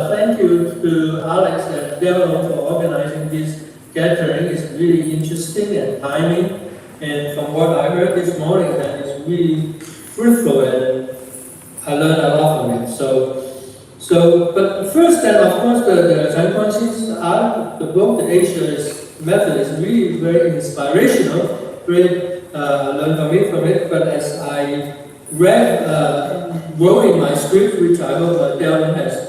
Thank you to Alex and Devon for organizing this gathering. It's really interesting and timing. And from what I heard this morning, that it's really fruitful and I learned a lot from it. But first, then, of course, the Chan Guanxin's art, the book, The Asia's Method, is really very inspirational. Great, learn from it. But as I read, wrote in my script, which I hope Delvin has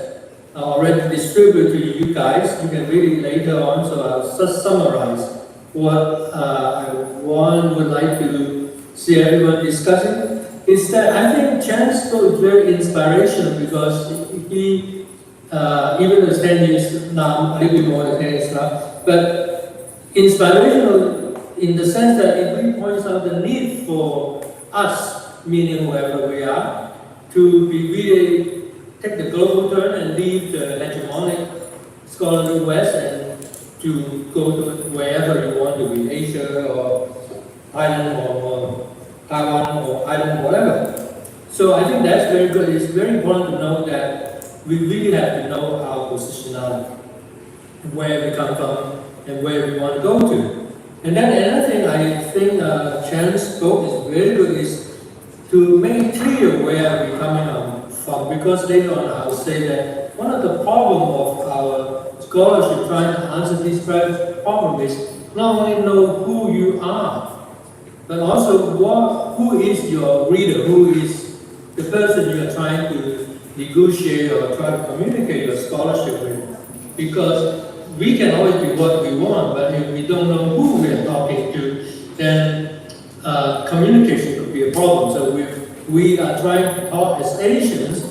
already distributed to you guys, you can read it later on. So I'll just summarize what one would like to see everyone discussing. Is that I think Chan's book is very inspirational because he, even though 10 years now, a little bit more than 10 years now, but inspirational in the sense that it really points out the need for us, meaning whoever we are, to be really take the global turn and leave the hegemonic scholarly West and to go to wherever you want to be, Asia or island or Taiwan or island, whatever. So I think that's very good. It's very important to know that we really have to know our positionality, where we come from and where we want to go to. And then another thing I think Chan's book is very good is to make clear where we're coming from, because later on I will say that one of the problems of our scholarship trying to answer this problem is not only know who you are, but also who is your reader, who is the person you are trying to negotiate or try to communicate your scholarship with. Because we can always be what we want, but if we don't know who we are talking to, then communication could be a problem. So we are trying to talk as Asians,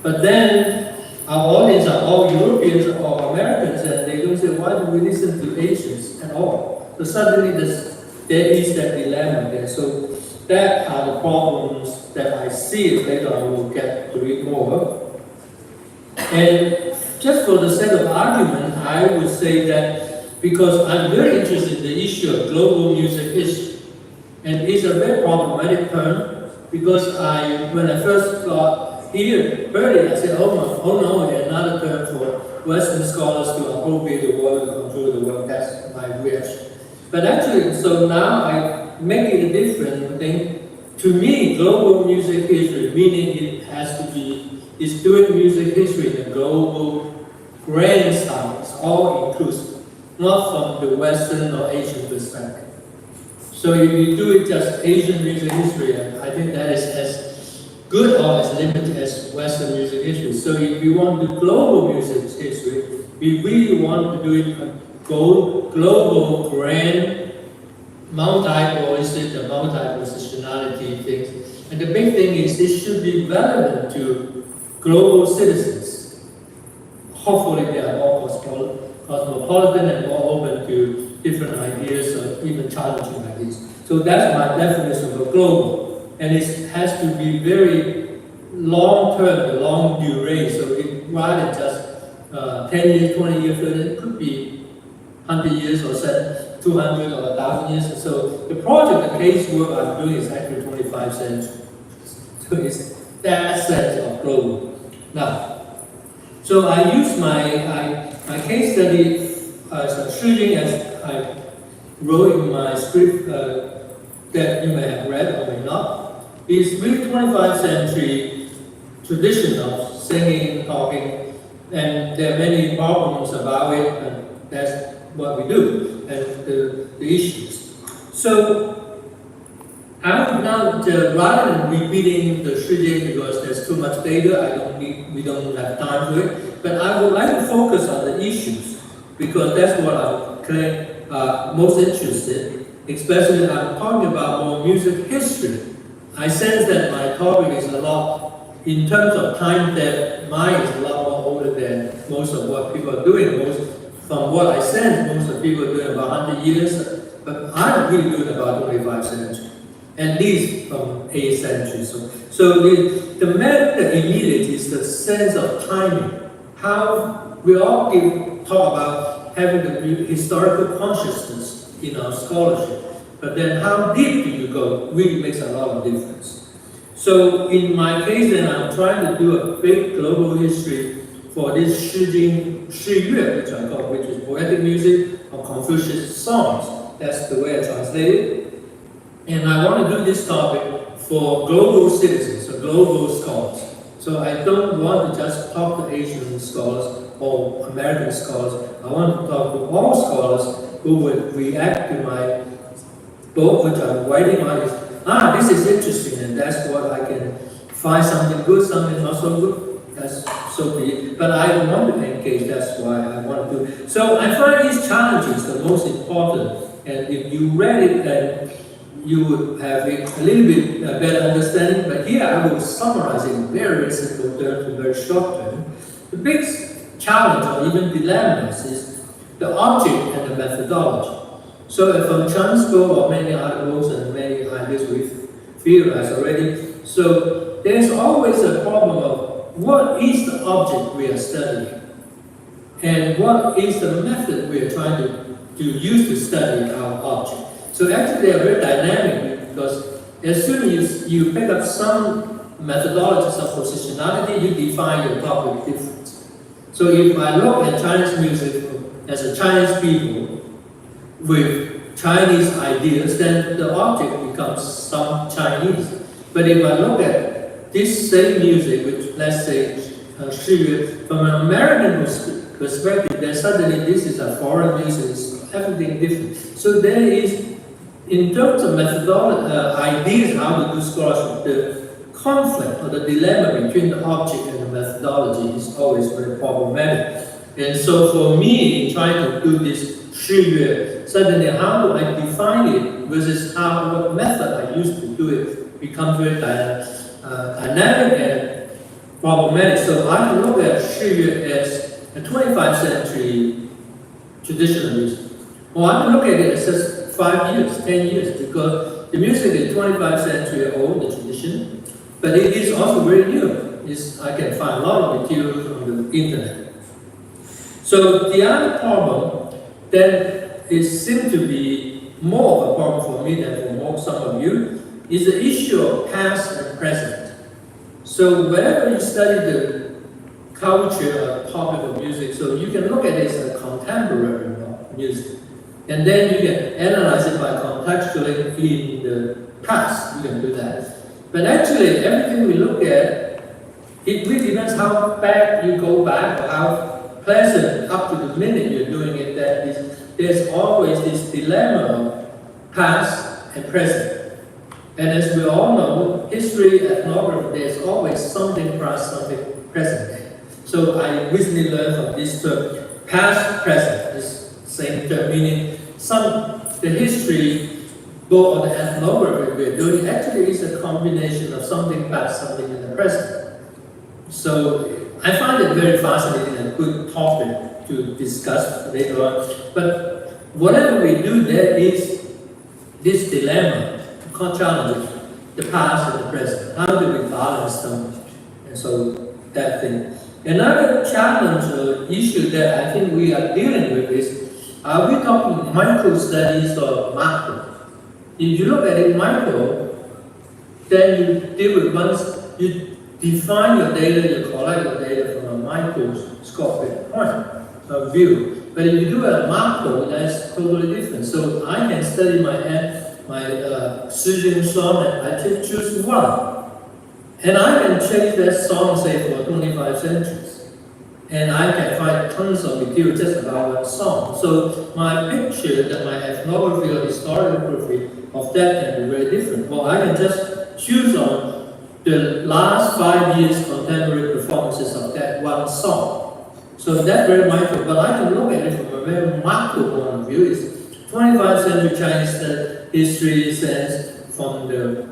but then our audience are all Europeans or Americans, and they don't say, why do we listen to Asians at all? So suddenly there is that dilemma there. So that are the problems that I see. Later on we'll get to read more. And just for the sake of argument, I would say that because I'm very interested in the issue of global music history, and it's a very problematic term because when I first got here, heard it, I said, oh no, another term for Western scholars to appropriate the world and control the world. That's my wish. But actually, so now I make it a different thing. To me, global music history, meaning it has to be, it's doing music history in a global, grand style. It's all inclusive, not from the Western or Asian perspective. So if you do it just Asian music history, I think that is as good or as limited as Western music history. So if we want to do global music history, we really want to do it global, grand, multi-voiced, the multi-positionality things. And the big thing is this should be relevant to global citizens. Hopefully they are more cosmopolitan and more open to different ideas or even challenging ideas. So that's my definition of global. And it has to be very long-term, long duration. So rather than just 10 years, 20 years, it could be 100 years or 200 or 1,000 years. So the project, the case work I'm doing is actually 25 centuries. So it's that sense of global. Now, so I use my case study as Shi Jing, as I wrote in my script that you may have read or may not. It's really 25th century tradition of singing, talking, and there are many problems about it, and that's what we do, and the issues. So I would now, rather than repeating the Shi Jing because there's too much data, we don't have time for it, but I would like to focus on the issues because that's what I'm most interested in, especially I'm talking about more music history. I sense that my topic is a lot, in terms of time depth, mine is a lot more older than most of what people are doing. From what I sense, most of the people are doing about 100 years, but I'm really doing about 25 centuries, at least from 8th century. So the matter immediate is the sense of timing. How we all talk about having the historical consciousness in our scholarship, but then how deep do you go really makes a lot of difference. So in my case, then I'm trying to do a big global history for this Shi Yue, which I call, which is poetic music or Confucius songs. That's the way I translate it. And I want to do this topic for global citizens, so global scholars. So I don't want to just talk to Asian scholars or American scholars. I want to talk to all scholars who would react to my book, which I'm writing on, is, this is interesting, and that's what I can find something good, something not so good. That's so be it. But I want to engage, that's why I want to do it. So I find these challenges the most important, and if you read it, then you would have a little bit better understanding. But here I will summarize it in very simple terms and very short term. The big challenge or even dilemmas is the object and the methodology. So from Chen's book or many other books and many ideas we've theorized already, so there's always a problem of what is the object we are studying and what is the method we are trying to use to study our object. So actually they are very dynamic because as soon as you pick up some methodologies of positionality, you define your topic difference. So if I look at Chinese music as a Chinese people with Chinese ideas, then the object becomes some Chinese. But if I look at this same music, which let's say Shi Yue, from an American perspective, then suddenly this is a foreign music, it's everything different. So there is, in terms of methodology, ideas how to do scholarship, the conflict or the dilemma between the object and the methodology is always very problematic. And so for me, in trying to do this Shi Yue, suddenly how do I define it versus what method I use to do it becomes very dynamic and problematic. So I can look at Shi Yue as a 25th century traditional music. Or I can look at it as just 5 years, 10 years, because the music is 25th century old, the tradition, but it is also very new. I can find a lot of material from the internet. So the other problem that seems to be more of a problem for me than for some of you is the issue of past and present. So whenever you study the culture or topic of music, so you can look at it as a contemporary music. And then you can analyze it by contextually in the past. You can do that. But actually, everything we look at, it really depends how back you go back or how pleasant up to the minute you're doing it. There's always this dilemma of past and present. And as we all know, history, ethnography, there's always something past, something present. So I recently learned from this term, past, present, this same term, meaning the history book or the ethnography we're doing actually is a combination of something past, something in the present. So I find it very fascinating and a good topic to discuss later on. But whatever we do, there is this dilemma, challenge, the past and the present. How do we balance them? And so that thing. Another challenge or issue that I think we are dealing with is, are we talking micro studies or macro? If you look at it micro, then you deal with you define your data, you collect your data from a microscopic point of view. But if you do a macro, that's totally different. So I can study my Shi Jing song and I can choose one. And I can change that song, say, for 25 centuries. And I can find tons of material just about one song. So my picture, that my ethnography or historiography of that can be very different. Well, I can just choose on the last 5 years contemporary performances of that one song. So that's very micro, but I can look at it from a very macro point of view. It's 25th century Chinese history sense from the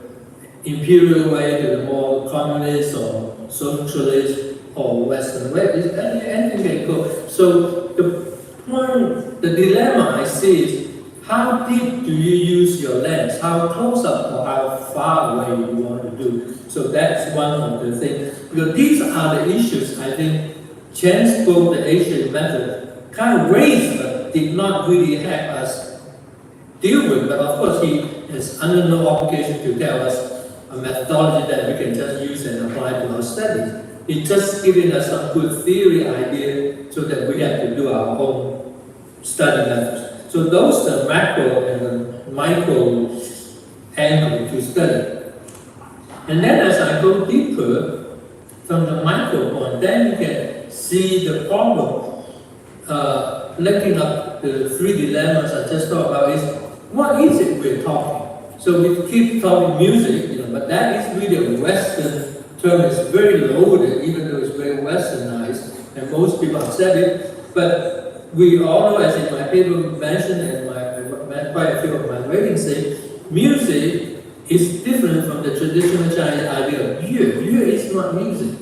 imperial way to the more communist or socialist or Western way. Anything can go. So the dilemma I see is, how deep do you use your lens? How close up or how far away you want to do? So that's one of the things. Because these are the issues I think Chen's book, The Asian Method, kind of raised but did not really help us deal with. But of course, he is under no obligation to tell us a methodology that we can just use and apply to our studies. It's just giving us some good theory idea so that we have to do our own study methods. So those are the macro and the micro angle to study. And then as I go deeper from the micro point, then you can see the problem linking up the three dilemmas I just talked about is, what is it we're talking? So we keep talking music, but that is really a Western term. It's very loaded, even though it's very Westernized, and most people have said it. But we all know, as in my paper mentioned, and quite a few of my writings say, music is different from the traditional Chinese idea of yue. Yue is not music.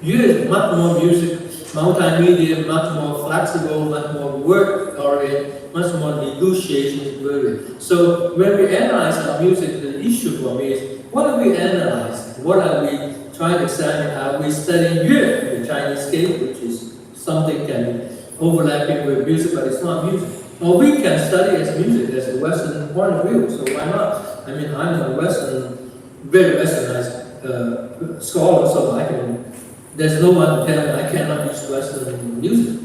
Yue is much more music, multimedia, much more flexible, much more work-oriented, much more negotiation-driven. So when we analyze our music, the issue for me is, what are we analyzing? What are we trying to examine? Are we studying yue, the Chinese scale, which is something can be overlapping with music, but it's not music? Or we can study as music as a Western point of view, so why not? I mean, I'm a Western, very Westernized scholar, so I can, there's no one to tell me I cannot use Western music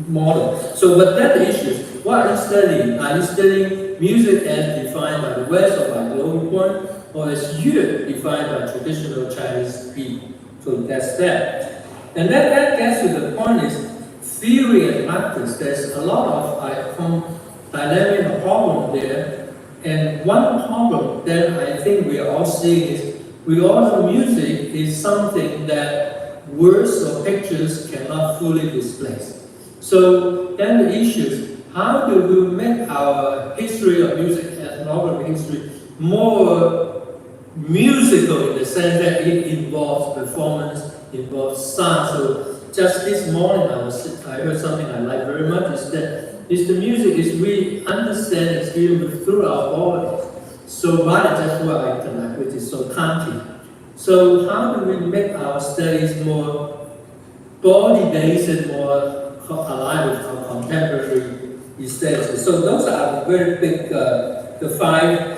model. So, but that issue is, what are you studying? Are you studying music as defined by the West or by global point, or as yue defined by traditional Chinese people? So that's that. And that gets to the point is, theory and practice, there's a lot of dynamic or problem there. And one problem that I think we are all seeing is, we all know music is something that words or pictures cannot fully displace. So then the issue is, how do we make our history of music, ethnography history, more musical in the sense that it involves performance, involves sound? So just this morning I heard something I like very much, is that the music is we understand experience through our bodies. So rather just what I connect with is so kanti. So how do we make our studies more body-based, more aligned with our contemporary studies? So those are very big, the five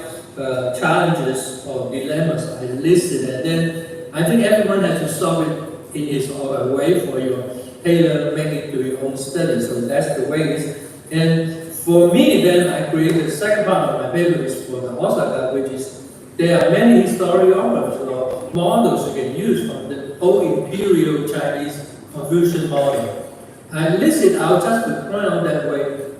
challenges or dilemmas I listed, and then I think everyone has to solve it in his own way for your tailor make it to your own study. So that's the way it is. And for me, then I created the second part of my paper is for the Osaka, which is there are many historiographers or models you can use from the old imperial Chinese Confucian model. I listed out just to point out that way.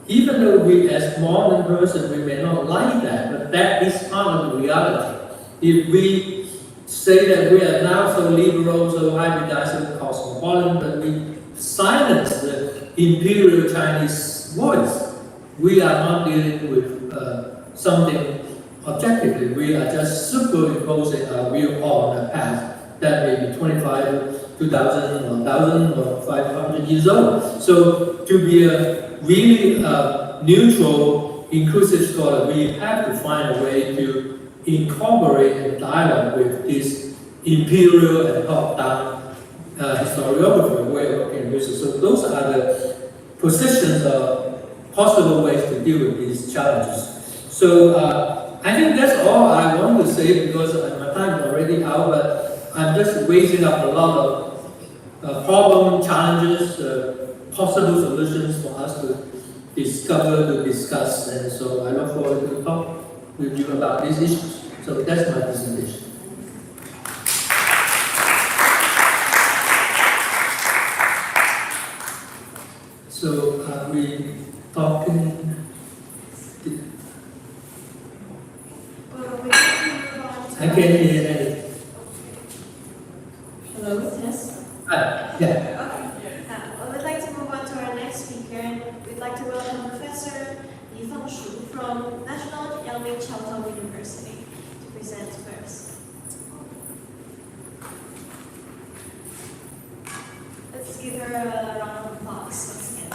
Even though we as modern person, we may not like that, but that is part of the reality. If we say that we are now so liberal, so hybridized, so cosmopolitan, but we silence the imperial Chinese voice. We are not dealing with something objectively. We are just superimposing our view on the past that may be 25, 2000, or 1000, or 500 years old. So to be a really neutral, inclusive scholar, we have to find a way to incorporate and dialogue with this imperial and top-down historiography way of looking at music. So those are the positions of possible ways to deal with these challenges. So I think that's all I want to say because my time is already out, but I'm just raising up a lot of problem, challenges, possible solutions for us to discover, to discuss, and so I look forward to talk with you about these issues. So that's my presentation. So are we talking? I can't hear anything. Hello, yes? Yeah. Okay. Well, we'd like to move on to our next speaker, and we'd like to welcome Professor Yifeng Shu from National Yangming Chiao University to present first. Let's give her a round of applause once again.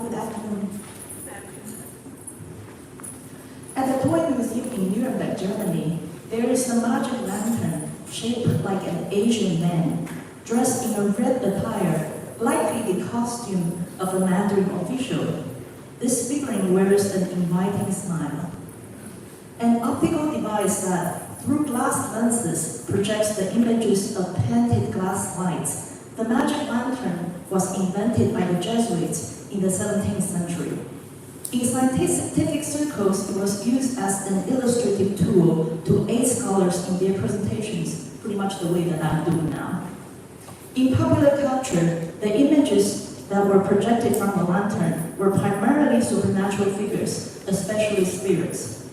Good afternoon. At the Toy Museum in Nuremberg, Germany, there is a magic lantern shaped like an Asian man, dressed in a red attire, likely the costume of a Mandarin official. This figurine wears an inviting smile. An optical device that, through glass lenses, projects the images of painted glass lights. The magic lantern was invented by the Jesuits in the 17th century. In scientific circles, it was used as an illustrative tool to aid scholars in their presentations, pretty much the way that I'm doing now. In popular culture, the images that were projected from the lantern were primarily supernatural figures, especially spirits.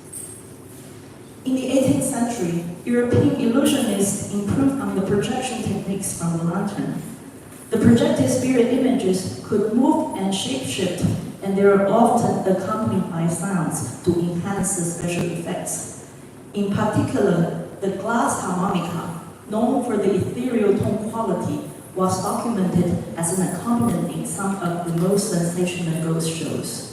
In the 18th century, European illusionists improved on the projection techniques from the lantern. The projected spirit images could move and shape-shift, and they are often accompanied by sounds to enhance the special effects. In particular, the glass harmonica, known for the ethereal tone quality, was documented as an accompaniment in some of the most sensational ghost shows.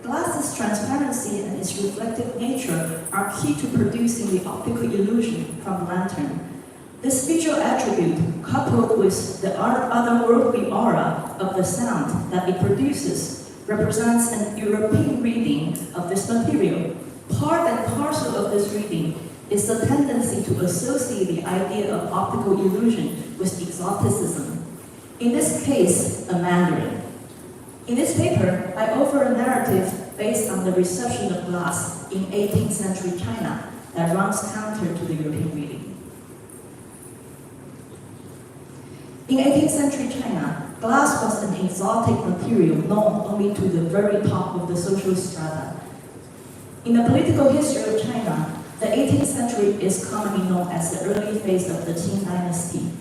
Glass's transparency and its reflective nature are key to producing the optical illusion from the lantern. This visual attribute, coupled with the otherworldly aura of the sound that it produces, represents an European reading of this material. Part and parcel of this reading is the tendency to associate the idea of optical illusion with exoticism. In this case, a Mandarin. In this paper, I offer a narrative based on the reception of glass in 18th century China that runs counter to the European reading. In 18th century China, glass was an exotic material known only to the very top of the social strata. In the political history of China, the 18th century is commonly known as the early phase of the Qing dynasty.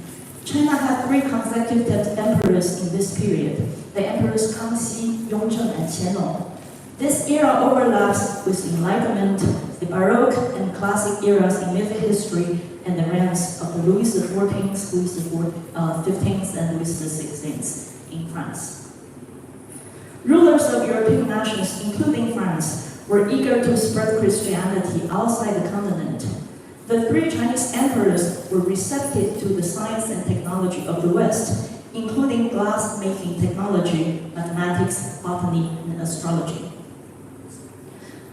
China had 3 consecutive emperors in this period, the emperors Kangxi, Yongzheng, and Qianlong. This era overlaps with Enlightenment, the Baroque and Classic eras in medieval history, and the reigns of the Louis XIV, Louis XV, and Louis XVI in France. Rulers of European nations, including France, were eager to spread Christianity outside the continent. The 3 Chinese emperors were receptive to the science and technology of the West, including glass-making technology, mathematics, botany, and astrology.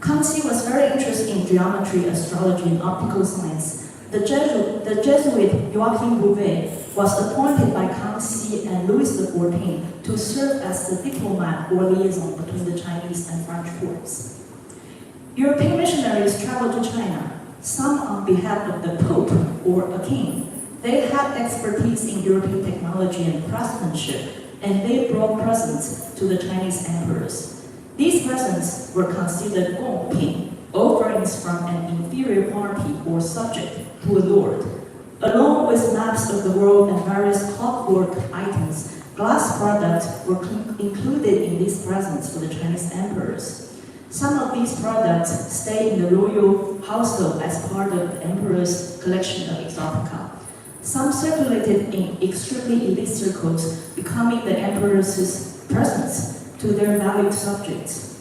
Kangxi was very interested in geometry, astrology, and optical science. The Jesuit Joachim Bouvet was appointed by Kangxi and Louis XIV to serve as the diplomat or liaison between the Chinese and French courts. European missionaries traveled to China, some on behalf of the Pope or a king. They had expertise in European technology and craftsmanship, and they brought presents to the Chinese emperors. These presents were considered gongping, offerings from an inferior party or subject to a lord. Along with maps of the world and various clockwork items, glass products were included in these presents for the Chinese emperors. Some of these products stay in the royal household as part of the emperor's collection of exotica. Some circulated in extremely elite circles, becoming the emperor's presents to their valued subjects.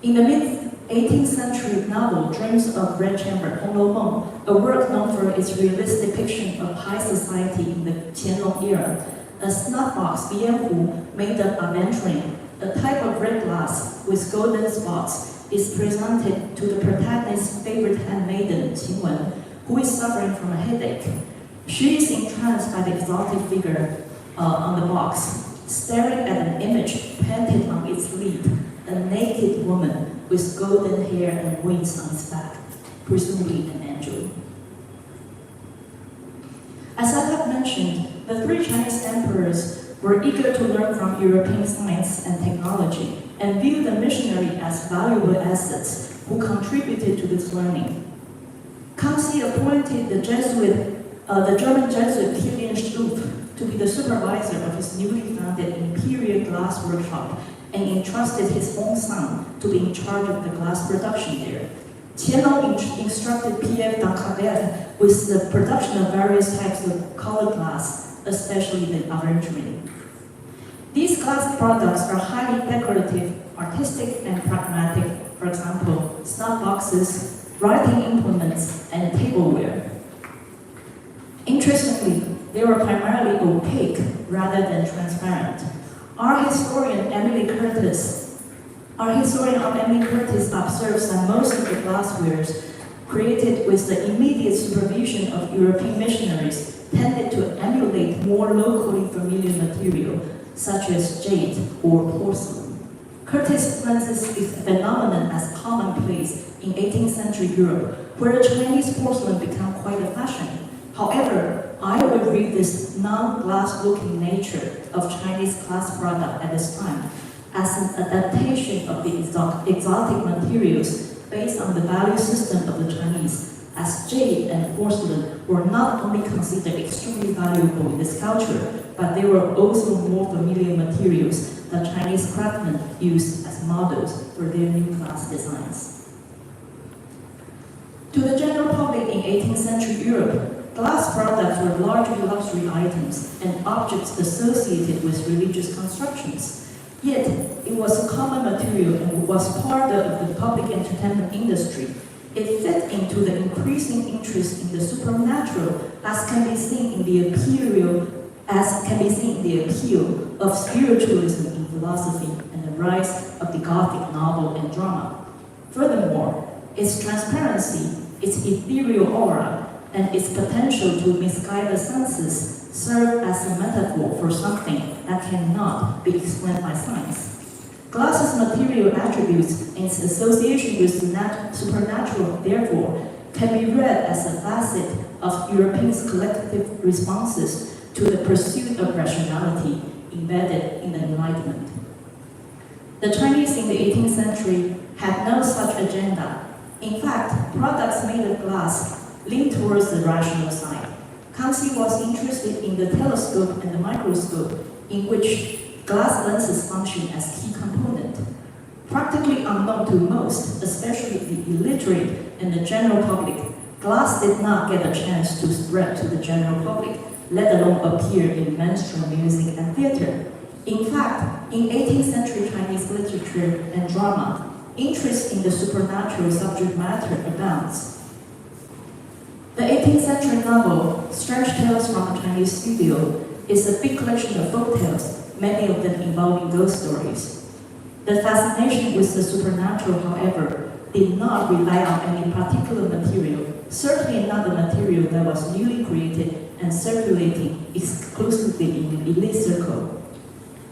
In the mid-18th century novel Dreams of Red Chamber, Hong Lou Meng, a work known for its realistic depiction of high society in the Qianlong era, a snuff box, bianhu, made of aventurine, a type of red glass with golden spots, is presented to the protagonist's favorite handmaiden, Qin Wen, who is suffering from a headache. She is entranced by the exotic figure on the box, staring at an image painted on its lid, a naked woman with golden hair and wings on its back, presumably an angel. As I have mentioned, the three Chinese emperors were eager to learn from European science and technology and viewed the missionary as valuable assets who contributed to this learning. Kangxi appointed the German Jesuit Kilian Stumpf to be the supervisor of his newly founded Imperial Glass Workshop and entrusted his own son to be in charge of the glass production there. Qianlong instructed P.F. d'Ancavert with the production of various types of colored glass, especially the aventurine. These glass products are highly decorative, artistic, and pragmatic. For example, snuff boxes, writing implements, and tableware. Interestingly, they were primarily opaque rather than transparent. Our historian Emily Curtis observes that most of the glasswares created with the immediate supervision of European missionaries tended to emulate more locally familiar material, such as jade or porcelain. Curtis explains this phenomenon as commonplace in 18th century Europe, where Chinese porcelain became quite a fashion. However, I would read this non-glass looking nature of Chinese glass product at this time as an adaptation of the exotic materials based on the value system of the Chinese, as jade and porcelain were not only considered extremely valuable in this culture, but they were also more familiar materials that Chinese craftsmen used as models for their new glass designs. To the general public in 18th century Europe, glass products were largely luxury items and objects associated with religious constructions. Yet, it was a common material and was part of the public entertainment industry. It fit into the increasing interest in the supernatural, as can be seen in the appeal of spiritualism in philosophy and the rise of the Gothic novel and drama. Furthermore, its transparency, its ethereal aura, and its potential to misguide the senses serve as a metaphor for something that cannot be explained by science. Glass's material attributes and its association with the supernatural, therefore, can be read as a facet of Europeans' collective responses to the pursuit of rationality embedded in the Enlightenment. The Chinese in the 18th century had no such agenda. In fact, products made of glass leaned towards the rational side. Kangxi was interested in the telescope and the microscope, in which glass lenses function as key component. Practically unknown to most, especially the illiterate and the general public, glass did not get a chance to spread to the general public, let alone appear in mainstream music and theater. In fact, in 18th century Chinese literature and drama, interest in the supernatural subject matter abounds. The 18th century novel, Strange Tales from a Chinese Studio, is a big collection of folk tales, many of them involving ghost stories. The fascination with the supernatural, however, did not rely on any particular material, certainly not the material that was newly created and circulating exclusively in the elite circle.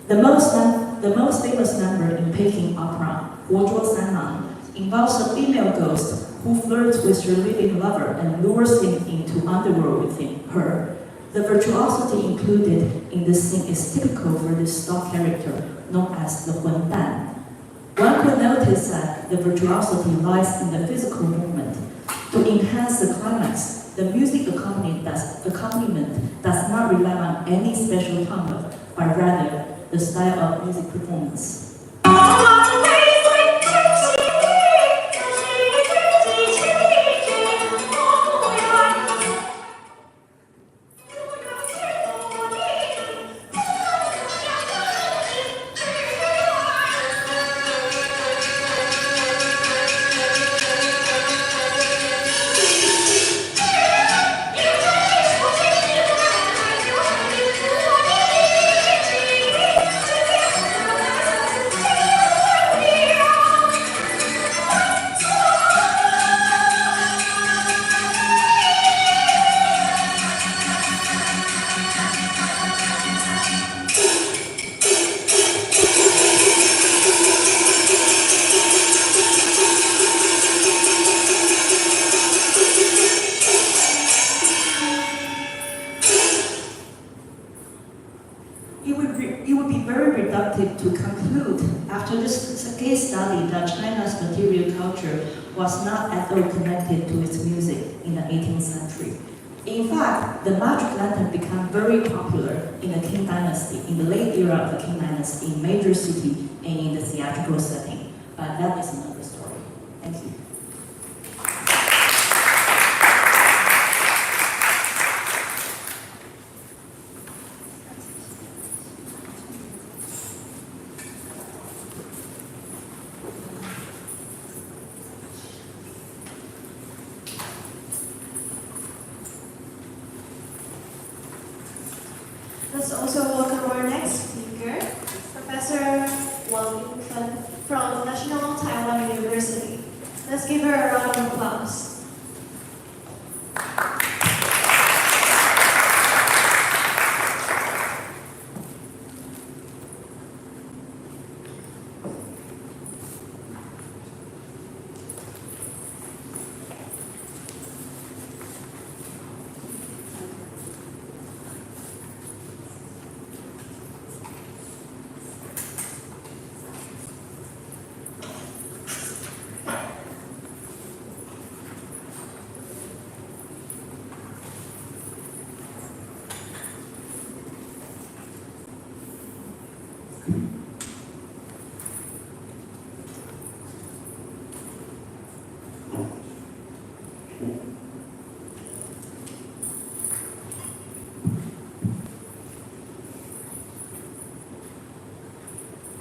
The most famous number in Peking opera, 活捉三郎, involves a female ghost who flirts with her living lover and lures him into underworld with her. The virtuosity included in this scene is typical for this stock character known as the Huan Dan. One could notice that the virtuosity lies in the physical movement. To enhance the climax, the music accompaniment does not rely on any special timbre, but rather the style of music performance. to conclude, after this case study, that China's material culture was not at all connected to its music in the 18th century. In fact, the magic lantern became very popular in the Qing Dynasty, in the late era of the Qing Dynasty, in major city and in the theatrical setting. But that is another story. Thank you. Let's also welcome our next speaker, Professor Wang Yingfen from National Taiwan University. Let's give her a round of applause.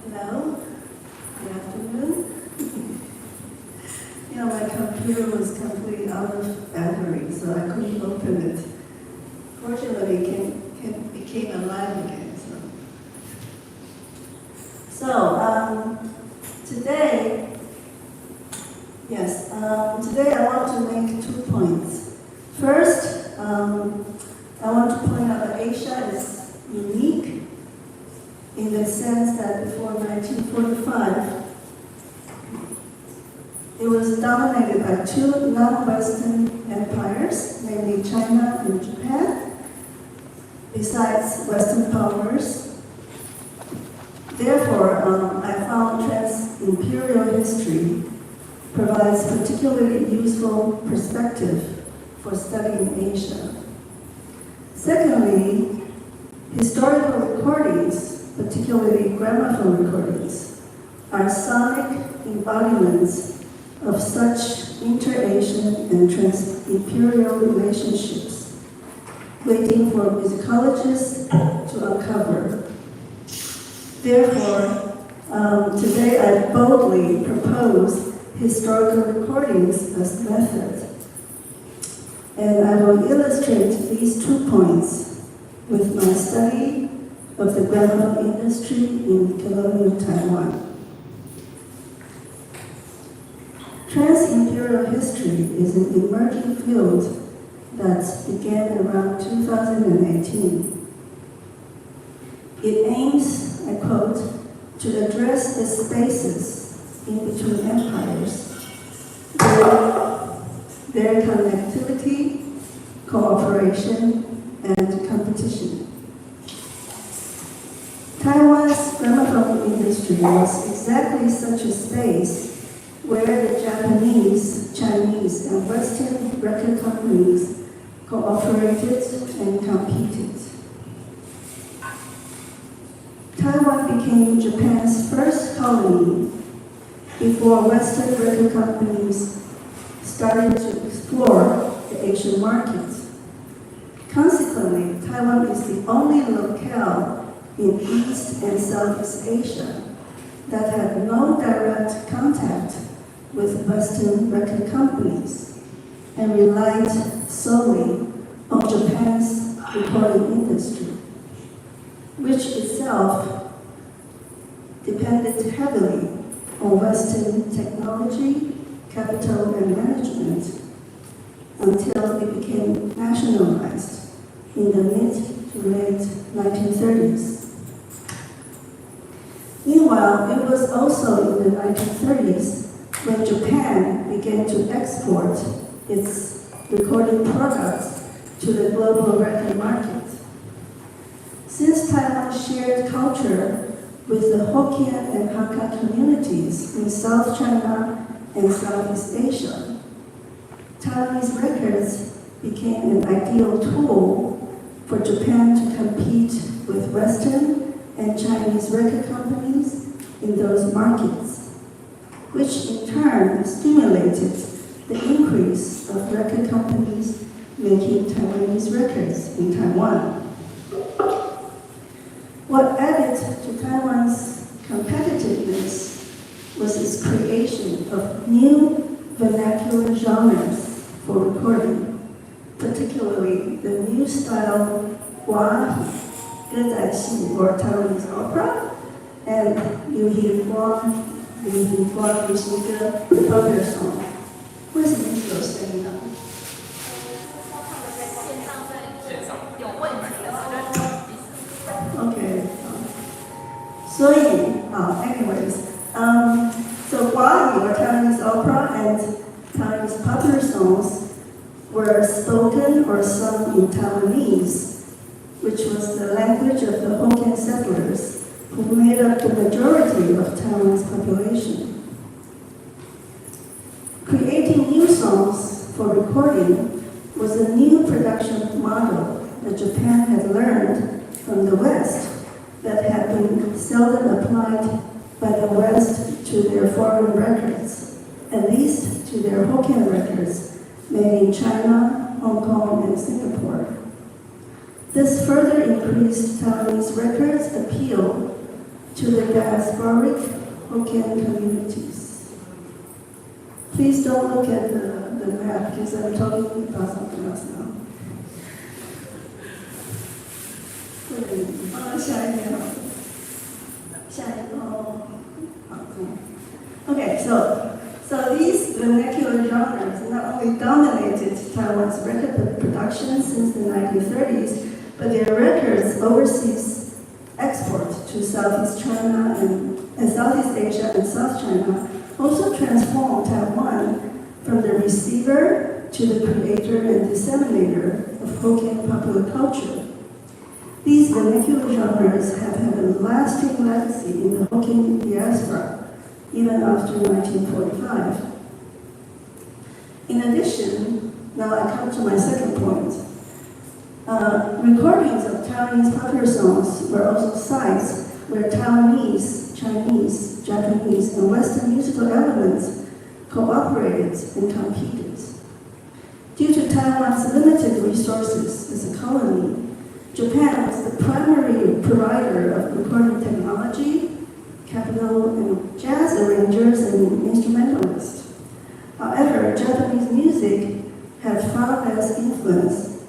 Hello, good afternoon. My computer was completely out of battery, so I couldn't open it. Fortunately, it became alive again. Today, today I want to make 2 points. First, I want to point out that Asia is unique in the sense that before 1945, it was dominated by 2 non-Western empires, namely China and Japan, besides Western powers. Therefore, I found trans-imperial history provides particularly useful perspective for studying Asia. Secondly, historical recordings, particularly gramophone recordings, are sonic embodiments of such inter-Asian and trans-imperial relationships, waiting for musicologists to uncover. Therefore, today I boldly propose historical recordings as method, and I will illustrate these 2 points with my study of the gramophone industry in colonial Taiwan. Trans-imperial history is an emerging field that began around 2018. It aims, I quote, to address the spaces in between empires, their connectivity, cooperation, and competition. Taiwan's gramophone industry was exactly such a space where the Japanese, Chinese, and Western record companies cooperated and competed. Taiwan became Japan's first colony before Western record companies started to explore the Asian market. Consequently, Taiwan is the only locale in East and Southeast Asia that had no direct contact with Western record companies and relied solely on Japan's recording industry, which itself depended heavily on Western technology, capital, and management until it became nationalized in the mid to late 1930s. Meanwhile, it was also in the 1930s when Japan began to export its recording products to the global record market. Since Taiwan shared culture with the Hokkien and Hakka communities in South China and Southeast Asia. Taiwanese records became an ideal tool for Japan to compete with Western and Chinese record companies in those markets, which in turn stimulated the increase of record companies making Taiwanese records in Taiwan. What added to Taiwan's competitiveness was its creation of new vernacular genres for recording, particularly the new style Guahi, or Taiwanese opera, and Liu Hihua, which is a popular song. 为什么是有声音呢？Okay. So Guahi, or Taiwanese opera, and Taiwanese popular songs were spoken or sung in Taiwanese, which was the language of the Hokkien settlers, who made up the majority of Taiwan's population. Creating new songs for recording was a new production model that Japan had learned from the West that had been seldom applied by the West to their foreign records, at least to their Hokkien records made in China, Hong Kong, and Singapore. This further increased Taiwanese records' appeal to the diasporic Hokkien communities. Please don't look at the map because I'm talking about something else now. Okay, so these vernacular genres not only dominated Taiwan's record production since the 1930s, but their records overseas export to Southeast China and Southeast Asia and South China also transformed Taiwan from the receiver to the creator and disseminator of Hokkien popular culture. These vernacular genres have had a lasting legacy in the Hokkien diaspora, even after 1945. In addition, now I come to my second point. Recordings of Taiwanese popular songs were also sites where Taiwanese, Chinese, Japanese, and Western musical elements cooperated and competed. Due to Taiwan's limited resources as a colony, Japan was the primary provider of recording technology, capital, and jazz arrangers and instrumentalists. However, Japanese music had far less influence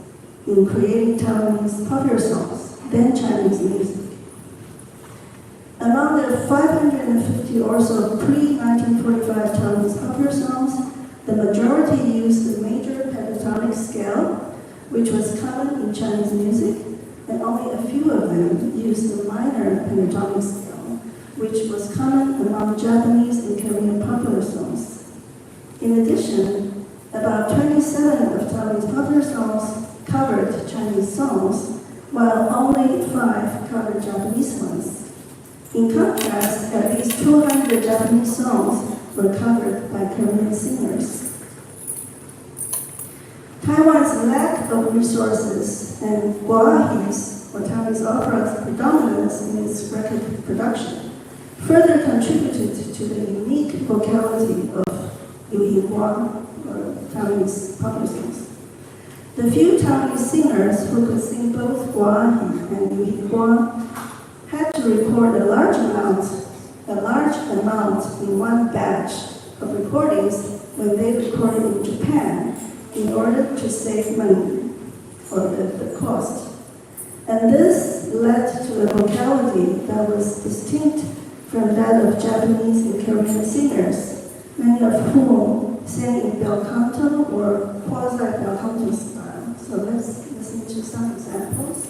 in creating Taiwanese popular songs than Chinese music. Among the 550 or so pre-1945 Taiwanese popular songs, the majority used the major pentatonic scale, which was common in Chinese music, and only a few of them used the minor pentatonic scale, which was common among Japanese and Korean popular songs. In addition, about 27 of Taiwanese popular songs covered Chinese songs, while only 5 covered Japanese ones. In contrast, at least 200 Japanese songs were covered by Korean singers. Taiwan's lack of resources and Guahi's, or Taiwanese opera's, predominance in its record production further contributed to the unique vocality of Liu Hihua, or Taiwanese popular songs. The few Taiwanese singers who could sing both Guahi and Liu Hihua had to record a large amount in one batch of recordings when they recorded in Japan in order to save money or the cost. And this led to a vocality that was distinct from that of Japanese and Korean singers, many of whom sang in bel canto or quasi-bel canto style. So let's listen to some examples.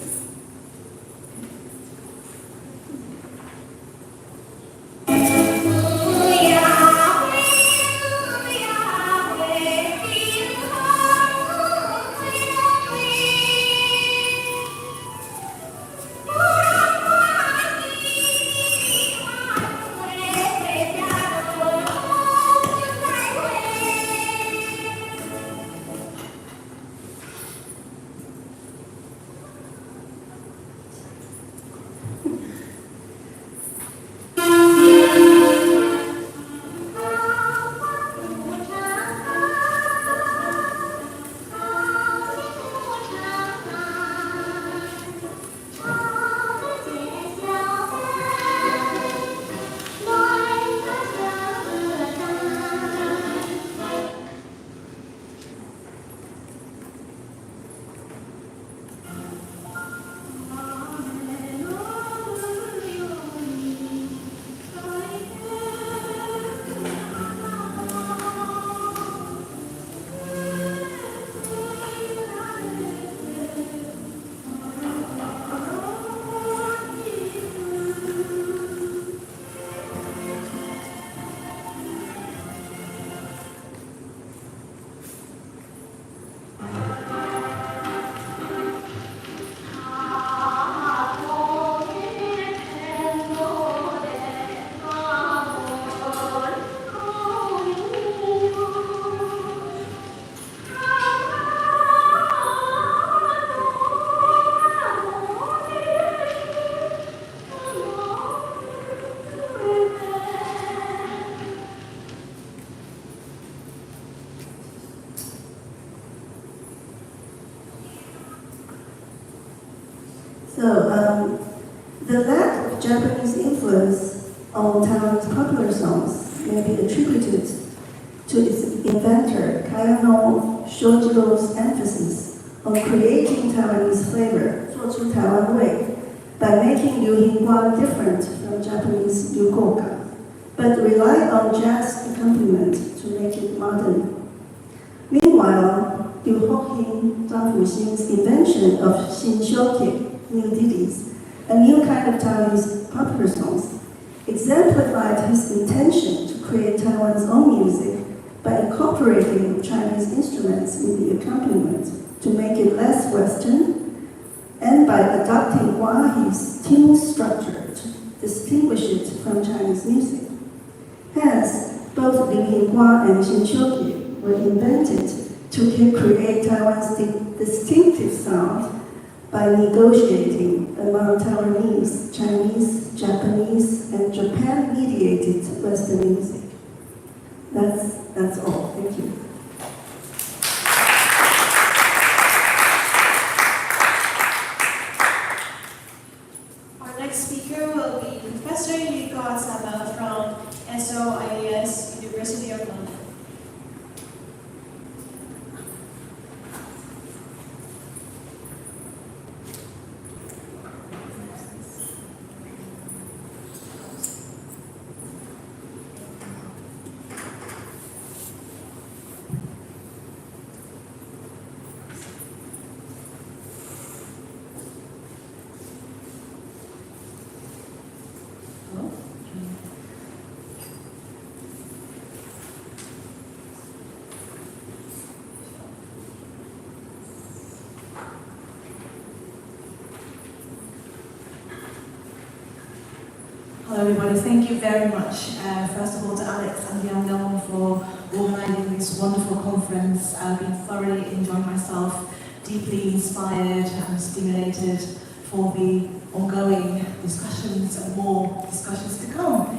So, the lack of Japanese influence on Taiwanese popular songs may be attributed to its inventor Kayano Shojiro's emphasis on creating Taiwanese flavor, 做出台湾味, by making Liu Hingguan different from Japanese Liu Gouga, but rely on jazz accompaniment to make it modern. Meanwhile, Liu Hoqing, Zhang Fuxing's invention of Xinxiuqie, new ditties, a new kind of Taiwanese popular songs, exemplified his intention to create Taiwan's own music by incorporating Chinese instruments in the accompaniment to make it less Western, and by adopting Huahi's tune structure to distinguish it from Chinese music. Hence, both Liu Hingguan and Xinxiuqie were invented to create Taiwan's distinctive sound by negotiating among Taiwanese, Chinese, Japanese, and Japan-mediated Western music. That's all. Thank you. Our next speaker will be Professor Yuko Asaba from SOIES, University of London. Hello everybody, thank you very much. First of all to Alex and Yang Dong for organising this wonderful conference. I've been thoroughly enjoying myself, deeply inspired and stimulated for the ongoing discussions and more discussions to come.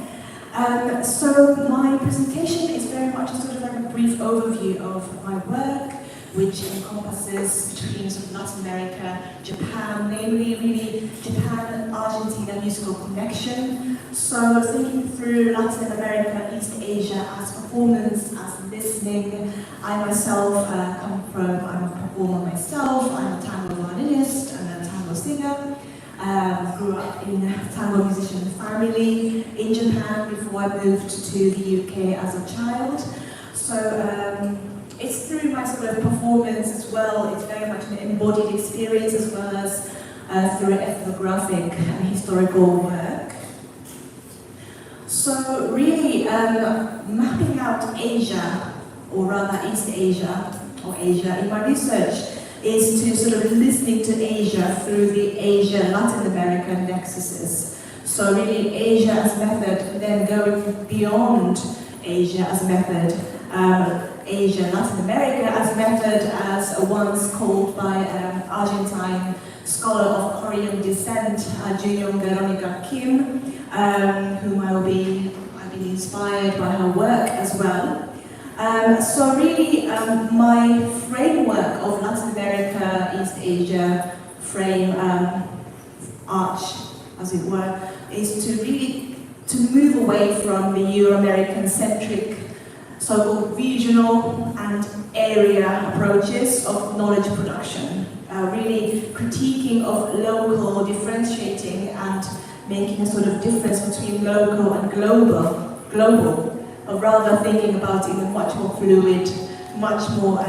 So my presentation is very much sort of like a brief overview of my work, which encompasses between sort of Latin America, Japan, namely really Japan and Argentina musical connection. So thinking through Latin America, East Asia as performance, as listening. I myself I'm a performer myself, I'm a tango violinist and a tango singer. Grew up in a tango musician family in Japan before I moved to the UK as a child. So it's through my sort of performance as well, it's very much an embodied experience as well as through ethnographic and historical work. So really mapping out Asia, or rather East Asia, or Asia, in my research is to sort of listening to Asia through the Asia-Latin American nexuses. So really Asia as method, then going beyond Asia as method, Asia, Latin America as method, as once called by Argentine scholar of Korean descent, Junyoung Veronica Kim, whom I've been inspired by her work as well. So really, my framework of Latin America, East Asia frame arch, as it were, is to really move away from the Euro-American centric so-called regional and area approaches of knowledge production, really critiquing of local, differentiating and making a sort of difference between local and global, or rather thinking about it in a much more fluid, much more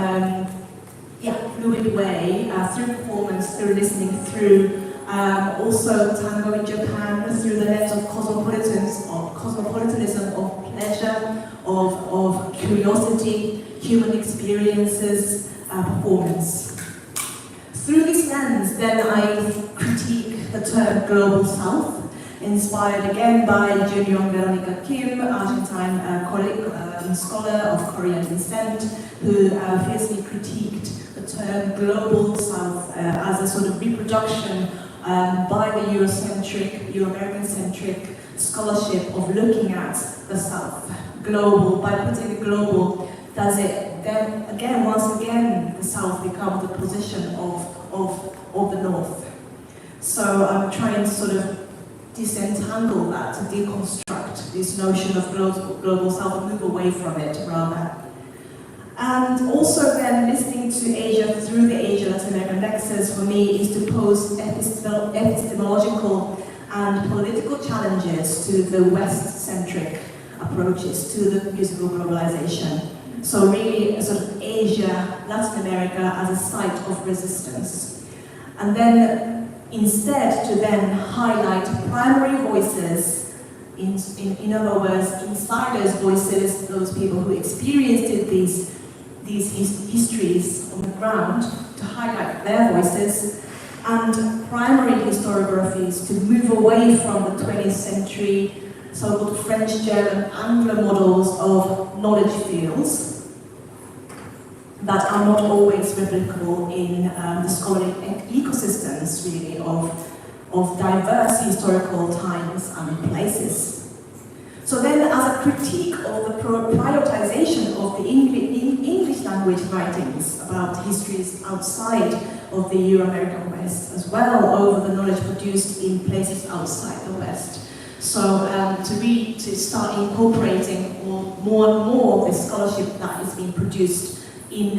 fluid way, through performance, through listening, through also tango in Japan, through the lens of cosmopolitanism, of pleasure, of curiosity, human experiences, performance. Through this lens, then I critique the term Global South, inspired again by Junyoung Veronica Kim, Argentine colleague, scholar of Korean descent, who fiercely critiqued the term Global South as a sort of reproduction by the Eurocentric, Euro-American-centric scholarship of looking at the South. Global, by putting the global, does it then again, once again, the South become the position of the North. So So I'm trying to sort of disentangle that, to deconstruct this notion of global south, move away from it rather. And also then listening to Asia through the Asia-Latin American nexus for me is to pose epistemological and political challenges to the West-centric approaches to the musical globalization. So really a sort of Asia, Latin America as a site of resistance. And then instead to then highlight primary voices, in other words, insiders' voices, those people who experienced these histories on the ground, to highlight their voices, and primary historiographies to move away from the 20th century so-called French, German, Anglo models of knowledge fields that are not always replicable in the scholarly ecosystems, really, of diverse historical times and places. So then, as a critique of the prioritization of the English language writings about histories outside of the Euro-American West, as well over the knowledge produced in places outside the West. So to start incorporating more and more of the scholarship that is being produced in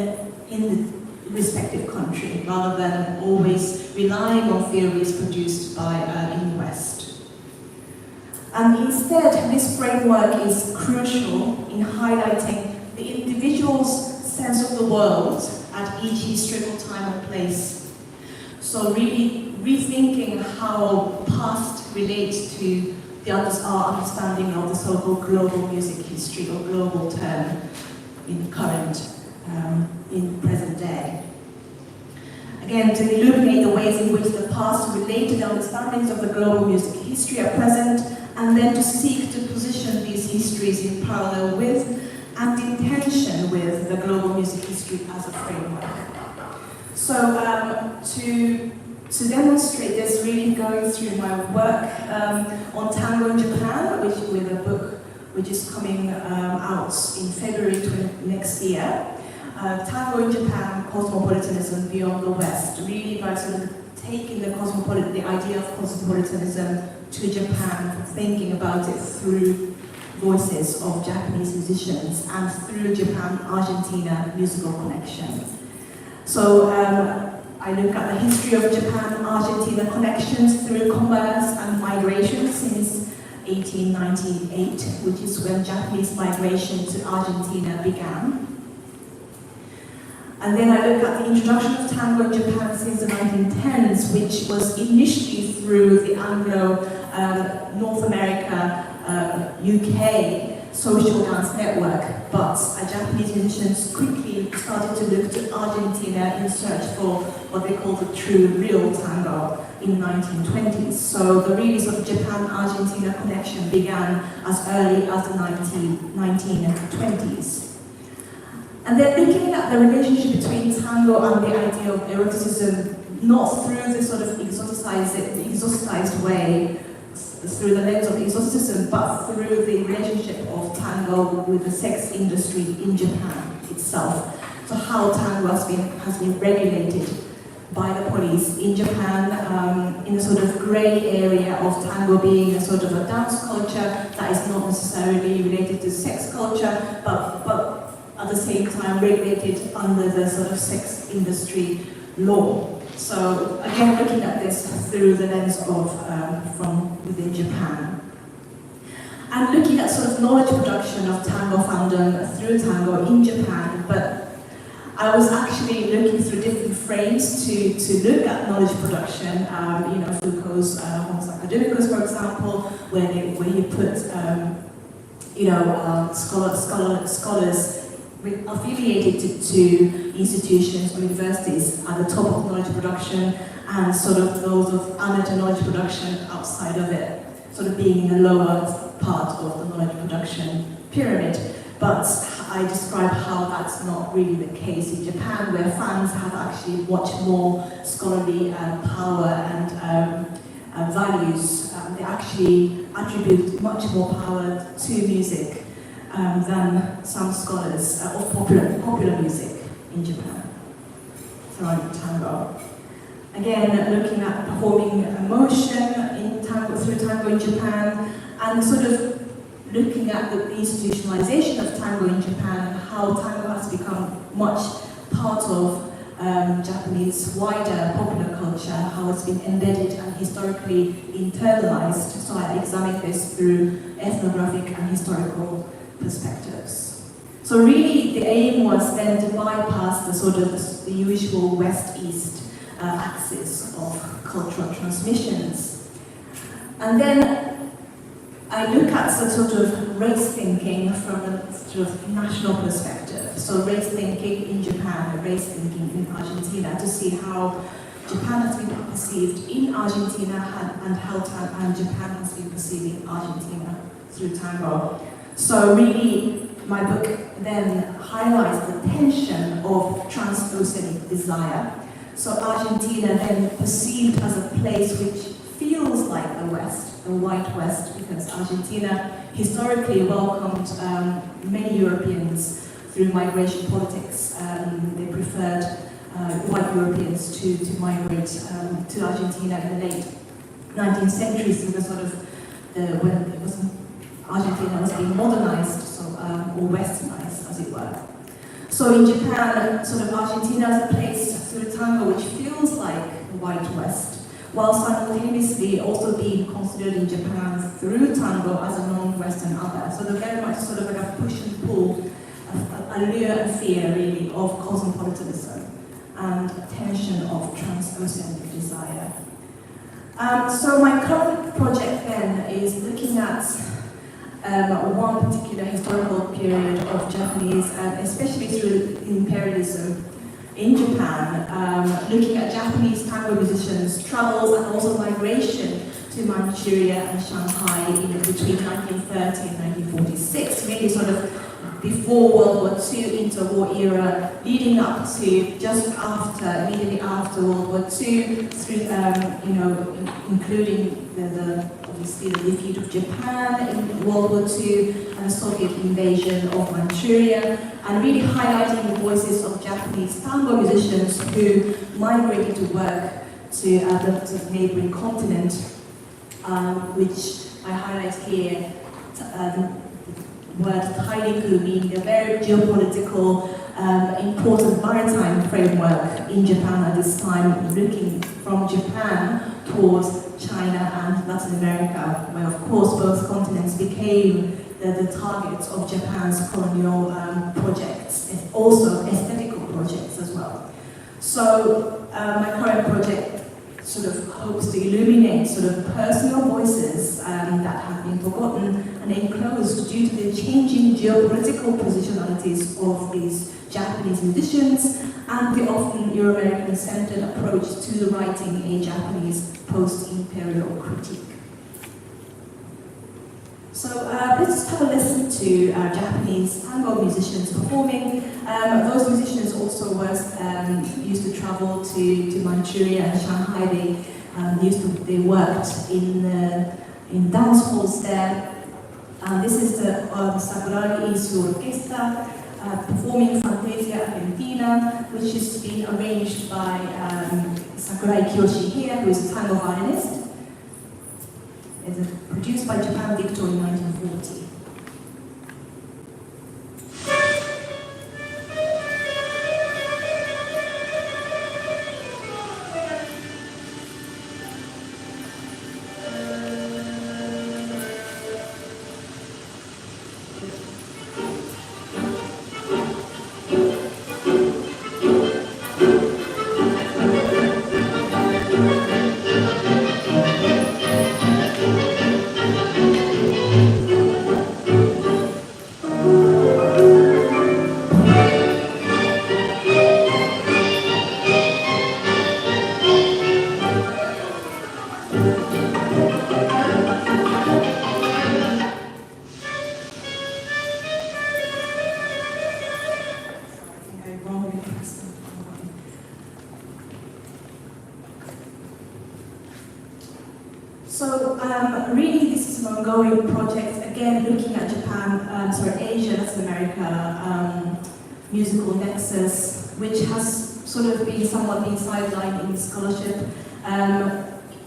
the respective country, rather than always relying on theories produced by in the West. And instead, this framework is crucial in highlighting the individual's sense of the world at each historical time and place. So really rethinking how past relates to our understanding of the so-called global music history, or global term in present day. Again, to illuminate the ways in which the past related understandings of the global music history are present, and then to seek to position these histories in parallel with and in tension with the global music history as a framework. So to demonstrate this, really going through my work on tango in Japan, with a book which is coming out in February next year. Tango in Japan, Cosmopolitanism Beyond the West, really by sort of taking the idea of cosmopolitanism to Japan, thinking about it through voices of Japanese musicians and through Japan-Argentina musical connection. So I look at the history of Japan-Argentina connections through commerce and migration since 1898, which is when Japanese migration to Argentina began. And then I look at the introduction of tango in Japan since the 1910s, which was initially through the Anglo North America, UK social dance network, but Japanese musicians quickly started to look to Argentina in search for what they call the true, real tango in the 1920s. So the really sort of Japan-Argentina connection began as early as the 1920s. And then looking at the relationship between tango and the idea of eroticism, not through this sort of exoticized way, through the lens of exoticism, but through the relationship of tango with the sex industry in Japan itself. So how tango has been regulated by the police in Japan, in a sort of grey area of tango being a sort of a dance culture that is not necessarily related to sex culture, but at the same time regulated under the sort of sex industry law. So again, looking at this through the lens of from within Japan. And looking at sort of knowledge production of tango fandom through tango in Japan, but I was actually looking through different frames to look at knowledge production. Foucault's Homo Academicus, for example, where you put scholars affiliated to institutions or universities at the top of knowledge production, and sort of those of amateur knowledge production outside of it, sort of being in the lower part of the knowledge production pyramid. But I describe how that's not really the case in Japan, where fans have actually much more scholarly power and values. They actually attribute much more power to music than some scholars of popular music in Japan, surrounding tango. Again, looking at performing emotion in tango, through tango in Japan, and sort of looking at the institutionalization of tango in Japan, how tango has become much part of Japanese wider popular culture, how it's been embedded and historically internalized. So I examined this through ethnographic and historical perspectives. So really the aim was then to bypass the sort of the usual West-East axis of cultural transmissions. And then I look at the sort of race thinking from a sort of national perspective. So race thinking in Japan, and race thinking in Argentina, to see how Japan has been perceived in Argentina and how Japan has been perceiving Argentina through tango. So really, my book then highlights the tension of transoceanic desire. So Argentina then perceived as a place which feels like the West, the white West, because Argentina historically welcomed many Europeans through migration politics. They preferred white Europeans to migrate to Argentina in the late 19th century through the sort of when it was Argentina was being modernized, so or westernized, as it were. So in Japan, sort of Argentina is a place through tango which feels like the white West, while simultaneously also being considered in Japan through tango as a non-Western other. So they're very much sort of like a push and pull, a lure and fear really of cosmopolitanism and tension of transoceanic desire. So my current project then is looking at one particular historical period of Japanese, especially through imperialism in Japan, looking at Japanese tango musicians' travels and also migration to Manchuria and Shanghai between 1930 and 1946, really sort of before World War II, interwar era, leading up to just after, immediately after World War II, through, including obviously the defeat of Japan in World War II and the Soviet invasion of Manchuria, and really highlighting the voices of Japanese tango musicians who migrated to work to the neighboring continent, which I highlight here. The word Tairiku meaning a very geopolitical, important maritime framework in Japan at this time, looking from Japan towards China and Latin America, where of course both continents became the targets of Japan's colonial projects, and also aesthetical projects as well. So my current project sort of hopes to illuminate sort of personal voices that have been forgotten and enclosed due to the changing geopolitical positionalities of these Japanese musicians and the often Euro-American centered approach to writing a Japanese post-imperial critique. So let's have a listen to Japanese tango musicians performing. Those musicians also used to travel to Manchuria and Shanghai. They worked in dance halls there. This is the Sakuragi Isu Orchestra performing Fantasia Argentina, which has been arranged by Sakurai Kiyoshi here, who is a tango violinist. It's produced by Japan Victor in 1940. So really this is an ongoing project, again looking at Asia, Latin America, musical nexus, which has sort of somewhat being sidelined in scholarship.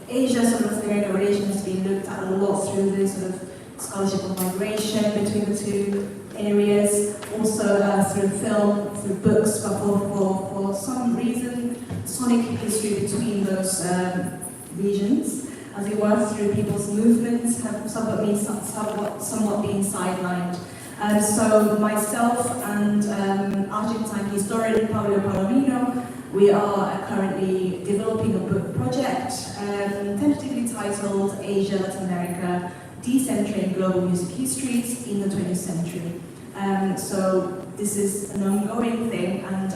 Asia sort of America relation has been looked at a lot through the sort of scholarship of migration between the two areas, also through film, through books, but for some reason, sonic history between those regions, as it were, through people's movements, have somewhat been sidelined. So myself and Argentine historian Paulo Palomino, we are currently developing a book project tentatively titled Asia, Latin America, Decentering Global Music Histories in the 20th Century. So this is an ongoing thing, and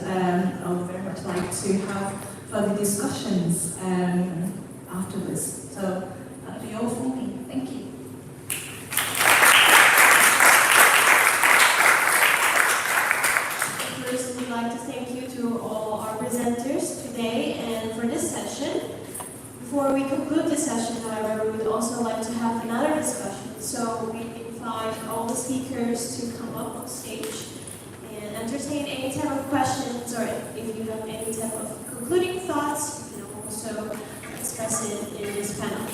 I would very much like to have further discussions after this. So that'll be all from me. Thank you. First, we'd like to thank you to all our presenters today and for this session. Before we conclude this session, however, we would also like to have another discussion. So we invite all the speakers to come up on stage and entertain any type of questions, or if you have any type of concluding thoughts, you can also express it in this panel.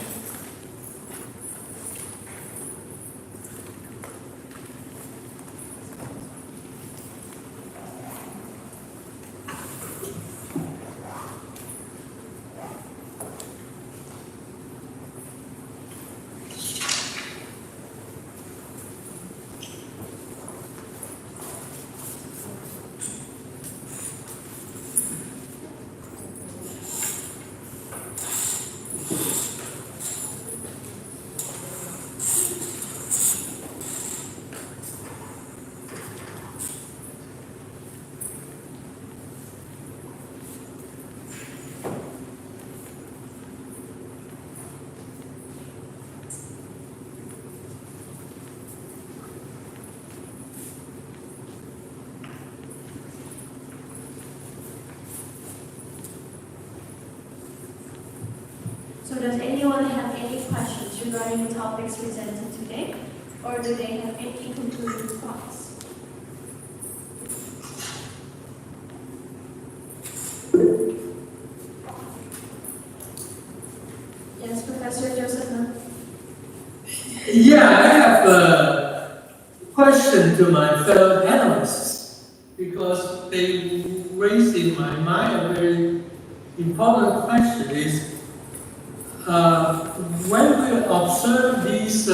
So does anyone have any questions regarding the topics presented today? Or do they have any concluding thoughts? Yes, Professor Joseph? Yeah, I have a question to my fellow panelists, because they raised in my mind a very important question is, when we observe these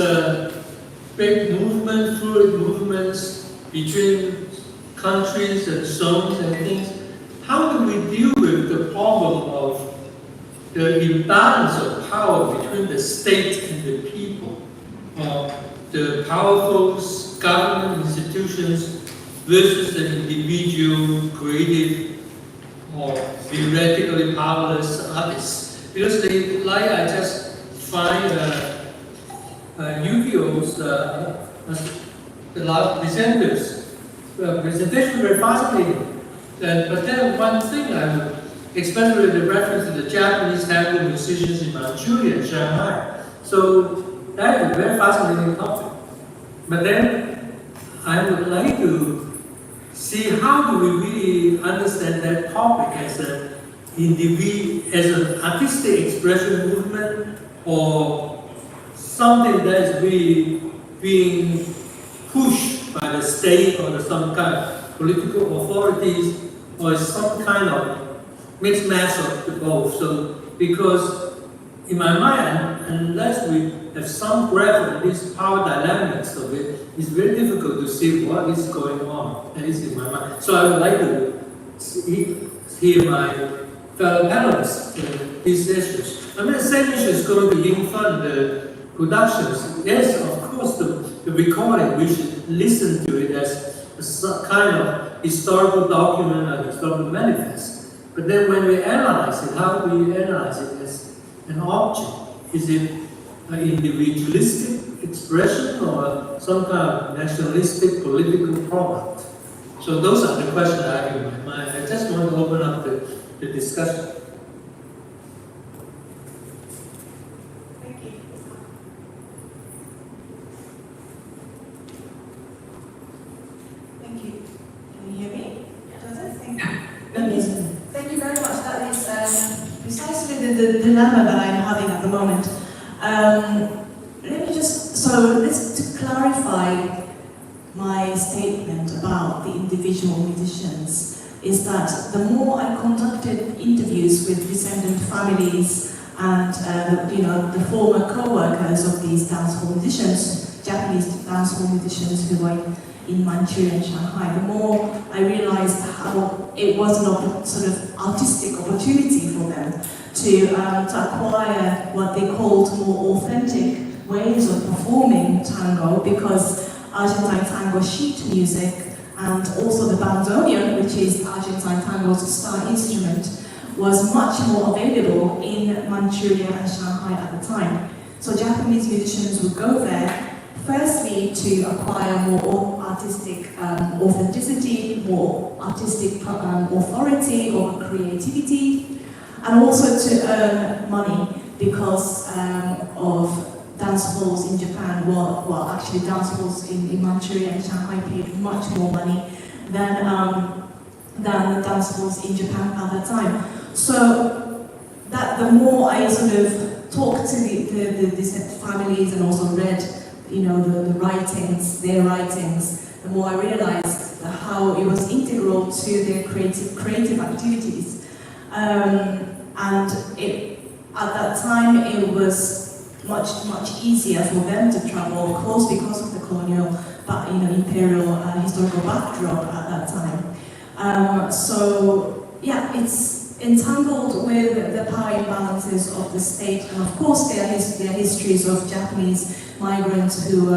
big movements, fluid movements between countries and zones and things, how do we deal with the problem of the imbalance of power between the state and the people, the powerful government institutions versus the individual, creative, or theoretically powerless artists? Because they, like I just find Yukio's the last presenters presentation very fascinating. But then one thing I would, especially the reference to the Japanese tango musicians in Manchuria and Shanghai. So that is a very fascinating topic. But then I would like to see how do we really understand that topic as an artistic expression movement, or something that is really being pushed by the state or some kind of political authorities, or some kind of mixed match of both. So, because in my mind, unless we have some grasp of these power dynamics of it, it's very difficult to see what is going on. That is in my mind. So I would like to hear my fellow panelists in these issues. I mean, the same issue is going to influence the productions. Yes, of course, the recording, we should listen to it as a kind of historical document or historical manifest. But then when we analyze it, how do we analyze it as an object? Is it an individualistic expression or some kind of nationalistic political product? So those are the questions I have in my mind. I just want to open up the discussion. Thank you. Thank you. Can you hear me? Joseph, thank you. Thank you. Thank you the dilemma that I'm having at the moment. Let's to clarify my statement about the individual musicians is that the more I conducted interviews with descendant families and the former co-workers of these dancehall musicians, Japanese dancehall musicians who were in Manchuria and Shanghai, the more I realized how it was an sort of artistic opportunity for them to acquire what they called more authentic ways of performing tango, because Argentine tango sheet music and also the bandoneon, which is Argentine tango's star instrument, was much more available in Manchuria and Shanghai at the time. So Japanese musicians would go there, firstly to acquire more artistic authenticity, more artistic authority over creativity, and also to earn money because of dance halls in Japan, well actually dance halls in Manchuria and Shanghai paid much more money than the dance halls in Japan at that time. So that the more I sort of talked to the families and also read, the writings, their writings, the more I realized how it was integral to their creative activities. And at that time it was much easier for them to travel, of course, because of the colonial, imperial historical backdrop at that time. So yeah, it's entangled with the power imbalances of the state, and of course there are histories of Japanese migrants who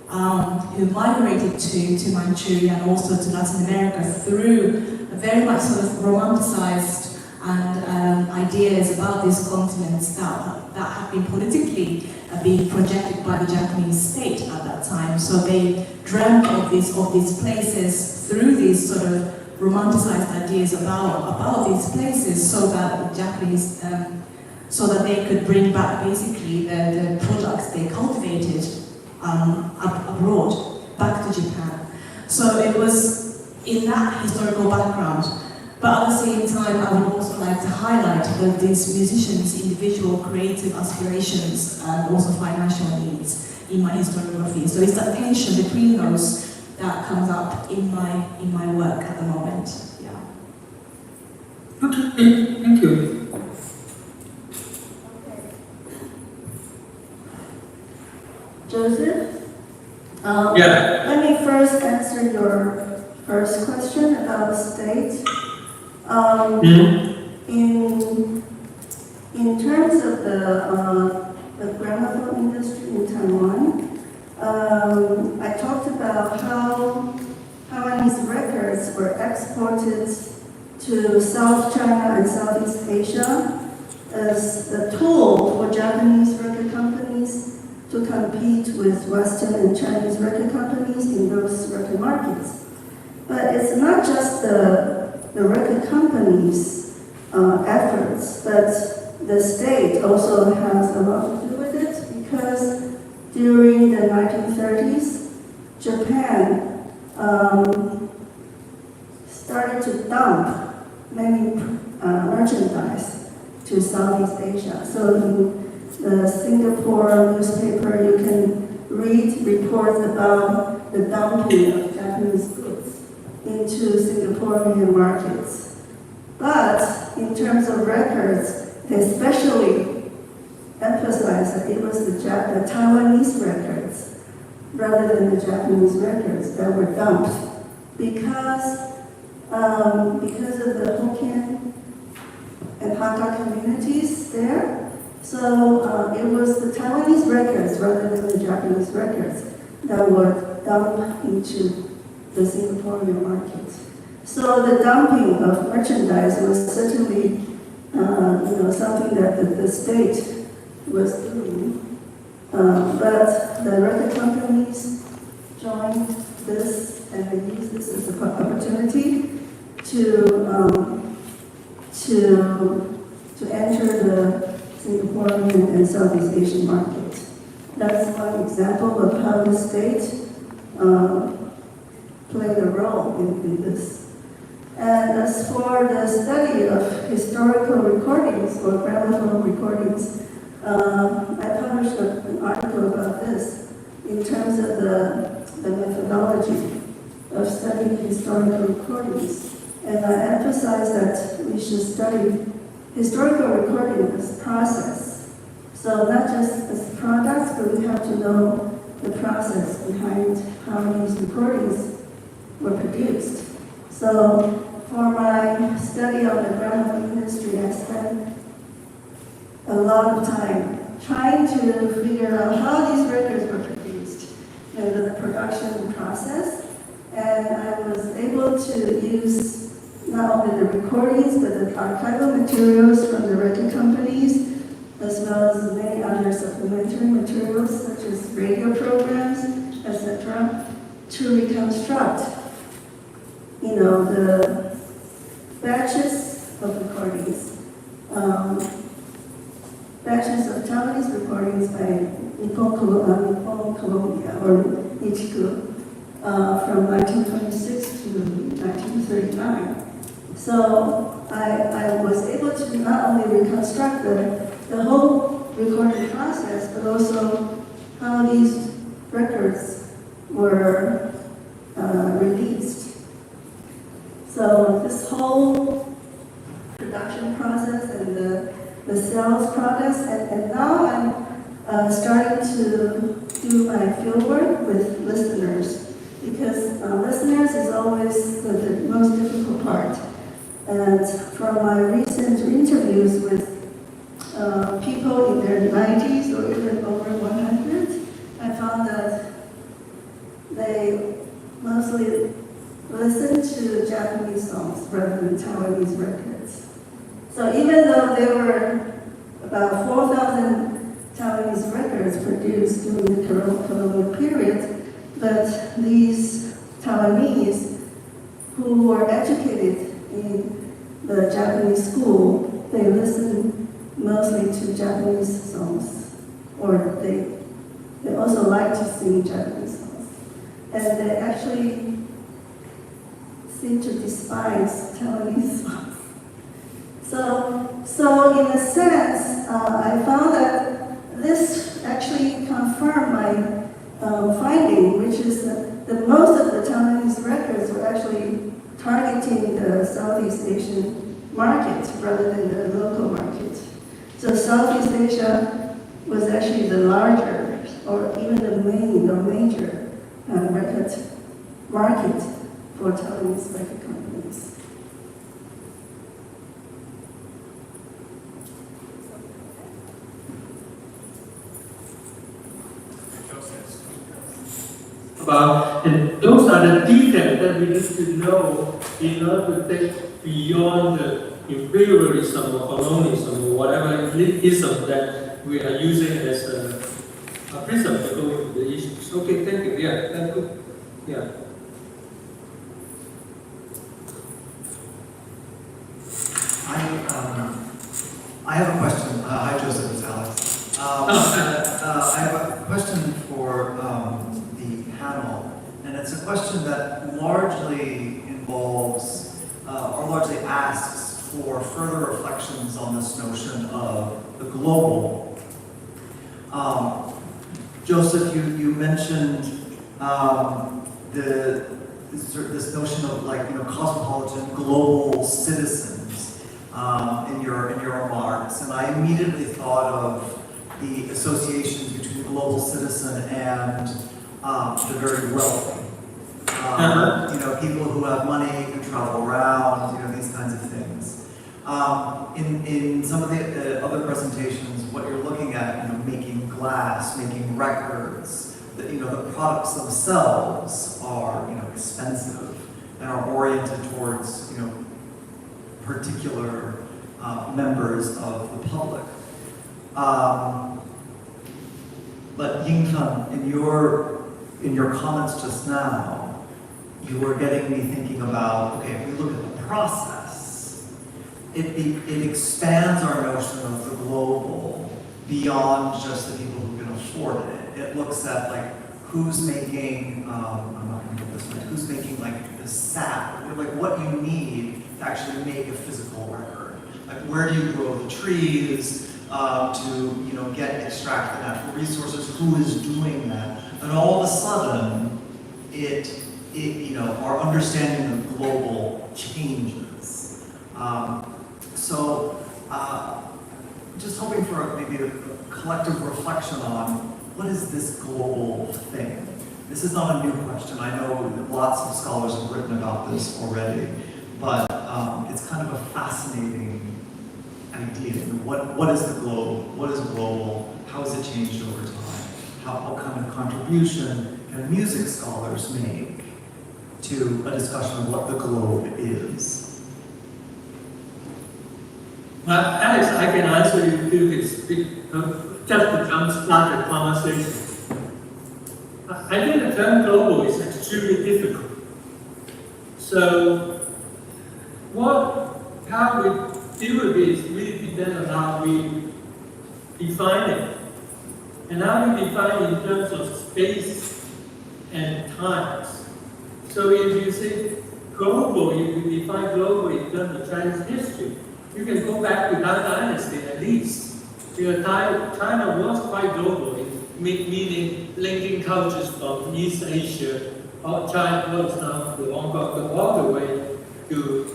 migrated to Manchuria and also to Latin America through a very much sort of romanticized and ideas about these continents that have been politically being projected by the Japanese state at that time. So they dreamt of these places through these sort of romanticized ideas about these places, so that the Japanese, so that they could bring back basically the products they cultivated abroad back to Japan. So it was in that historical background. But at the same time, I would also like to highlight that these musicians' individual creative aspirations and also financial needs in my historiography. So it's that tension between those that comes up in my work at the moment. Yeah. Okay, thank you. Joseph? Yeah. Let me first answer your first question about the state. In terms of the gramophone industry in Taiwan, I talked about how Taiwanese records were exported to South China and Southeast Asia as a tool for Japanese record companies to compete with Western and Chinese record companies in those record markets. But it's not just the record companies' efforts, but the state also has a lot to do with it, because during the 1930s, Japan started to dump many merchandise to Southeast Asia. So in the Singapore newspaper, you can read reports about the dumping of Japanese goods into Singaporean markets. But in terms of records, they especially emphasized that it was the Taiwanese records rather than the Japanese records that were dumped because of the Hokkien and Hakka communities there. So it was the Taiwanese records rather than the Japanese records that were dumped into the Singaporean market. So the dumping of merchandise was certainly something that the state was doing. But the record companies joined this and they used this as an opportunity to enter the Singaporean and Southeast Asian market. That's one example of how the state played a role in this. And as for the study of historical recordings or gramophone recordings, I published an article about this in terms of the methodology of studying historical recordings. And I emphasize that we should study historical recording as process. So not just as products, but we have to know the process behind how these recordings were produced. So for my study of the gramophone industry, I spent a lot of time trying to figure out how these records were produced, the production process. And I was able to use not only the recordings, but the archival materials from the record companies, as well as many other supplementary materials, such as radio programs, etc., to reconstruct, the batches of recordings, batches of Taiwanese recordings by Nippon Columbia, or Nichiku, from 1926 to 1939. So I was able to not only reconstruct the whole recording process, but also how these records were released. So this whole production process and the sales process, and now I'm starting to do my fieldwork with listeners, because listeners is always the most difficult part. And from my recent interviews with people in their 90s or even over 100, I found that they mostly listen to Japanese songs rather than Taiwanese records. So even though there were about 4,000 Taiwanese records produced during the colonial period, but these Taiwanese who were educated in the Japanese school, they listen mostly to Japanese songs, or they also like to sing Japanese songs. And they actually seem to despise Taiwanese songs. So in a sense, I found that this actually confirmed my finding, which is that most of the Taiwanese records were actually targeting the Southeast Asian market rather than the local market. So Southeast Asia was actually the larger, or even the main or major record market for Taiwanese record companies. And those are the details that we need to know in order to take beyond the imperialism or colonialism or whatever ism that we are using as a prism to go into the issues. Okay, thank you. Yeah, thank you. Yeah. I have a question. Hi, Joseph, it's Alex. I have a question for the panel, and it's a question that largely involves, or largely asks for further reflections on this notion of the global. Joseph, you mentioned this notion of cosmopolitan global citizens in your remarks, and I immediately thought of the associations between the global citizen and the very wealthy. People who have money, who travel around, these kinds of things. In some of the other presentations, what you're looking at, making glass, making records, the products themselves are, expensive and are oriented towards, particular members of the public. But Yingtang, in your comments just now, you were getting me thinking about, okay, if we look at the process, it expands our notion of the global beyond just the people who can afford it. It looks at who's making, I'm not going to get this right, who's making the sap, like what you need to actually make a physical record. Like where do you grow the trees to extract the natural resources? Who is doing that? And all of a sudden, our understanding of global changes. Just hoping for maybe a collective reflection on what is this global thing? This is not a new question. I know that lots of scholars have written about this already, but it's kind of a fascinating idea. What is the globe? What is global? How has it changed over time? What kind of contribution can music scholars make to a discussion of what the globe is? Alex, I can answer you if you can speak, just to jumpstart the conversation. I think the term global is extremely difficult. So, how we deal with it really depends on how we define it. And how we define it in terms of space and times. So if you say global, if you define global in terms of Chinese history, you can go back to that dynasty at least. Because China was quite global, meaning linking cultures from East Asia, China was now to Hong Kong, all the way to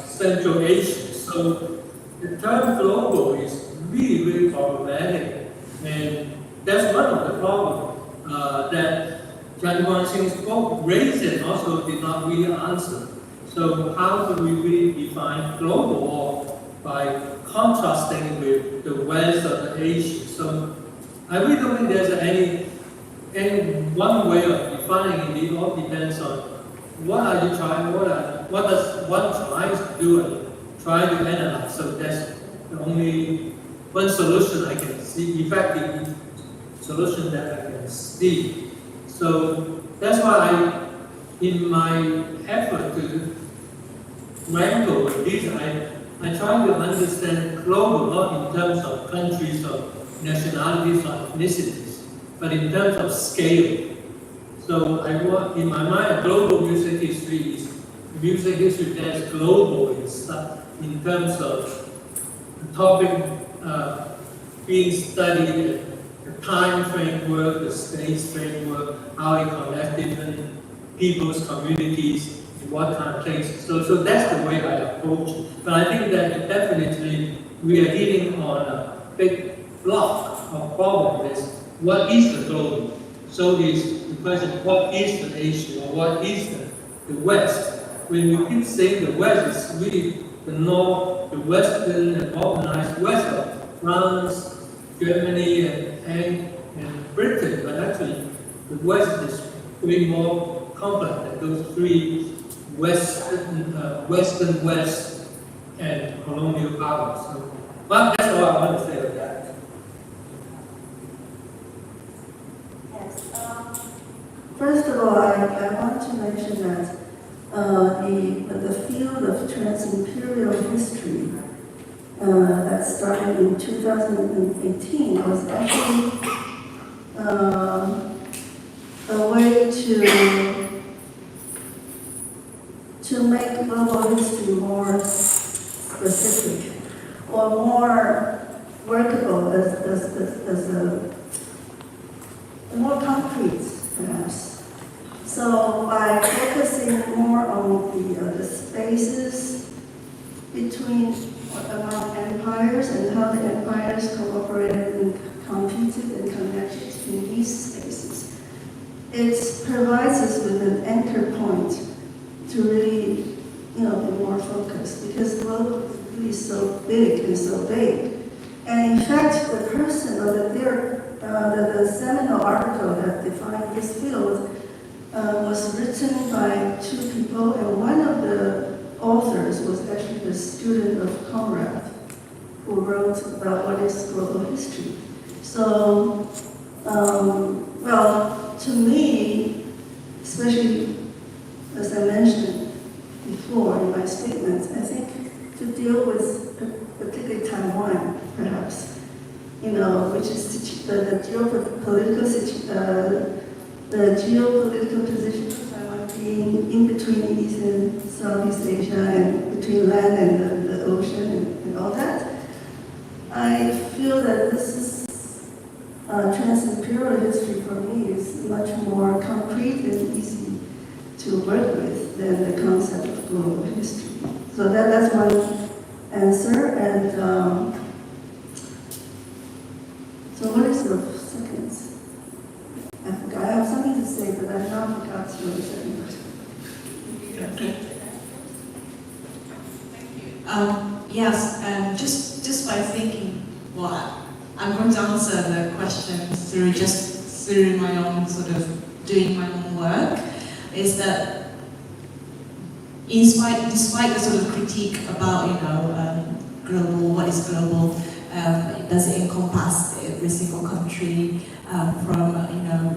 Central Asia. So the term global is really, really problematic. And that's one of the problems that Jiang Guangxing's book raised and also did not really answer. So how do we really define global, or by contrasting with the West or the Asia? So I really don't think there's any one way of defining it. It all depends on what are you trying, what does one try to do and try to analyze. So that's the only one solution I can see, effective solution that I can see. So that's why in my effort to wrangle with this, I try to understand global, not in terms of countries or nationalities or ethnicities, but in terms of scale. So I want, in my mind, global music history is music history that's global in terms of the topic being studied, the time framework, the space framework, how it connects different people's communities, in what kind of places. So that's the way I approach it. But I think that definitely we are hitting on a big block of problem is what is the globe? So is the question, what is the Asia, or what is the West? When we keep saying the West, it's really the North, the Western and organized West of France, Germany, and Britain, but actually the West is way more complex than those three Western West and colonial powers. So, but that's all I want to say about that. Yes. First of all, I want to mention that the field of trans-imperial history that started in 2018 was actually a way to make global history more specific or more workable as more concrete, perhaps. So by focusing more on the spaces between among empires and how the empires cooperated and competed and connected in these spaces, it provides us with an anchor point to really, be more focused, because the world is really so big and so big. And in fact, the person or the seminal article that defined this field was written by two people, and one of the authors was actually the student of Conrad, who wrote about what is global history. So, to me, especially as I mentioned before in my statements, I think to deal with particularly Taiwan, perhaps, which is the geopolitical position of Taiwan being in between East and Southeast Asia and between land and the ocean and all that, I feel that this is trans-imperial history for me is much more concrete and easy to work with than the concept of global history. So that's one answer. And so what is the second? I forgot. I have something to say, but I now forgot what the second question. Yes, and just by thinking, I'm going to answer the question through my own sort of doing my own work, is that despite the sort of critique about global, what is global, does it encompass every single country from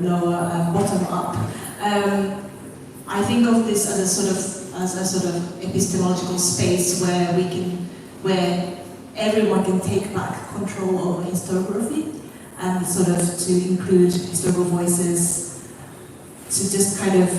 lower bottom up? I think of this as a sort of epistemological space where everyone can take back control over historiography and sort of to include historical voices to just kind of,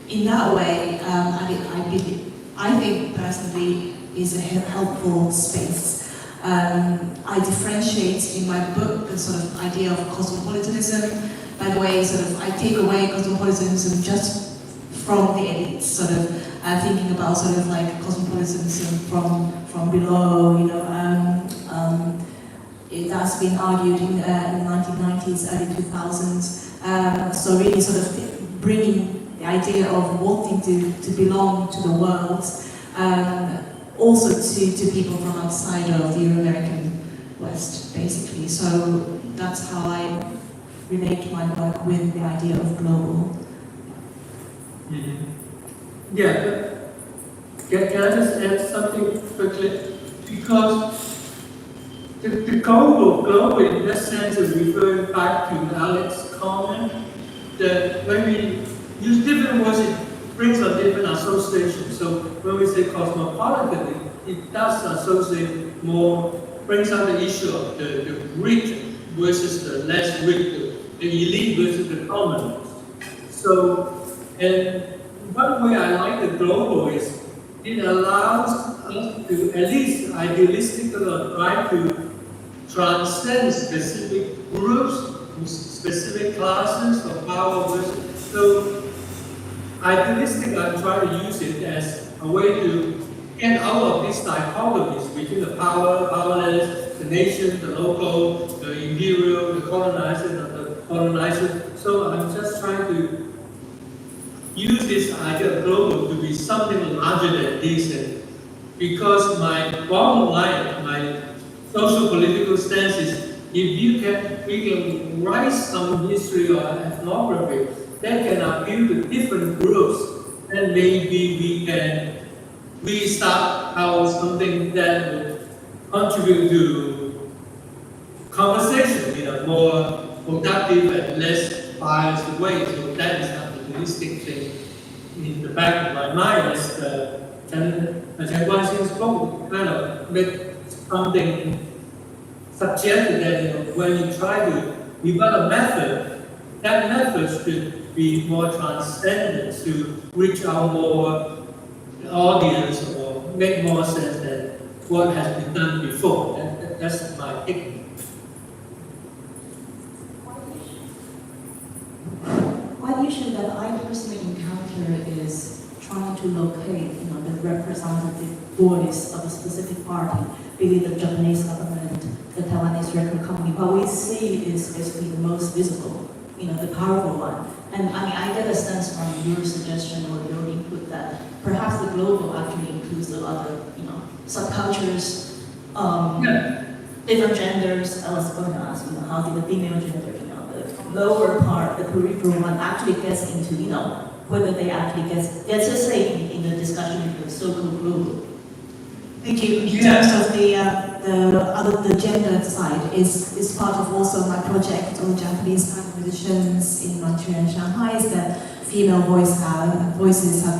in that way, I think personally is a helpful space. I differentiate in my book the sort of idea of cosmopolitanism. By the way, sort of I take away cosmopolitanism just from the elites, sort of thinking about sort of like cosmopolitanism from below, it has been argued in the 1990s, early 2000s. So really sort of bringing the idea of wanting to belong to the world, also to people from outside of the Euro-American West, basically. So that's how I relate my work with the idea of global. Mm-hmm. Yeah, but can I just add something quickly? Because the global in that sense is referring back to Alex's comment that when we use different words, it brings a different association. So when we say cosmopolitan, it does associate more, brings up the issue of the rich versus the less rich, the elite versus the common. So, and one way I like the global is it allows us to at least idealistically try to transcend specific groups, specific classes of power versus. So idealistic, I try to use it as a way to get out of these dichotomies between the powerless, the nation, the local, the imperial, the colonizer, and the colonizer. So I'm just trying to use this idea of global to be something larger than this. And because my bottom line, my social political stance is, if we can write some history or ethnography that can appeal to different groups, then maybe we can restart out something that would contribute to conversation in a more productive and less biased way. So that is an optimistic thing in the back of my mind as Chen Guanxin's book kind of make something suggested that when you try to develop a method, that method should be more transcendent to reach out more audience or make more sense than what has been done before. That's my take. One issue that I personally encounter is trying to locate, the representative voice of a specific party, be it the Japanese government, the Taiwanese record company. What we see is basically the most visible, the powerful one. And I get a sense from your suggestion or your input that perhaps the global actually includes a lot of, subcultures, different genders. I was going to ask, how did the female gender, the lower part, the peripheral one, actually gets into, whether they actually gets a say in the discussion of the so-called global. Thank you. In terms of the gender side is part of also my project on Japanese musicians in Manchuria and Shanghai, is that female voices have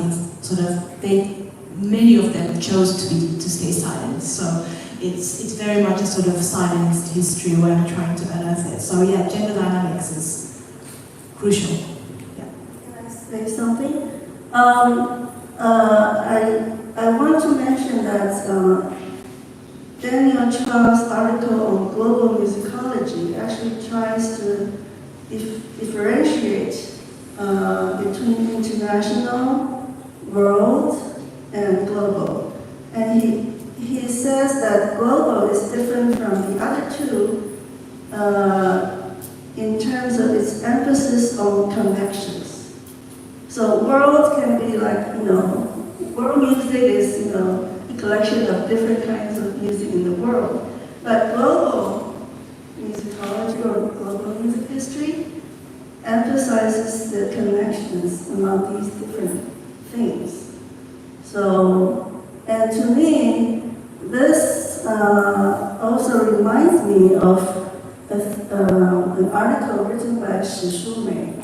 been many of them chose to stay silent. So it's very much a sort of silenced history where I'm trying to unearth it. So yeah, gender dynamics is crucial. Yeah. Can I say something? I want to mention that Daniel Charles' article on global musicology actually tries to differentiate between international, world, and global. And he says that global is different from the other two in terms of its emphasis on connections. So world can be like, world music is, a collection of different kinds of music in the world. But global musicology or global music history emphasizes the connections among these different things. So, and to me, this also reminds me of an article written by Shi Shumei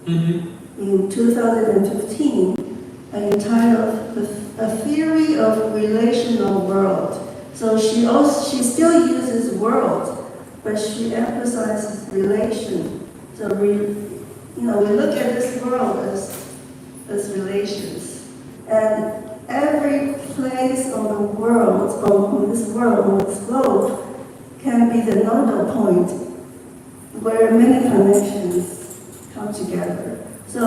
in 2015, entitled "A Theory of Relational World." So she still uses world, but she emphasizes relation. So we look at this world as relations, and every place on the world, on this globe, can be the nodal point where many connections come together. So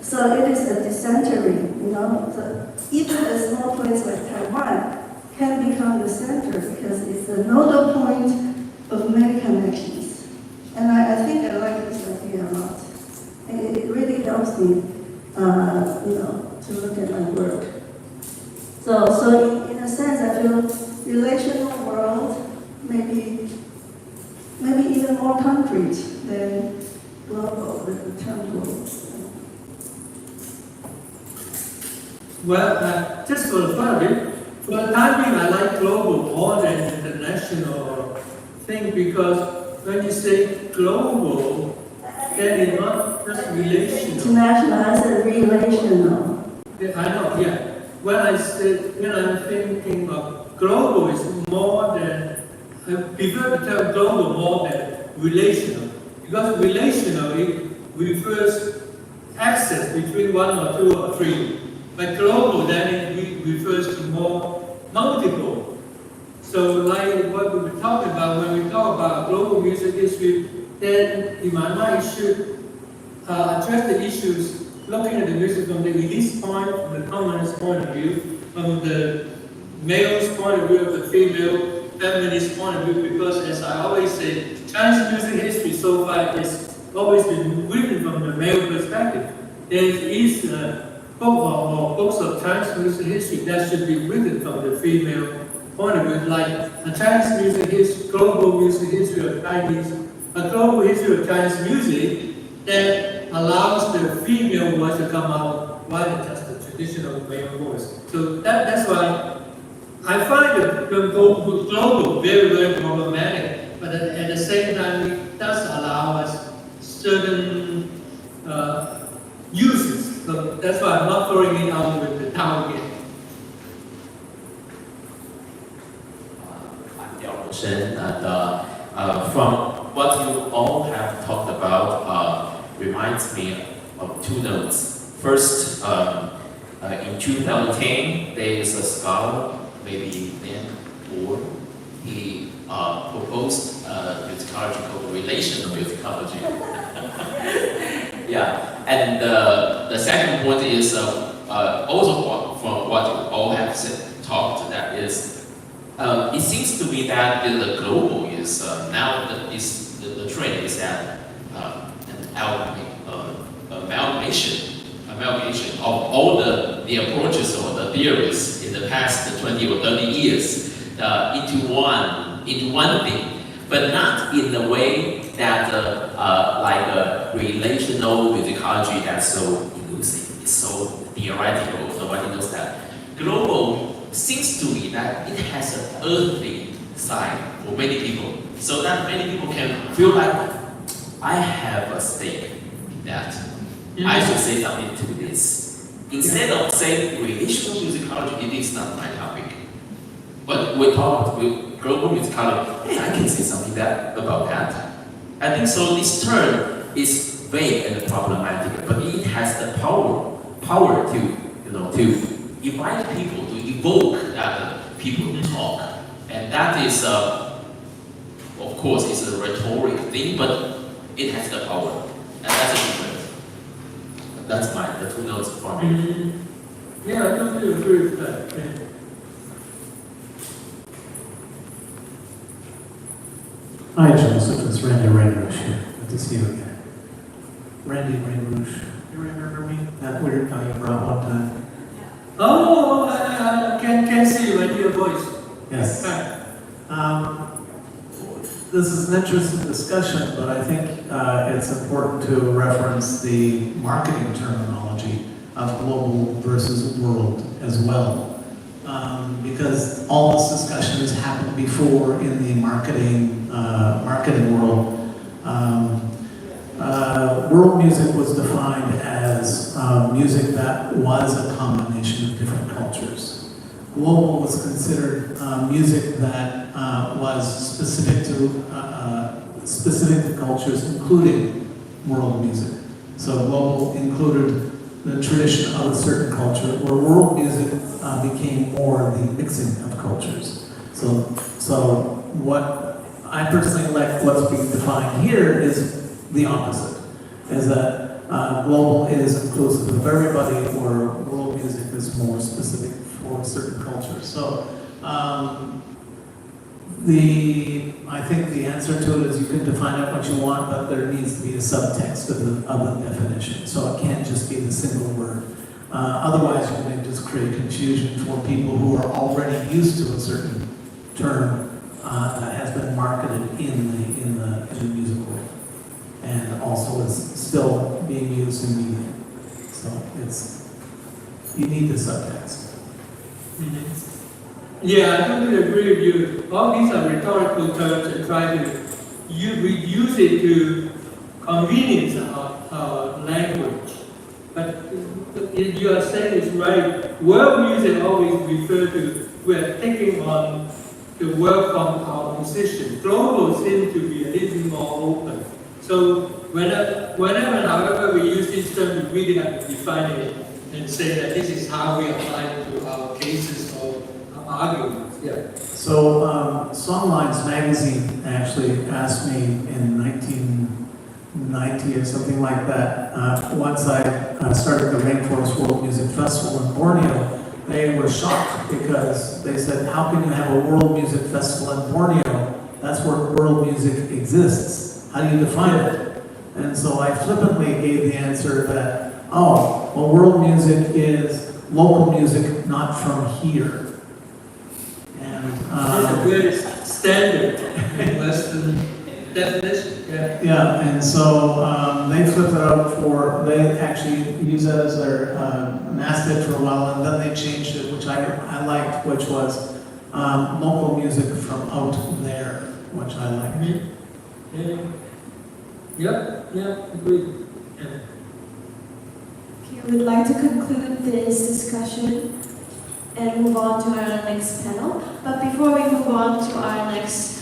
it is a decentering, So even a small place like Taiwan can become the center because it's the nodal point of many connections. And I think I like this idea a lot. And it really helps me, to look at my work. So in a sense, I feel relational world maybe even more concrete than global, the term global. Well, just for the fun of it, for the time being, I like global more than international thing because when you say global, then it's not just relational. International, I said relational. Yeah, I know, yeah. When I'm thinking of global, it's more than, I prefer the term global more than relational. Because relationally refers access between one or two or three. But global then it refers to more multiple. So like what we were talking about when we talk about global music history, then in my mind should address the issues looking at the music from the elite point, from the commonest point of view, from the male's point of view, of the female, feminist point of view, because as I always say, Chinese music history so far has always been written from the male perspective. There is a book or books of Chinese music history that should be written from the female point of view, like a Chinese music history, global music history of Chinese, a global history of Chinese music that allows the female voice to come out rather than just the traditional male voice. So that's why I find the global very, very problematic, but at the same time, it does allow us certain uses. So that's why I'm not throwing it out with the Tao again. I'm Diao Shen, and from what you all have talked about reminds me of two notes. First, in 2010, there is a scholar, maybe then, or he proposed musicology called relational musicology. Yeah, and the second point is also from what you all have talked, that is, it seems to me that the global is now the trend is that amalgamation of all the approaches or the theories in the past 20 or 30 years into one thing, but not in the way that like a relational musicology that's so elusive, it's so theoretical, nobody knows that. Global seems to me that it has an earthly side for many people, so that many people can feel like I have a stake in that. I should say something to this. Instead of saying relational musicology, it is not my topic. But we talk with global musicology, hey, I can say something about that. I think so this term is vague and problematic, but it has the power power to, to invite people, to evoke that people to talk. And that is, of course, it's a rhetoric thing, but it has the power. And that's a difference. That's the 2 notes for me. Yeah, I totally agree with that. Yeah. Hi, Joseph. It's Randy Rainrouche here. Good to see you again. Randy Rainrouche. You remember me? That weird guy you brought one time? Oh, I can see you and hear your voice. Yes. Hi. This is an interesting discussion, but I think it's important to reference the marketing terminology of global versus world as well. Because all this discussion has happened before in the marketing world. World music was defined as music that was a combination of different cultures. Global was considered music that was specific to cultures, including world music. So global included the tradition of a certain culture, where world music became more the mixing of cultures. So what I personally like what's being defined here is the opposite, is that global is inclusive of everybody, where world music is more specific for certain cultures. So I think the answer to it is you can define it what you want, but there needs to be a subtext of the definition. So it can't just be the single word. Otherwise, you're going to just create confusion for people who are already used to a certain term that has been marketed in the music world, and also is still being used in media. So you need the subtext. Mm-hmm. Yeah, I totally agree with you. All these are rhetorical terms and try to reduce it to convenience our language. But you are saying is right. World music always refer to we're taking on the work from our musicians. Global seems to be a little bit more open. So whenever and however we use this term, we really have to define it and say that this is how we apply it to our cases or arguments. Yeah. So Songlines magazine actually asked me in 1990 or something like that, once I started the Rainforest World Music Festival in Borneo, they were shocked because they said, how can you have a world music festival in Borneo? That's where world music exists. How do you define it? And so I flippantly gave the answer that, world music is local music not from here. And That's a very standard in Western definition. Yeah. yeah, and so they flip it up they actually use it as their masthead for a while, and then they changed it, which I liked, which was local music from out there, which I liked. Mm-hmm. Yeah, agreed. Yeah. Okay, we'd like to conclude this discussion and move on to our next panel. But before we move on to our next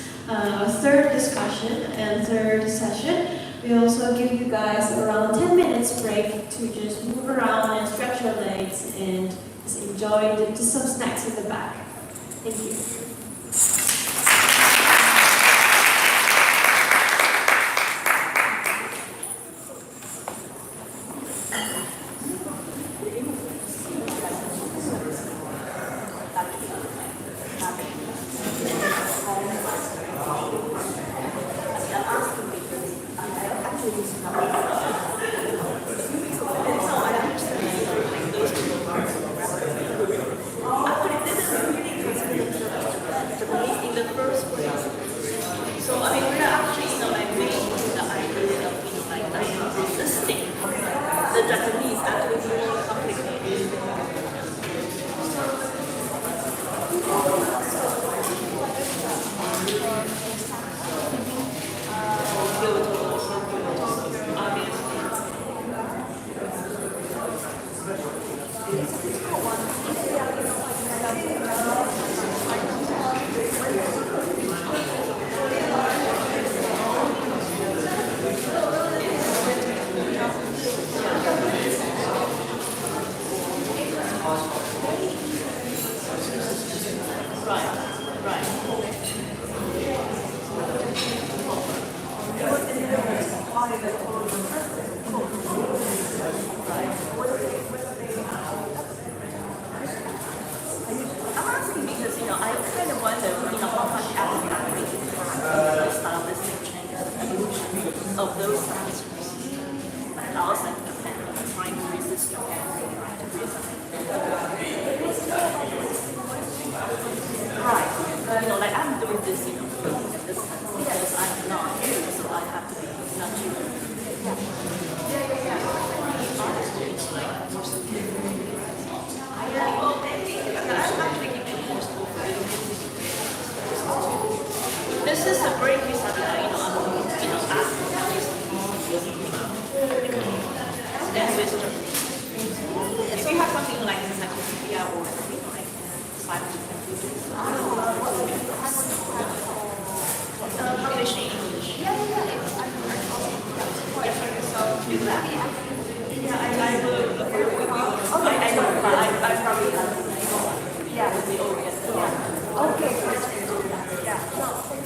third discussion and third session, we also give you guys around 10 minutes break to just move around and stretch your legs and just enjoy just some snacks in the back. Thank you. this is a great piece of, and wisdom. If you have something like encyclopedia or, like slide. Published in English. I will look for it with you. Okay, I know, but I probably have. Yeah, with the audience. Yeah. Okay. Yeah.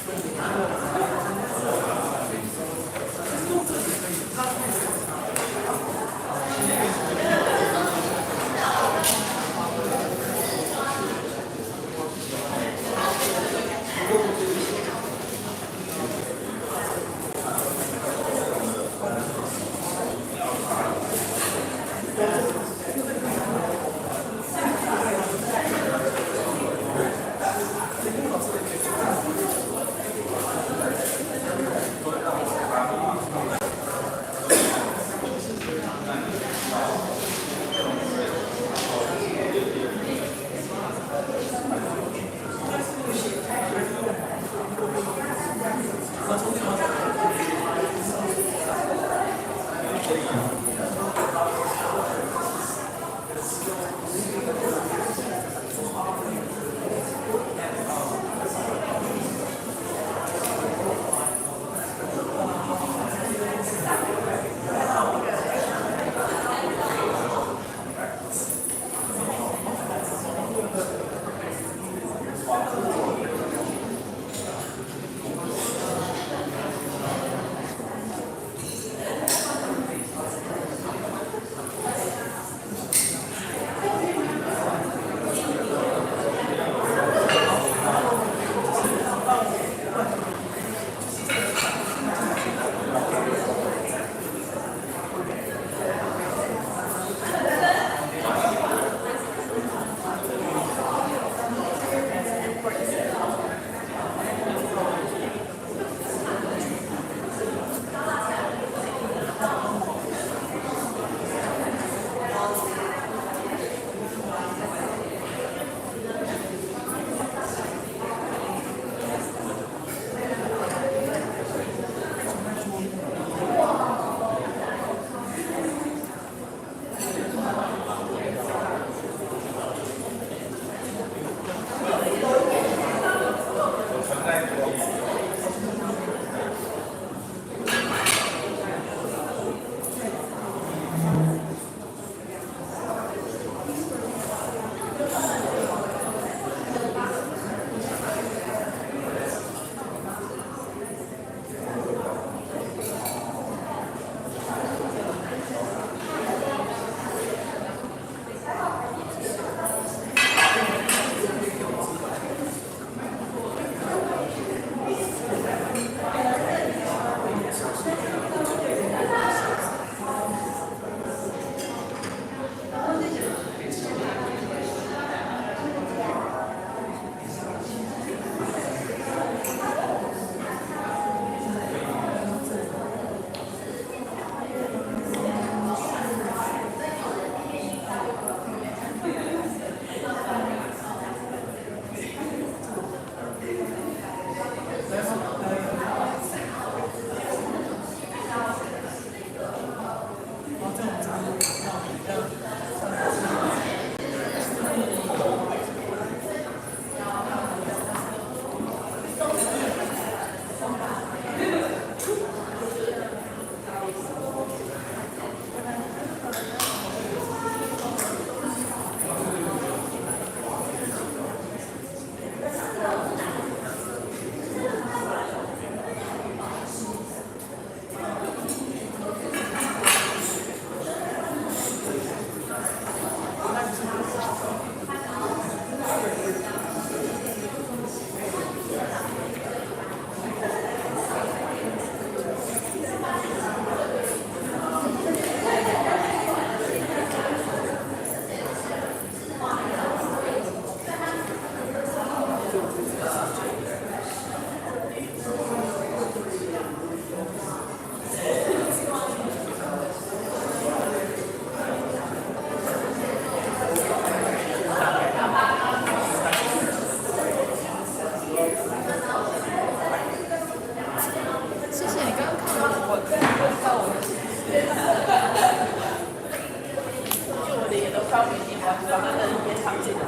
他们的演唱节目。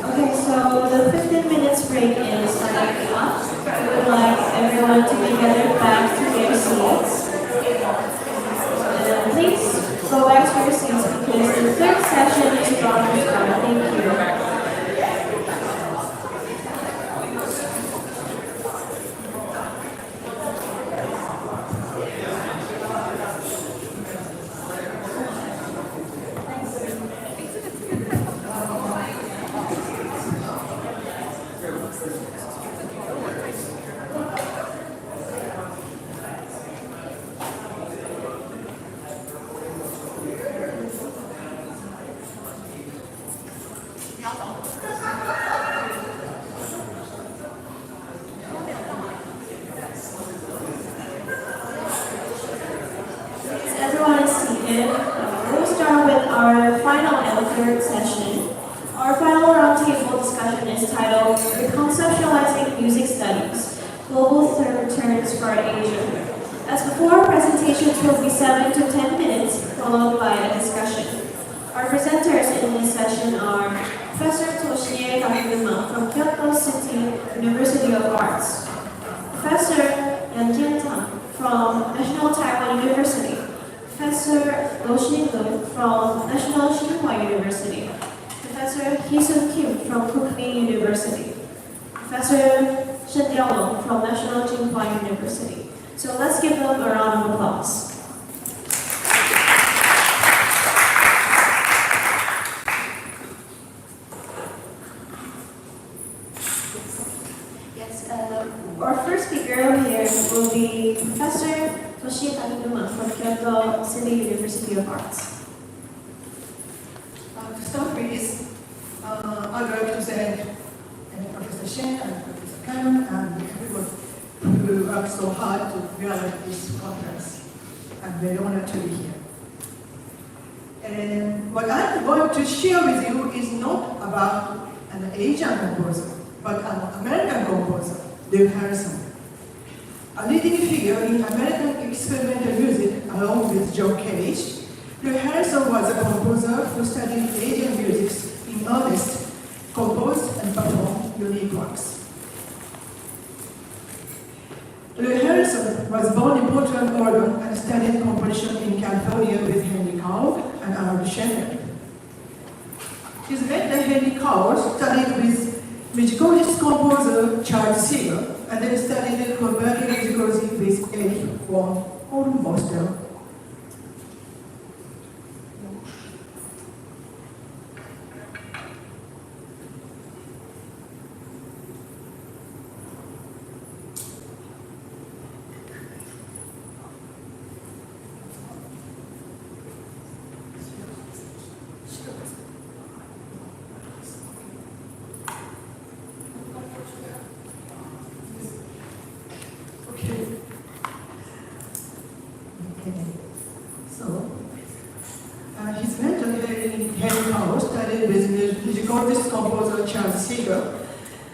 Okay, so the 15 minutes break is starting up. We would like everyone to be gathered back to their seats. And please go back to your seats because the third session is about to start. Thank you. Everyone is seated. We'll start with our final and third session. Our final roundtable discussion is titled Reconceptualizing Music Studies, Global Terms for Asia. As before, presentations will be 7 to 10 minutes, followed by a discussion. Our presenters in this session are Professor Toshie Takuma from Kyoto City University of Arts, Professor Yan Jian-tang from National Taiwan University, Professor Go Shin-lun from National Tsinghua University, Professor Hee-Soon Kim from Kookmin University, Professor Shen Liaolong from National Tsinghua University. So let's give them a round of applause. Yes, our first speaker here will be Professor Toshie Takuma from Kyoto City University of Arts. To start with, I'd like to thank Professor Shen and Professor Khan and everyone who worked so hard to realize this conference. I'm very honored to be here. And what I'm going to share with you is not about an Asian composer, but an American composer, Dave Harrison. A leading figure in American experimental music along with John Cage, Dave Harrison was a composer who studied Asian music in earnest, composed and performed unique works. Dave Harrison was born in Portland, Oregon and studied composition in California with Henry Cowell and Arnold Schoenberg. His mentor Henry Cowell studied with musicologist composer Charles Seeger and then studied converting musicology von Hornbostel. Okay. Okay. So, his mentor, Henry Powell, studied with musicologist composer Charles Seeger,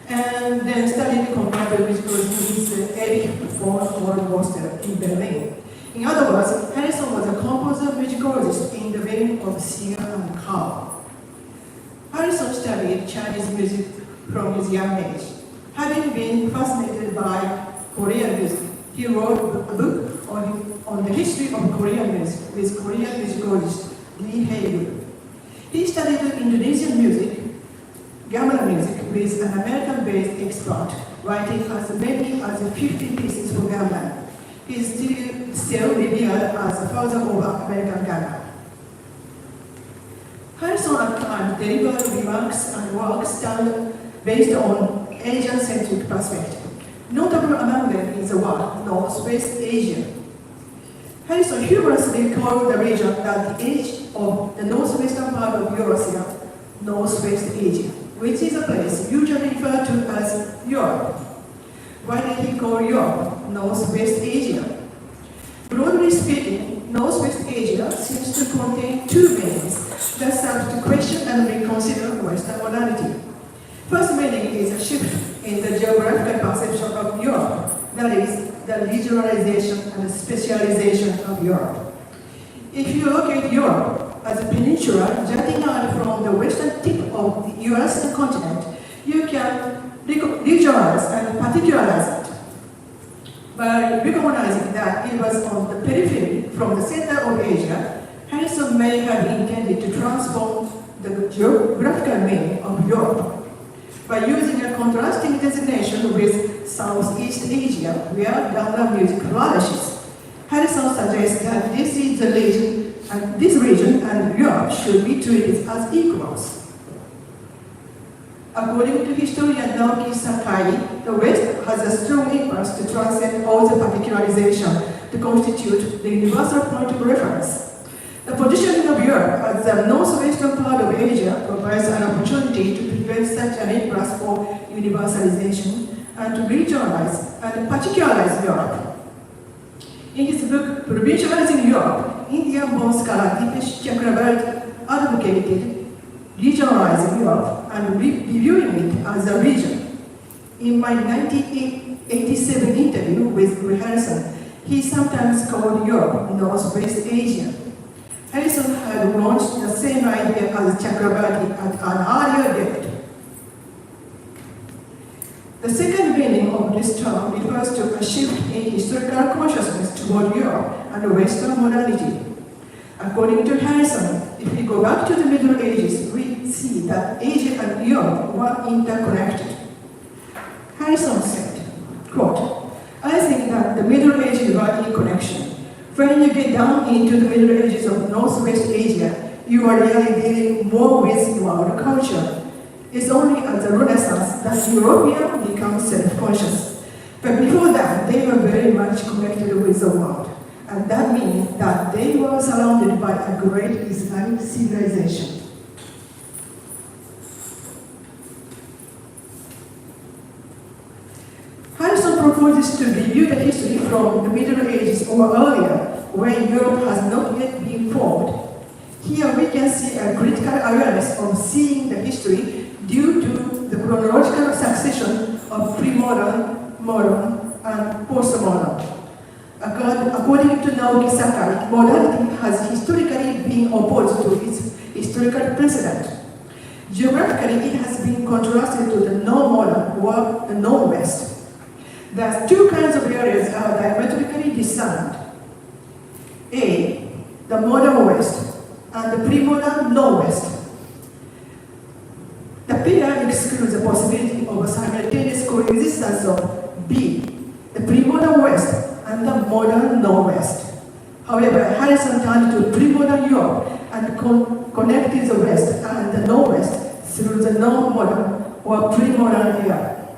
and then studied comparative musicology with Erich von Hornbostel in Berlin. In other words, Harrison was a composer musicologist in the vein of Seeger and Powell. Harrison studied Chinese music from his young age. Having been fascinated by Korean music, he wrote a book on the history of Korean music with Korean musicologist Lee Hae-woo. He studied Indonesian music, gamelan music, with an American-based expert, writing as many as 50 pieces for gamelan. He is still revered as the father of American gamelan. Harrison at times delivered remarks and works done based on Asian-centric perspective. Notable among them is the work Northwest Asia. Harrison humorously called the region at the edge of the northwestern part of Eurasia, Northwest Asia, which is a place usually referred to as Europe. Why did he call Europe Northwest Asia? Broadly speaking, Northwest Asia seems to contain two meanings that serve to question and reconsider Western modernity. First meaning is a shift in the geographical perception of Europe, that is, the regionalization and specialization of Europe. If you look at Europe as a peninsula jutting out from the western tip of the US continent, you can regionalize and particularize it. By recognizing that it was on the periphery from the center of Asia, Harrison may have intended to transform the geographical meaning of Europe by using a contrasting designation with Southeast Asia, where gamelan music flourishes. Harrison suggests that this region and Europe should be treated as equals. According to historian Naoki Sakai, the West has a strong impulse to transcend all the particularization to constitute the universal point of reference. The positioning of Europe as the northwestern part of Asia provides an opportunity to prevent such an impulse for universalization and to regionalize and particularize Europe. In his book, Provincializing Europe, Indian-born scholar Dipesh Chakrabarti advocated regionalizing Europe and reviewing it as a region. In my 1987 interview with Harrison, he sometimes called Europe Northwest Asia. Harrison had launched the same idea as Chakrabarti at an earlier date. The second meaning of this term refers to a shift in historical consciousness toward Europe and Western modernity. According to Harrison, if we go back to the Middle Ages, we see that Asia and Europe were interconnected. Harrison said, quote, "I think that the Middle Ages were in connection. When you get down into the Middle Ages of Northwest Asia, you are really dealing more with world culture. It's only at the Renaissance that Europeans become self-conscious. But before that, they were very much connected with the world. And that means that they were surrounded by a great Islamic civilization." Harrison proposes to review the history from the Middle Ages or earlier, when Europe has not yet been formed. Here we can see a critical awareness of seeing the history due to the chronological succession of pre-modern, modern, and post-modern. According to Naoki Sakai, modernity has historically been opposed to its historical precedent. Geographically, it has been contrasted to the non-modern or the non-West. Thus, two kinds of areas are diametrically discerned. A, the modern West, and the pre-modern non-West. The pair excludes the possibility of a simultaneous coexistence of B, the pre-modern West, and the modern Northwest. However, Harrison turned to pre-modern Europe and connected the West and the Northwest through the non-modern or pre-modern era.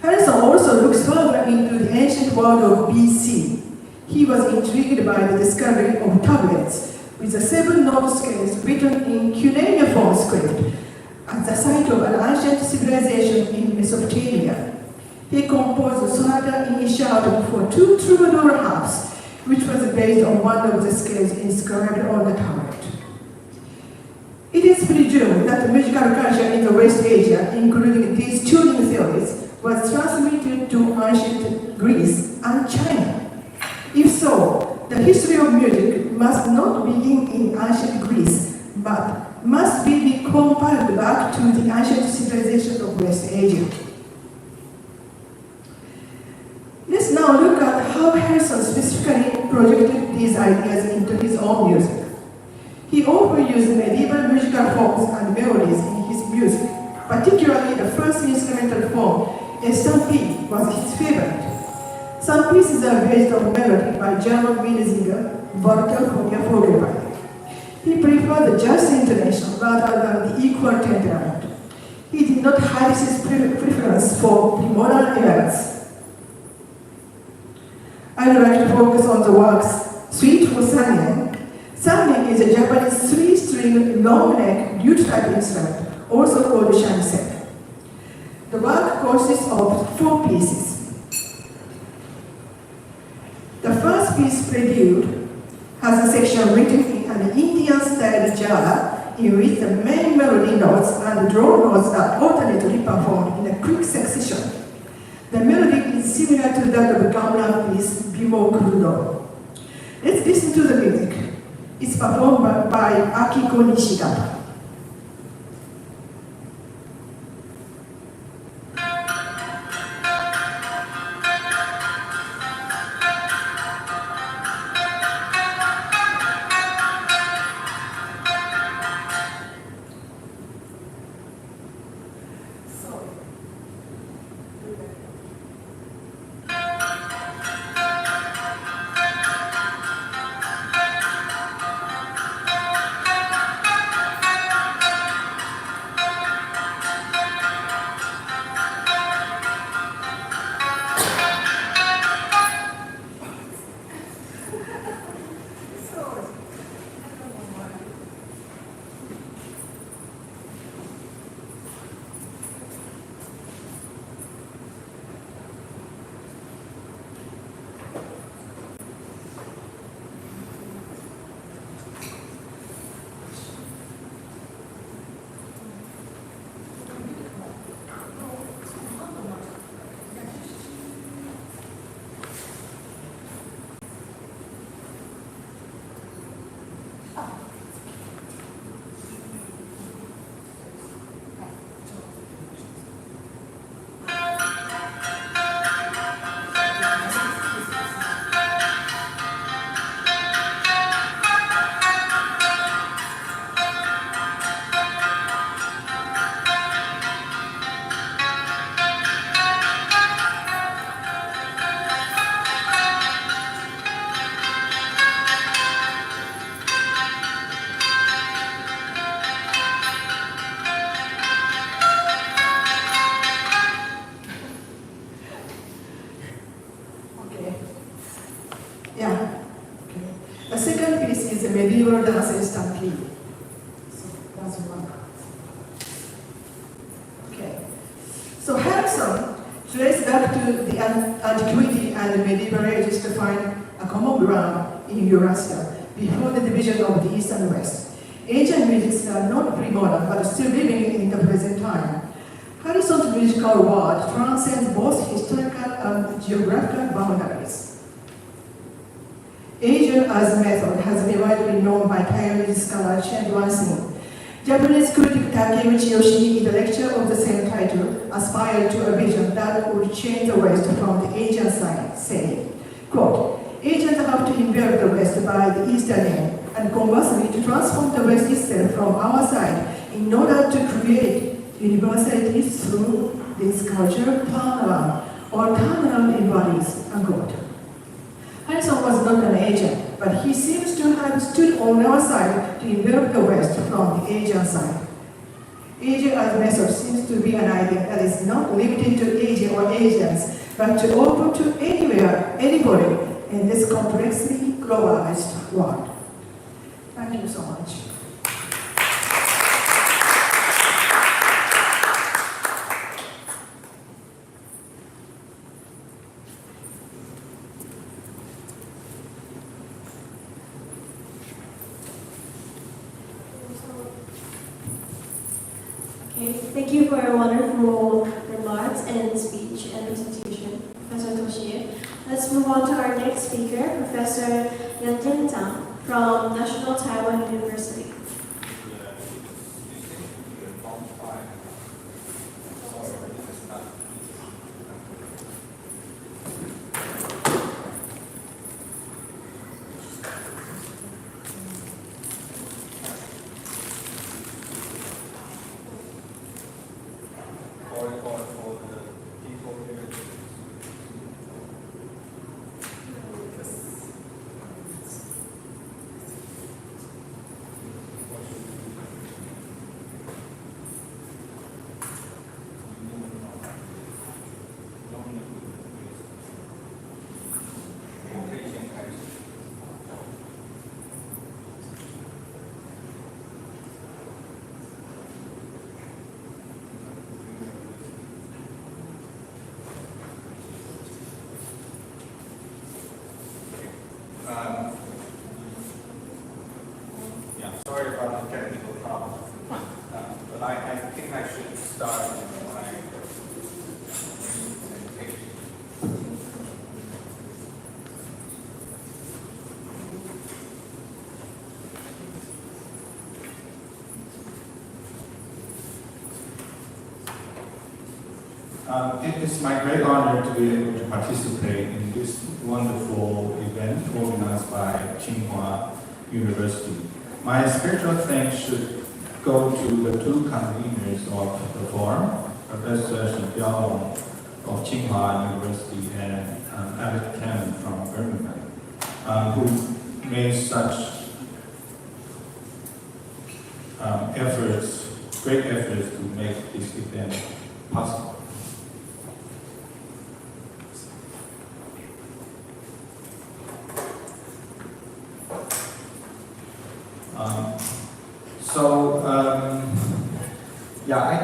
Harrison also looks further into the ancient world of BC. He was intrigued by the discovery of tablets with the 7 note scales written in cuneiform script at the site of an ancient civilization in Mesopotamia. He composed the Sonata Initiatum for 2 troubadour harps, which was based on one of the scales inscribed on the tablet. It is presumed that the musical culture in the West Asia, including these tuning theories, was transmitted to ancient Greece and China. If so, the history of music must not begin in ancient Greece, but must be compiled back to the ancient civilization of West Asia. Let's now look at how Harrison specifically projected these ideas into his own music. He often used medieval musical forms and melodies in his music, particularly the first instrumental form, Stampede, was his favorite. Some pieces are based on melody by German Minnesänger Walter von Vogelweide. He preferred the just intonation rather than the equal temperament. He did not hide his preference for the modern eras. I would like to focus on the works Suite for Sannin. Sannin is a Japanese 3-string long-neck lute-type instrument, also called shansen. The work consists of 4 pieces. The first piece, Prelude, has a section written in an Indian-style jala in which the main melody notes and draw notes are alternately performed in a quick succession. The melody is similar to that of the gamelan piece Bimo Kurudo. Let's listen to the music. It's performed by Akiko Nishigata. The second piece is a medieval dance Stampede. So that's one. Okay. So Harrison traced back to the antiquity and the medieval ages to find a common ground in Eurasia before the division of the East and West. Asian musics are not pre-modern but still living in the present time. Harrison's musical world transcends both historical and geographical boundaries. Asia as method has been widely known by Taiwanese scholar Chen Duanxing. Japanese critic Takeuchi Yoshii, in the lecture of the same title, aspired to a vision that would change the West from the Asian side, saying, quote, Asians have to invert the West by the Eastern end, and conversely to transform the West itself from our side in order to create universalities through this cultural turnaround or terminal embodies, unquote. Harrison was not an agent, but he seems to have stood on our side to envelop the West from the Asian side. Asia as method seems to be an idea that is not limited to Asia or Asians, but to open to anywhere, anybody in this complexly globalized world. Thank you so much. Okay, thank you for your wonderful remarks and speech and presentation, Professor Toshie. Let's move on to our next speaker, Professor Yan Tian Zhang from National Taiwan University. Sorry about the technical problem, but I think I should start my presentation. It is my great honor to be able to participate in this wonderful event organized by Tsinghua University. My special thanks should go to the two conveners of the forum, Professor Shen Biaolong of Tsinghua University and Alex Cannon from Birmingham, who made such great efforts to make this event possible.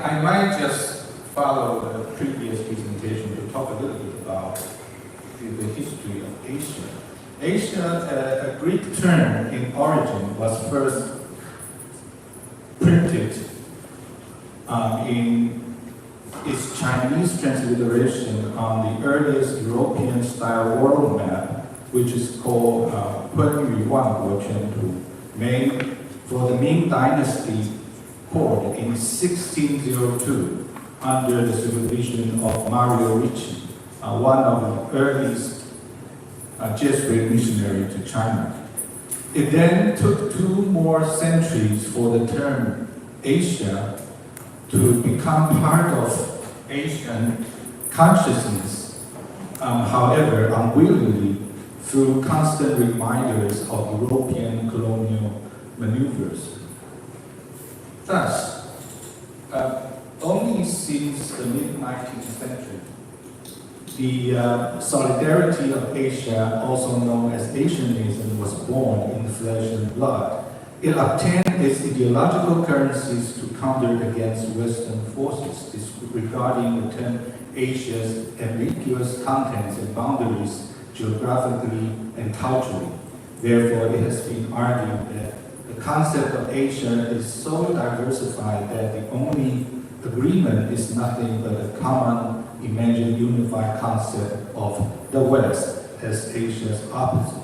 I might just follow the previous presentation to talk a little bit about the history of Asia. Asia, a Greek term in origin, was first printed in its Chinese transliteration on the earliest European-style world map, which is called Kunyu Wangguo Quantu, made for the Ming Dynasty court in 1602 under the supervision of Mario Ricci, one of the earliest Jesuit missionaries to China. It then took 2 more centuries for the term Asia to become part of Asian consciousness, however unwillingly, through constant reminders of European colonial maneuvers. Thus, only since the mid-19th century, the solidarity of Asia, also known as Asianism, was born in flesh and blood. It obtained its ideological currencies to counter against Western forces, disregarding the term Asia's ambiguous contents and boundaries geographically and culturally. Therefore, it has been argued that the concept of Asia is so diversified that the only agreement is nothing but a common, imagined, unified concept of the West as Asia's opposite.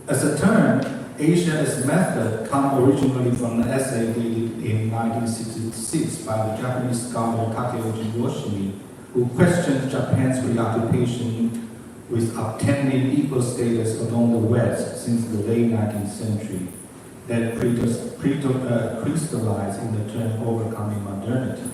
As a term, Asia as method comes originally from an essay dated in 1966 by the Japanese scholar Kakeoji Yoshimi, who questioned Japan's preoccupation with obtaining equal status along the West since the late 19th century, that crystallized in the term overcoming modernity.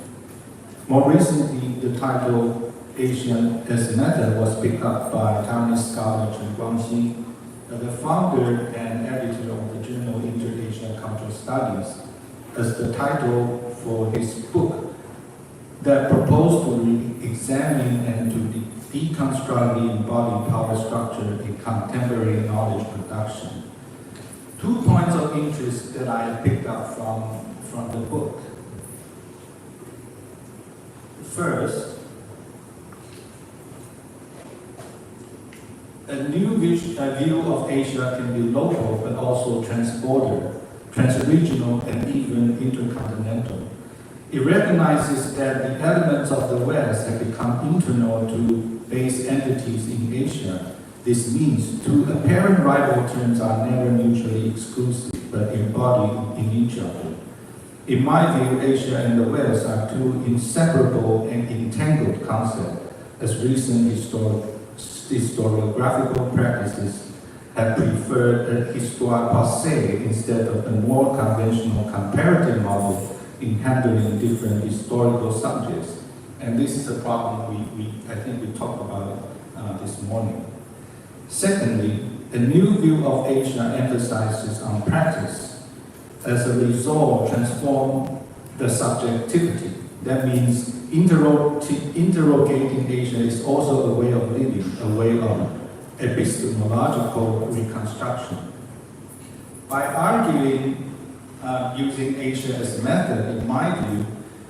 More recently, the title Asian as a Method was picked up by Taiwanese scholar Chen Guangxi, the founder and editor of the journal Inter-Asian Cultural Studies, as the title for his book that proposed to re-examine and to deconstruct the embodied power structure in contemporary knowledge production. 2 points of interest that I picked up from the book. First, a new view of Asia can be local but also transborder, transregional, and even intercontinental. It recognizes that the elements of the West have become internal to base entities in Asia. This means two apparent rival terms are never mutually exclusive but embodied in each other. In my view, Asia and the West are two inseparable and entangled concepts, as recent historiographical practices have preferred a histoire passée instead of the more conventional comparative model in handling different historical subjects. And this is a problem I think we talked about this morning. Secondly, a new view of Asia emphasizes on practice. As a result, transform the subjectivity. That means interrogating Asia is also a way of living, a way of epistemological reconstruction. By arguing using Asia as a method, in my view,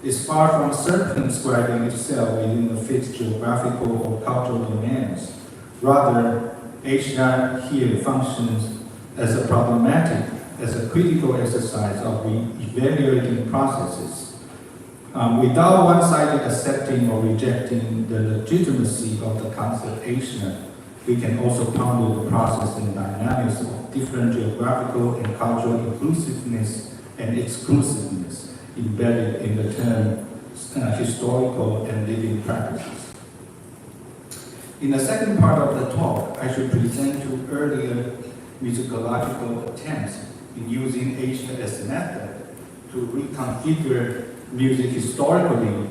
is far from circumscribing itself within the fixed geographical or cultural domains. Rather, Asia here functions as a critical exercise of evaluating processes. Without one-sided accepting or rejecting the legitimacy of the concept Asia, we can also ponder the process and dynamics of different geographical and cultural inclusiveness and exclusiveness embedded in the term historical and living practices. In the second part of the talk, I should present to earlier musicological attempts in using Asia as a method to reconfigure music historically.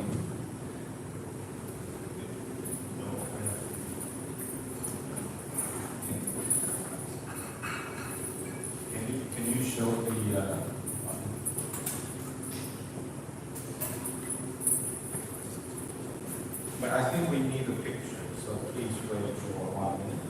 Can you show the but I think we need a picture, so please wait for 1 minute.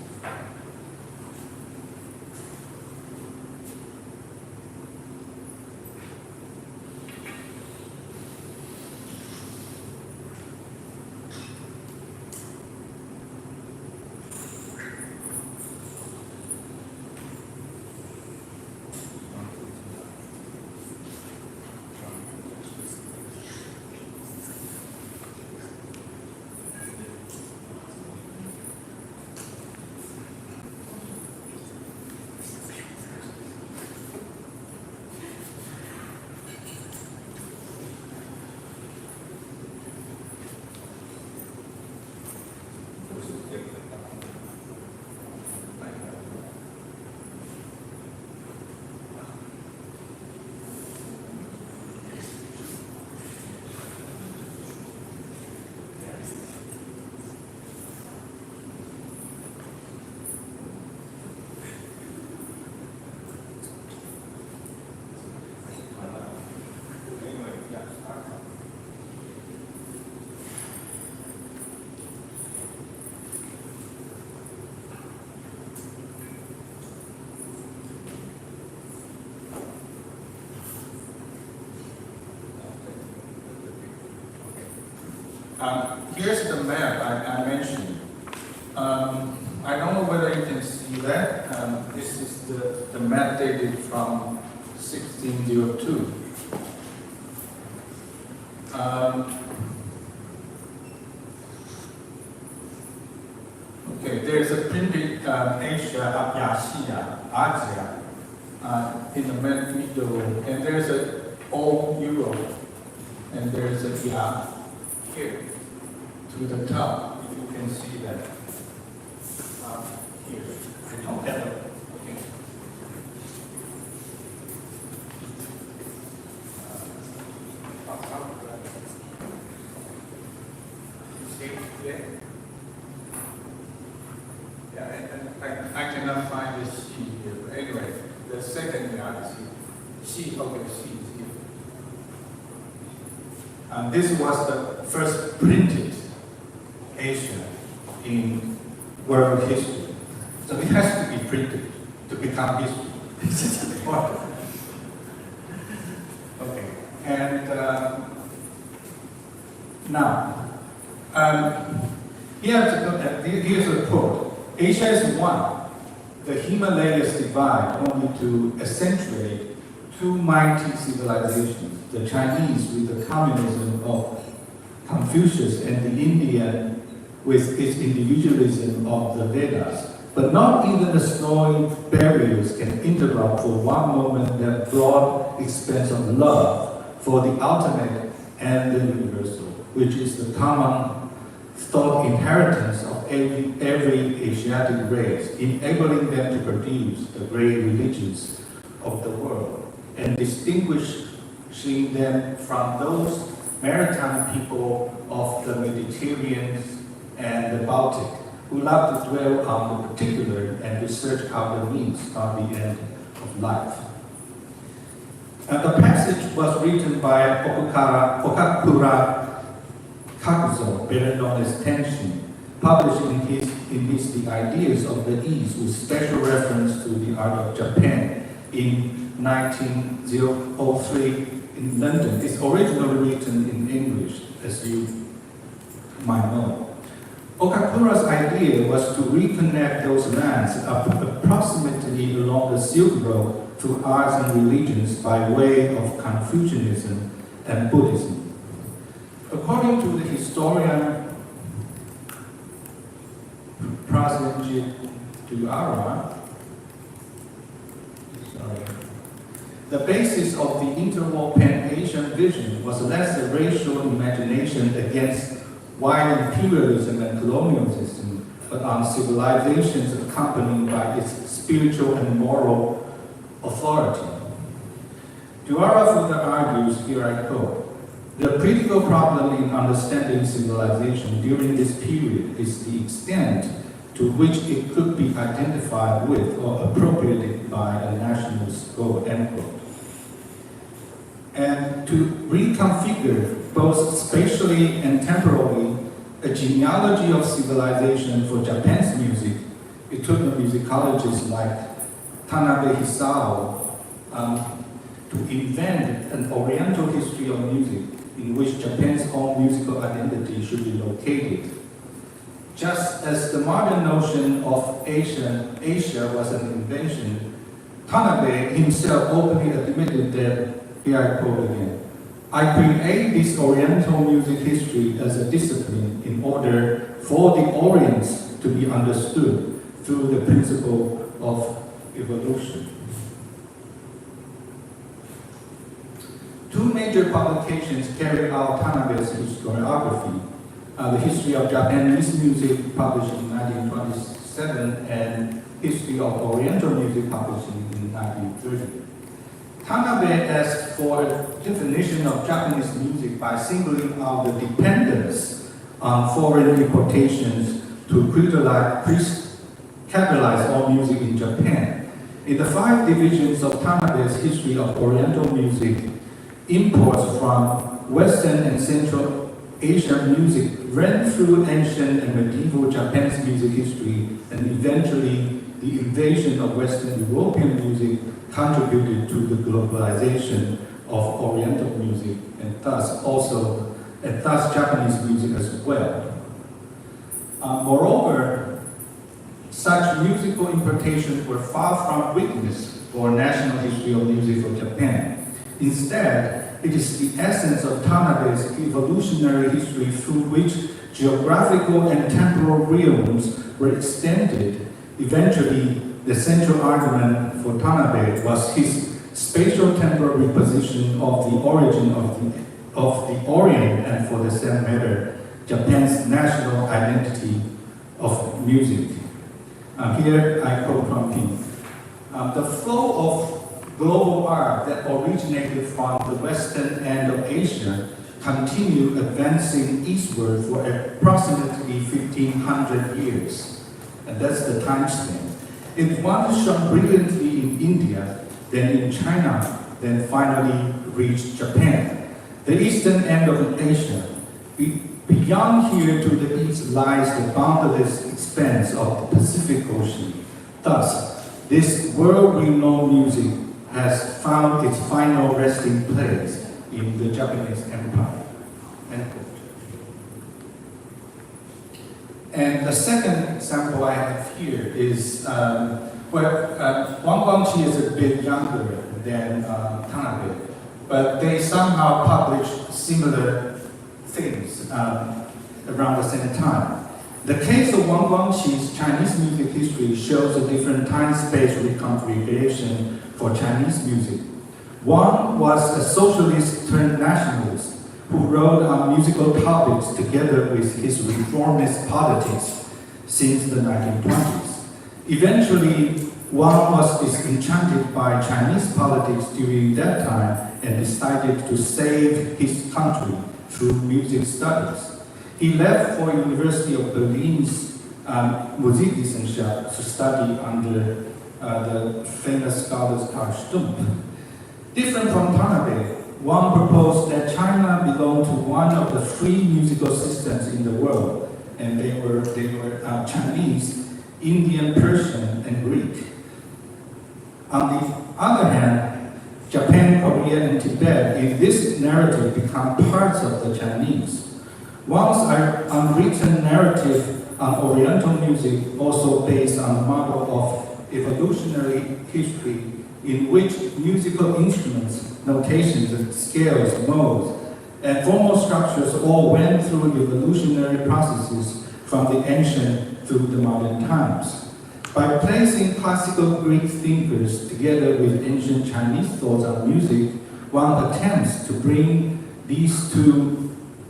Here's the map I mentioned. I don't know whether you can see that. This is the map dated from 1602. Okay, there's a printed Asia, Asia, in the middle, and there's a old Europe, and there's a Ya here to the top. If you can see that here. Okay. Yeah, and I cannot find this sheet here, but anyway, the second guy is here. Sheet, okay, sheet is here. This was the first printed Asia in world history. So it has to be printed to become history. This is important. Okay, and now, here's a quote. Asia is one. The Himalayas divide only to accentuate two mighty civilizations, the Chinese with the communism of Confucius and the Indian with its individualism of the Vedas. But not even the snowy barriers can interrupt for one moment that broad expanse of love for the ultimate and the universal, which is the common thought inheritance of every Asiatic race, enabling them to produce the great religions of the world, and distinguishing them from those maritime people of the Mediterranean and the Baltic, who love to dwell on the particular and to search out the means of the end of life. The passage was written by Okakura Kakuzo, better known as Tenshin, published in his The Ideas of the East with special reference to the art of Japan in 1903 in London. It's originally written in English, as you might know. Okakura's idea was to reconnect those lands approximately along the Silk Road through arts and religions by way of Confucianism and Buddhism. According to the historian Prasenjit Duyara, the basis of the interwar Pan-Asian vision was less a racial imagination against white imperialism and colonialism, but on civilizations accompanied by its spiritual and moral authority. Duyara further argues, here I quote, the critical problem in understanding civilization during this period is the extent to which it could be identified with or appropriated by a nationalist goal, end quote. And to reconfigure both spatially and temporally a genealogy of civilization for Japan's music, it took a musicologist like Tanabe Hisao to invent an oriental history of music in which Japan's own musical identity should be located. Just as the modern notion of Asia was an invention, Tanabe himself openly admitted that, here I quote again, I create this Oriental music history as a discipline in order for the Orients to be understood through the principle of evolution. Two major publications carry out Tanabe's historiography. The History of Japanese Music, published in 1927, and History of Oriental Music, published in 1930. Tanabe asked for a definition of Japanese music by singling out the dependence on foreign importations to capitalize all music in Japan. In the 5 divisions of Tanabe's History of Oriental Music, imports from Western and Central Asian music ran through ancient and medieval Japan's music history, and eventually the invasion of Western European music contributed to the globalization of Oriental music, and thus Japanese music as well. Moreover, such musical importations were far from weakness for national history of music for Japan. Instead, it is the essence of Tanabe's evolutionary history through which geographical and temporal realms were extended. Eventually, the central argument for Tanabe was his spatial-temporal reposition of the origin of the Orient, and for the same matter, Japan's national identity of music. Here I quote from him. The flow of global art that originated from the western end of Asia continued advancing eastward for approximately 1500 years. And that's the time span. It once shone brilliantly in India, then in China, then finally reached Japan. The eastern end of Asia. Beyond here to the east lies the boundless expanse of the Pacific Ocean. Thus, this world-renowned music has found its final resting place in the Japanese Empire. End quote. And the second example I have here is, Wang Guangqi is a bit younger than Tanabe, but they somehow published similar things around the same time. The case of Wang Guangqi's Chinese music history shows a different time-space reconfiguration for Chinese music. One was a socialist turned nationalist who wrote on musical topics together with his reformist politics since the 1920s. Eventually, Wang was disenchanted by Chinese politics during that time and decided to save his country through music studies. He left for University of Berlin's Musikwissenschaft to study under the famous scholars Karl Stumpf. Different from Tanabe, Wang proposed that China belonged to one of the three musical systems in the world, and they were Chinese, Indian, Persian, and Greek. On the other hand, Japan, Korea, and Tibet in this narrative become parts of the Chinese. Wang's unwritten narrative on Oriental music also based on the model of evolutionary history in which musical instruments, notations, and scales, modes, and formal structures all went through evolutionary processes from the ancient through the modern times. By placing classical Greek thinkers together with ancient Chinese thoughts on music, one attempts to bring these two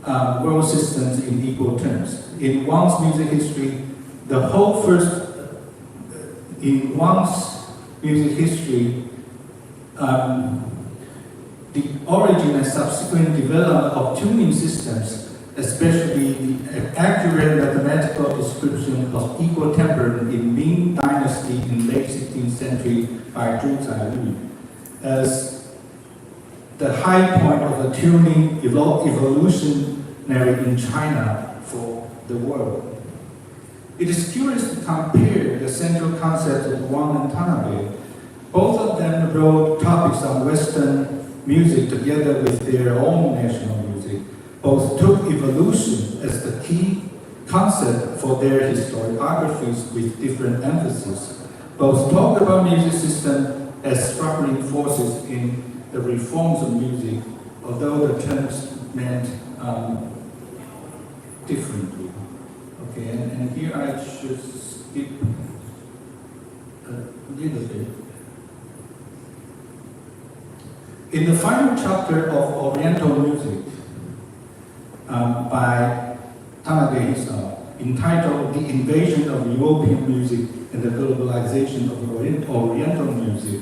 world systems in equal terms. In Wang's music history, the origin and subsequent development of tuning systems, especially the accurate mathematical description of equal temper in Ming Dynasty in late 16th century by Zhu Zailu, as the high point of the tuning evolutionary in China for the world. It is curious to compare the central concepts of Wang and Tanabe. Both of them wrote topics on Western music together with their own national music. Both took evolution as the key concept for their historiographies with different emphasis. Both talked about music system as struggling forces in the reforms of music, although the terms meant differently. Okay, and here I should skip a little bit. In the final chapter of Oriental music by Tanabe himself, entitled The Invasion of European Music and the Globalization of Oriental Music,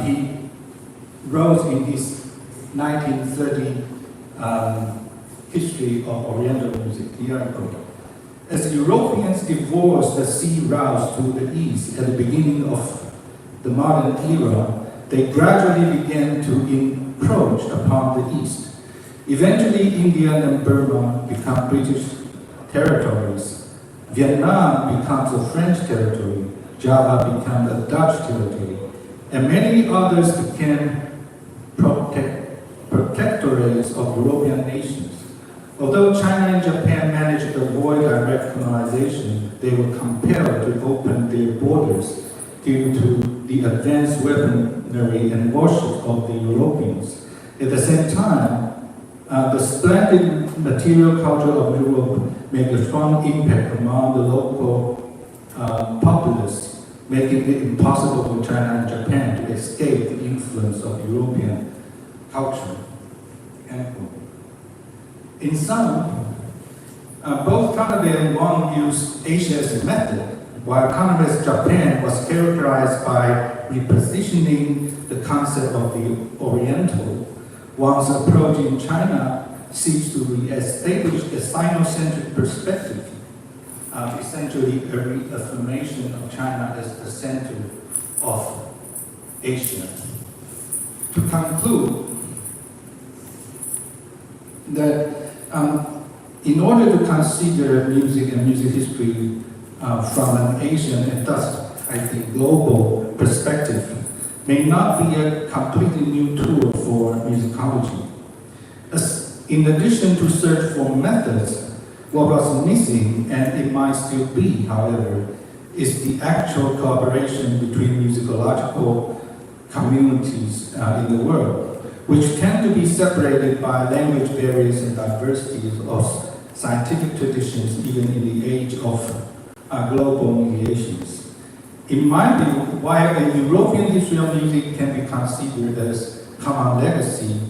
he wrote in his 1930 history of Oriental music, here I quote, as Europeans divorced the sea routes to the east at the beginning of the modern era, they gradually began to encroach upon the east. Eventually, India and Burma become British territories. Vietnam becomes a French territory. Java becomes a Dutch territory. And many others became protectorates of European nations. Although China and Japan managed to avoid direct colonization, they were compelled to open their borders due to the advanced weaponry and worship of the Europeans. At the same time, the splendid material culture of Europe made a strong impact among the local populace, making it impossible for China and Japan to escape the influence of European culture. In sum, both Tanabe and Wang used Asia as a method, while Tanabe's Japan was characterized by repositioning the concept of the Oriental. Wang's approach in China seeks to re-establish a Sino-centric perspective, essentially a reaffirmation of China as the center of Asia. To conclude, that in order to consider music and music history from an Asian and thus, I think, global perspective, may not be a completely new tool for musicology. In addition to search for methods, what was missing, and it might still be, however, is the actual cooperation between musicological communities in the world, which tend to be separated by language barriers and diversities of scientific traditions, even in the age of global mediations. In my view, while a European history of music can be considered as common legacy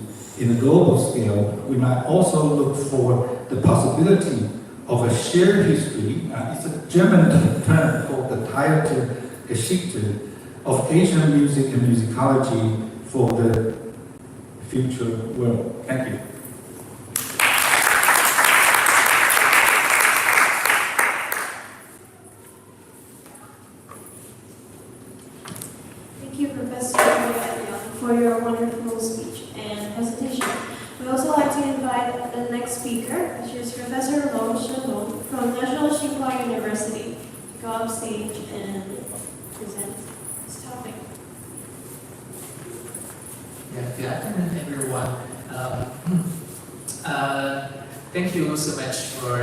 in a global scale, we might also look for the possibility of a shared history. It's a German term called the Teilte Geschichte of Asian music and musicology for the future world. Thank you. Thank you, Professor, for your wonderful speech and presentation. We'd also like to invite the next speaker, which is Professor Lo Shenlong from National Tsinghua University, to go up stage and present this topic. Yeah, good afternoon, everyone. Thank you so much for,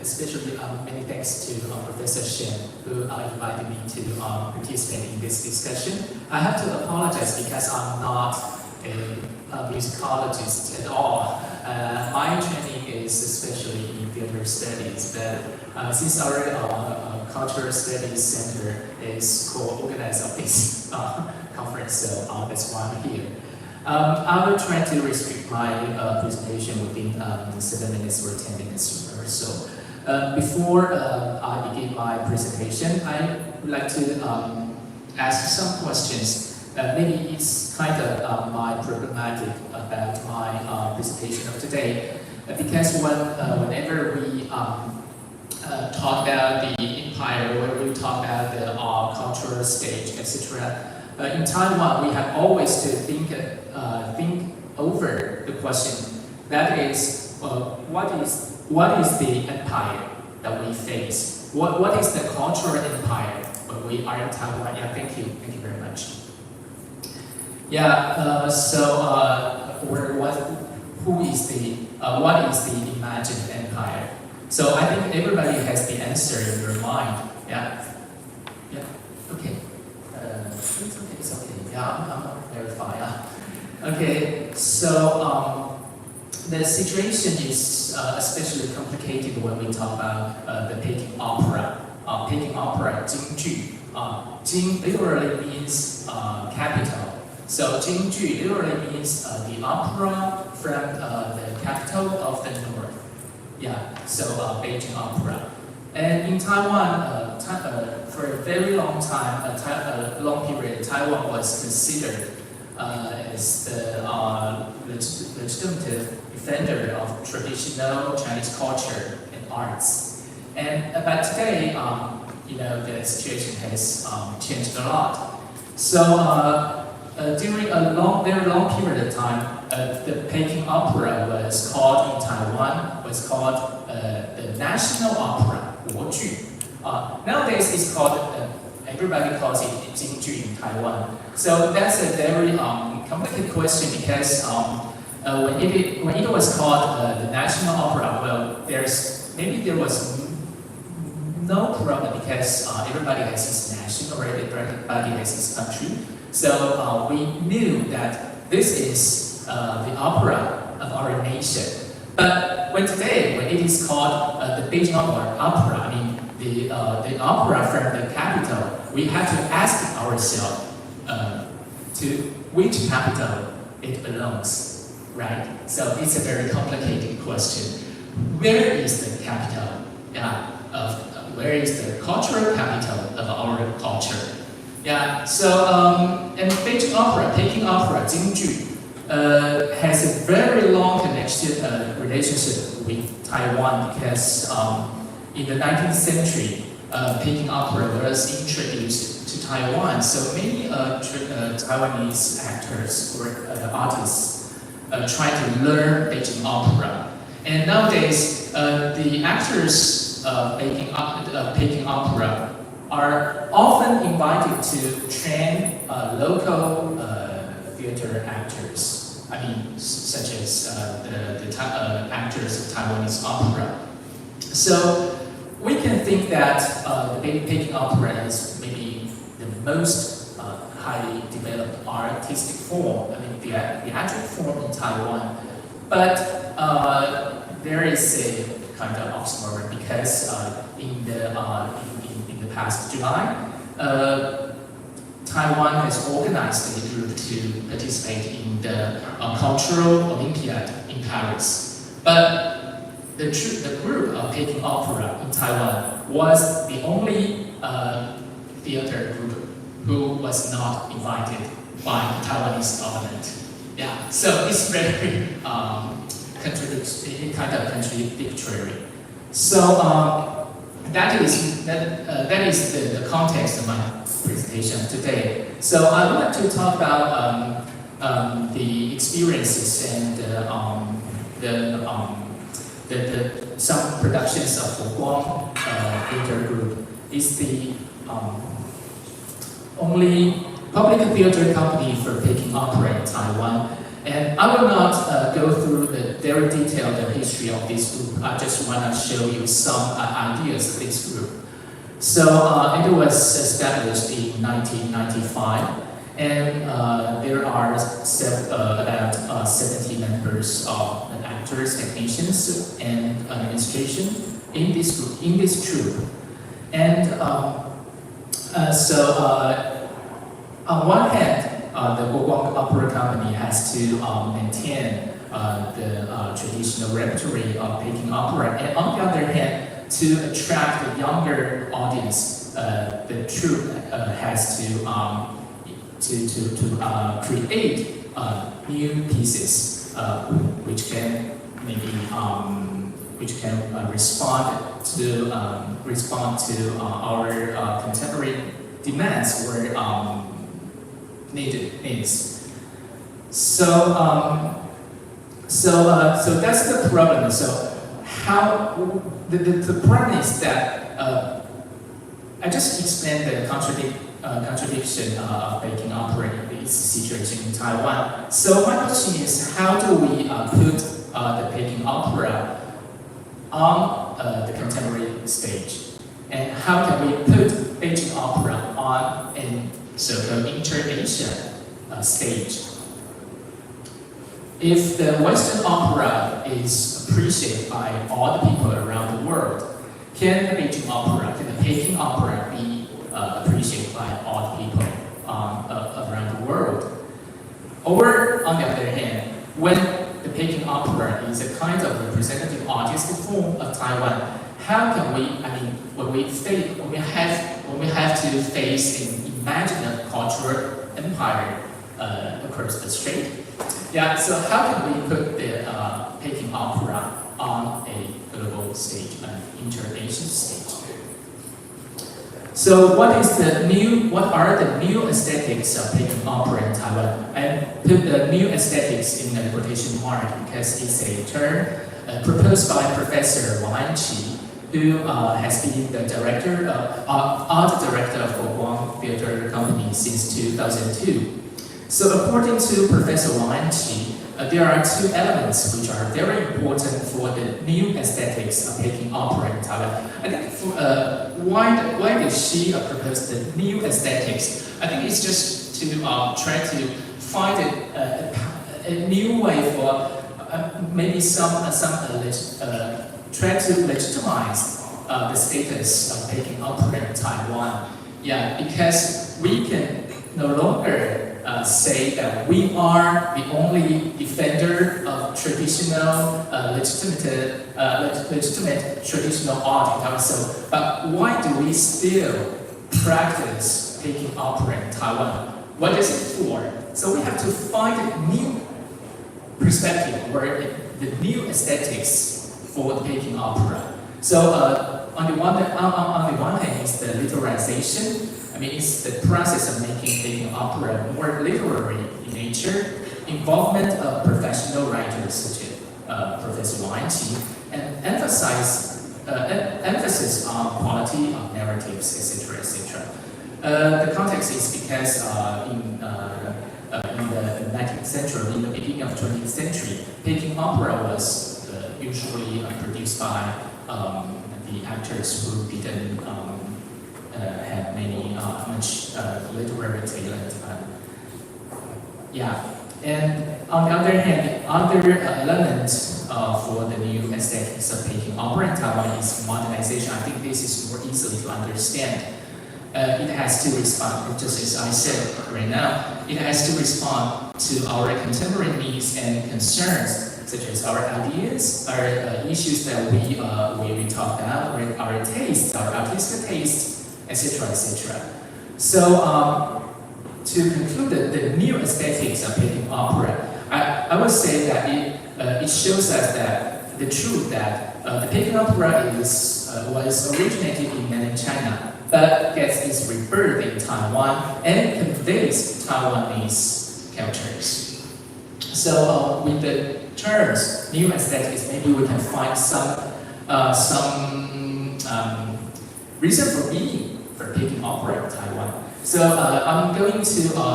especially many thanks to Professor Shen, who invited me to participate in this discussion. I have to apologize because I'm not a musicologist at all. My training is especially in theater studies, but since our Cultural Studies Center is co-organized of this conference, so that's why I'm here. I will try to restrict my presentation within 7 minutes or 10 minutes or so. Before I begin my presentation, I would like to ask some questions. Maybe it's kind of my problematic about my presentation of today, because whenever we talk about the empire, when we talk about the cultural stage, etc., in Taiwan, we have always to think over the question. That is, what is the empire that we face? What is the cultural empire when we are in Taiwan? Yeah, thank you very much. Yeah, what is the imagined empire? So I think everybody has the answer in their mind. Yeah, okay. It's okay. Yeah, I'm verified. Okay, so the situation is especially complicated when we talk about the Peking opera. Peking opera, Jingju. Jing literally means capital. So Jingju literally means the opera from the capital of the north. Yeah, so Beijing opera. And in Taiwan, for a very long time, long period, Taiwan was considered as the legitimate defender of traditional Chinese culture and arts. But today, the situation has changed a lot. So during a very long period of time, the Peking opera was called in Taiwan the National Opera, 国剧. Nowadays, it's called everybody calls it Jingju in Taiwan. So that's a very complicated question because when it was called the National Opera, well, there was no problem because everybody has his nation or everybody has his country. So we knew that this is the opera of our nation. But when it is called the Beijing opera, I mean the opera from the capital, we have to ask ourselves to which capital it belongs, right? So it's a very complicated question. Where is the capital? Where is the cultural capital of our culture? Yeah. So and Beijing opera, Peking opera, Jingju, has a very long relationship with Taiwan because in the 19th century, Peking opera was introduced to Taiwan. So many Taiwanese actors or artists try to learn Beijing opera. And nowadays, the actors of Peking opera are often invited to train local theater actors. I mean, such as the actors of Taiwanese opera. So we can think that the Peking opera is maybe the most highly developed artistic form, I mean, theatric form in Taiwan. But there is a kind of oxymoron because in the past July, Taiwan has organized a group to participate in the Cultural Olympiad in Paris. But the group of Peking Opera in Taiwan was the only theater group who was not invited by the Taiwanese government. Yeah, so it's very contradictory. So that is the context of my presentation today. So I would like to talk about the experiences and some productions of Guang Theater Group. Is the only public theater company for Peking opera in Taiwan. And I will not go through the very detailed history of this group. I just want to show you some ideas of this group. So it was established in 1995, and there are about 70 members of actors, technicians, and administration in this troupe. And on one hand, the Guang Opera Company has to maintain the traditional repertory of Peking opera, and on the other hand, to attract the younger audience, the troupe has to create new pieces which can respond to our contemporary demands or needs. So that's the problem. So how the problem is that I just explained the contradiction of Peking opera in this situation in Taiwan. So my question is, how do we put the Peking opera on the contemporary stage, and how can we put Beijing opera on a so-called inter-Asian stage? If the Western opera is appreciated by all the people around the world, can the Beijing opera, can the Peking opera be appreciated by all the people around the world? Or, on the other hand, when the Peking opera is a kind of representative artistic form of Taiwan, how can we, when we have to face an imaginary cultural empire across the strait, so how can we put the Peking opera on a global stage, an inter-Asian stage? So what are the new aesthetics of Peking opera in Taiwan? And put the new aesthetics in the quotation mark because it's a term proposed by Professor Wang Anqi, who has been the art director of Guang Theater Company since 2002. So according to Professor Wang Anqi, there are two elements which are very important for the new aesthetics of Peking opera in Taiwan. I think why did she propose the new aesthetics? I think it's just to try to find a new way for maybe try to legitimize the status of Peking opera in Taiwan. Because we can no longer say that we are the only defender of traditional, legitimate traditional art in Taiwan. So, but why do we still practice Peking opera in Taiwan? What is it for? So we have to find new perspective or the new aesthetics for the Peking opera. So on the one hand, it's the literalization. I mean, it's the process of making Peking opera more literary in nature, involvement of professional writers such as Professor Wang Qi, and emphasis on quality of narratives, etc., etc. The context is because in the 19th century, in the beginning of 20th century, Peking opera was usually produced by the actors who didn't have much literary talent. And on the other hand, the other element for the new aesthetics of Peking opera in Taiwan is modernization. I think this is more easily to understand. It has to respond, just as I said right now, it has to respond to our contemporary needs and concerns, such as our ideas, our issues that we talk about, our tastes, our artistic tastes, etc., etc. So to conclude the new aesthetics of Peking opera, I would say that it shows us that the truth that the Peking opera was originated in mainland China, but gets its rebirth in Taiwan and conveys Taiwanese cultures. So with the terms new aesthetics, maybe we can find some reason for being for Peking opera in Taiwan. So I'm going to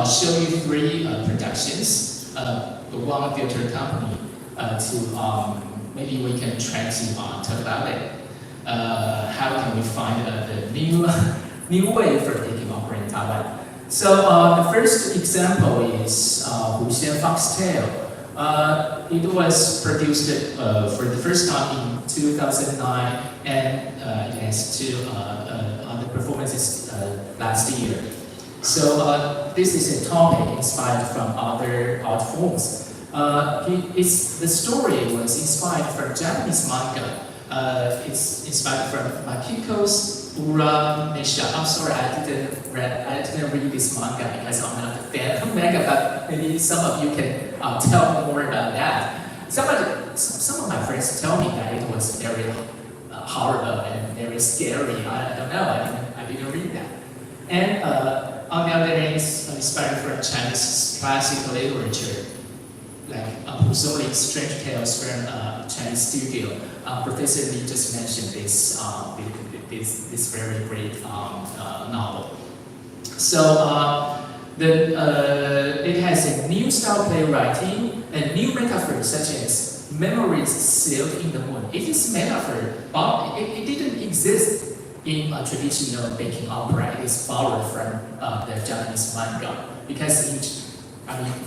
show you three productions, the one theater company, maybe we can try to talk about it. How can we find the new way for Peking opera in Taiwan? So the first example is Wuxian Foxtail. It was produced for the first time in 2009, and it has two other performances last year. So this is a topic inspired from other art forms. The story was inspired from Japanese manga. It's inspired from Makiko's Urameisha. I'm sorry, I didn't read this manga because I'm not a fan of manga, but maybe some of you can tell more about that. Some of my friends tell me that it was very horrible and very scary. I don't know, I didn't read that. And on the other hand, it's inspired from Chinese classical literature, like Puzzoli's Strange Tales from Chinese studio. Professor Lee just mentioned this very great novel. So it has a new style playwriting and new metaphors such as memories sealed in the moon. It is metaphor, but it didn't exist in a traditional Peking opera. It is borrowed from the Japanese manga because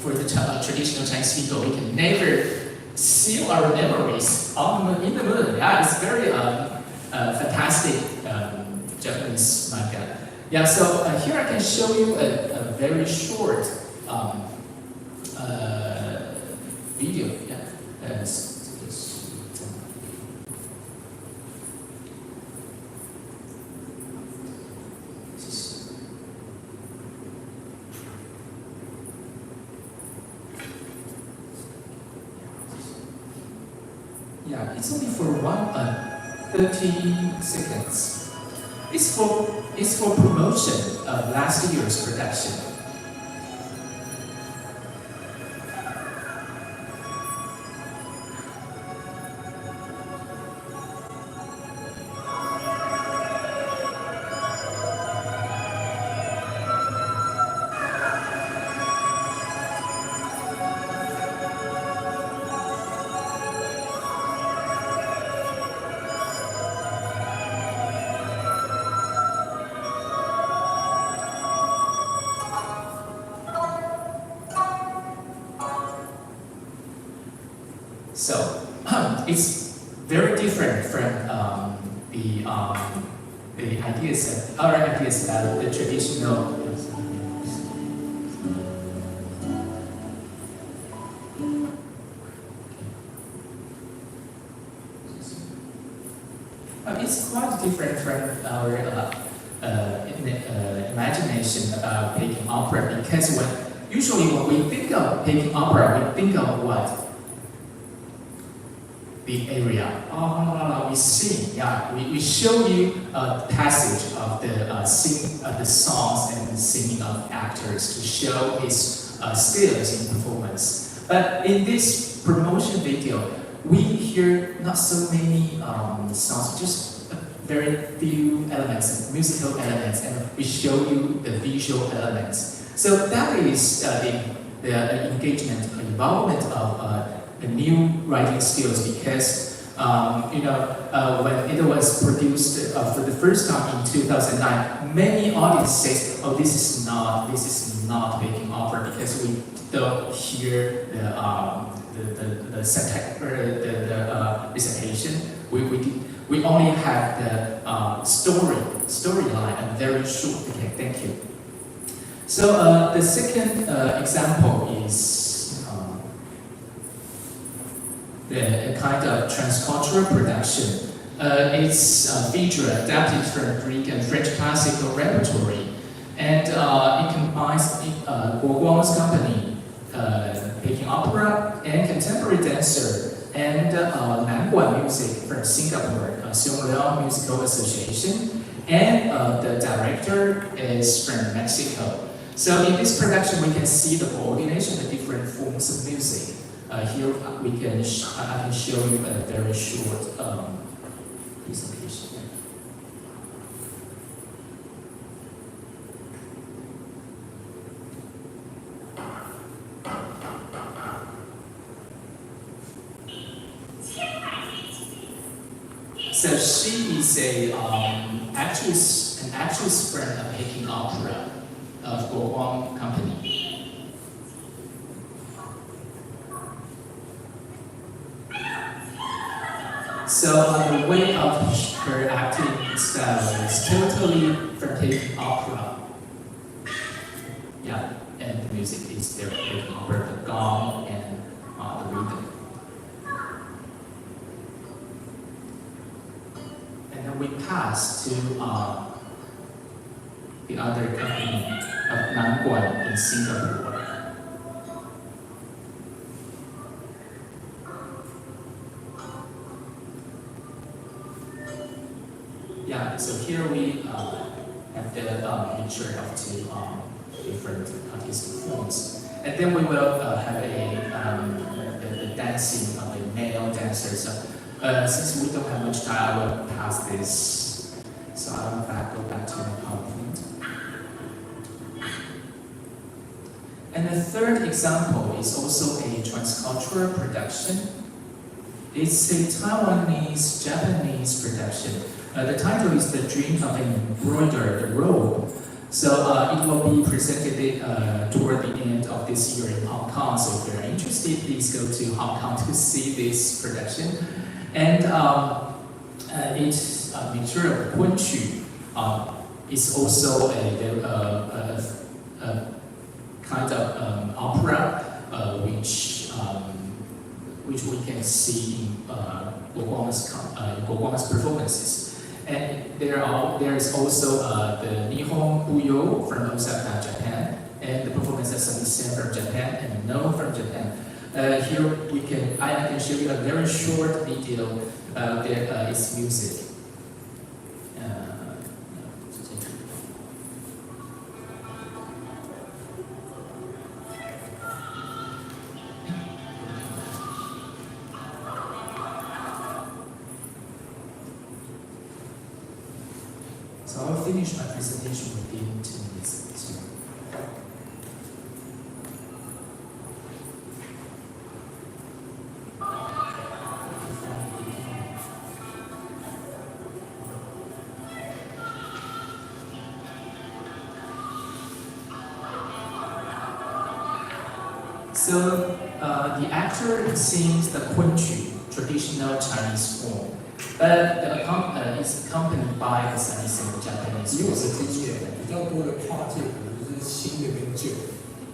for the traditional Chinese people, we can never seal our memories in the moon. Yeah, it's very fantastic Japanese manga. Yeah, so here I can show you a very short video. Yeah. Yeah, it's only for 30 seconds. It's for promotion of last year's production. So it's very different from the ideas, our ideas about the traditional. It's quite different from our imagination about Peking opera because usually when we think of Peking opera, we think of what? the area. We sing, yeah. We show you a passage of the songs and the singing of actors to show his skills in performance. But in this promotion video, we hear not so many songs, just very few elements, musical elements, and we show you the visual elements. So that is the engagement, involvement of the new writing skills, because when it was produced for the first time in 2009, many audiences say, "Oh, this is not making opera," because we don't hear the syntax or the recitation. We only have the storyline and very short. Okay, thank you. So the second example is a kind of transcultural production. It's a feature adapted from Greek and French classical repertory, and it combines Guo Guang's company, Peking Opera, and contemporary dancer, and Nanguan music from Singapore, Siong Leong Musical Association, and the director is from Mexico. So in this production, we can see the coordination of different forms of music. Here I can show you a very short presentation. So she is an actress from Peking Opera of Guo Guang Company. So the way of her acting style is totally from Peking Opera. Yeah, and the music is there, Peking Opera, the gong and the rhythm. And then we pass to the other company of Nanguan in Singapore. Yeah, so here we have the mixture of two different artistic forms. And then we will have the dancing of the male dancers. So, since we don't have much time, I will pass this. So I will go back to the PowerPoint. And the third example is also a transcultural production. It's a Taiwanese-Japanese production. The title is The Dream of an Embroidered Robe. So it will be presented toward the end of this year in Hong Kong. So if you're interested, please go to Hong Kong to see this production. And it's a mixture of Kunqu. It's also a kind of opera which we can see in Guo Guang's performances. And there is also the Nihon Buyo from Osaka, Japan, and the performance of Samisen from Japan and No from Japan. Here I can show you a very short video about its music. So I'll finish my presentation within 2 minutes. So the actor sings the Kunqu, traditional Chinese form. But it's accompanied by the Samisen Japanese. 以我的经验，比较多的跨界可能就是新的跟旧，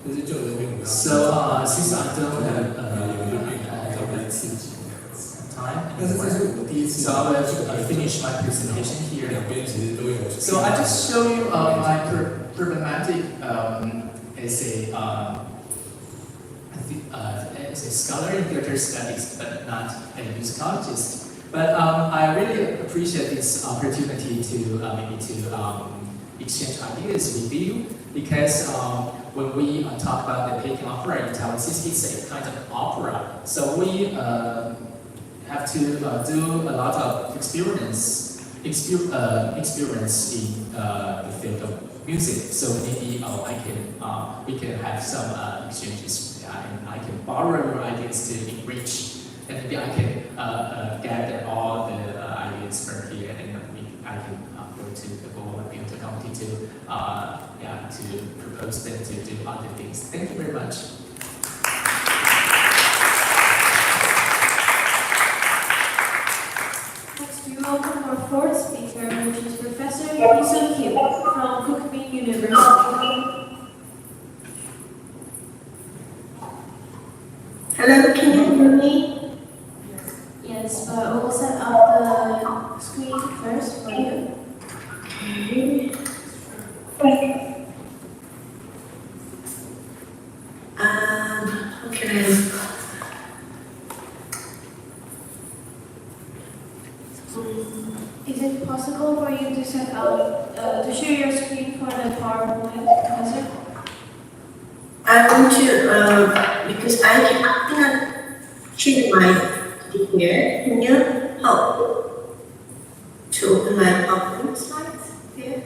但是旧的没有那么 So since I don't have 特别刺激。 time, 但是这是我第一次。 so I will finish my presentation here. 两边其实都有。So I just show you my problematic as a as a scholar in theater studies, but not a musicologist. But I really appreciate this opportunity to maybe to exchange ideas with you, because when we talk about the Peking opera in Taiwan, since it's a kind of opera, so we have to do a lot of experience in the field of music. So maybe we can have some exchanges, and I can borrow your ideas to enrich, and maybe I can gather all the ideas from here, and I can go to the Global Computer Committee to propose them to do other things. Thank you very much. Next, we welcome our fourth speaker, which is Professor Hee-Sung Kim from Kookmin University. Hello, can you hear me? Yes, but we'll set up the screen first for you. Okay. Is it possible for you to set up, to share your screen for the PowerPoint, Professor? I want to, because I cannot share my here. Can you help to open my PowerPoint slides here?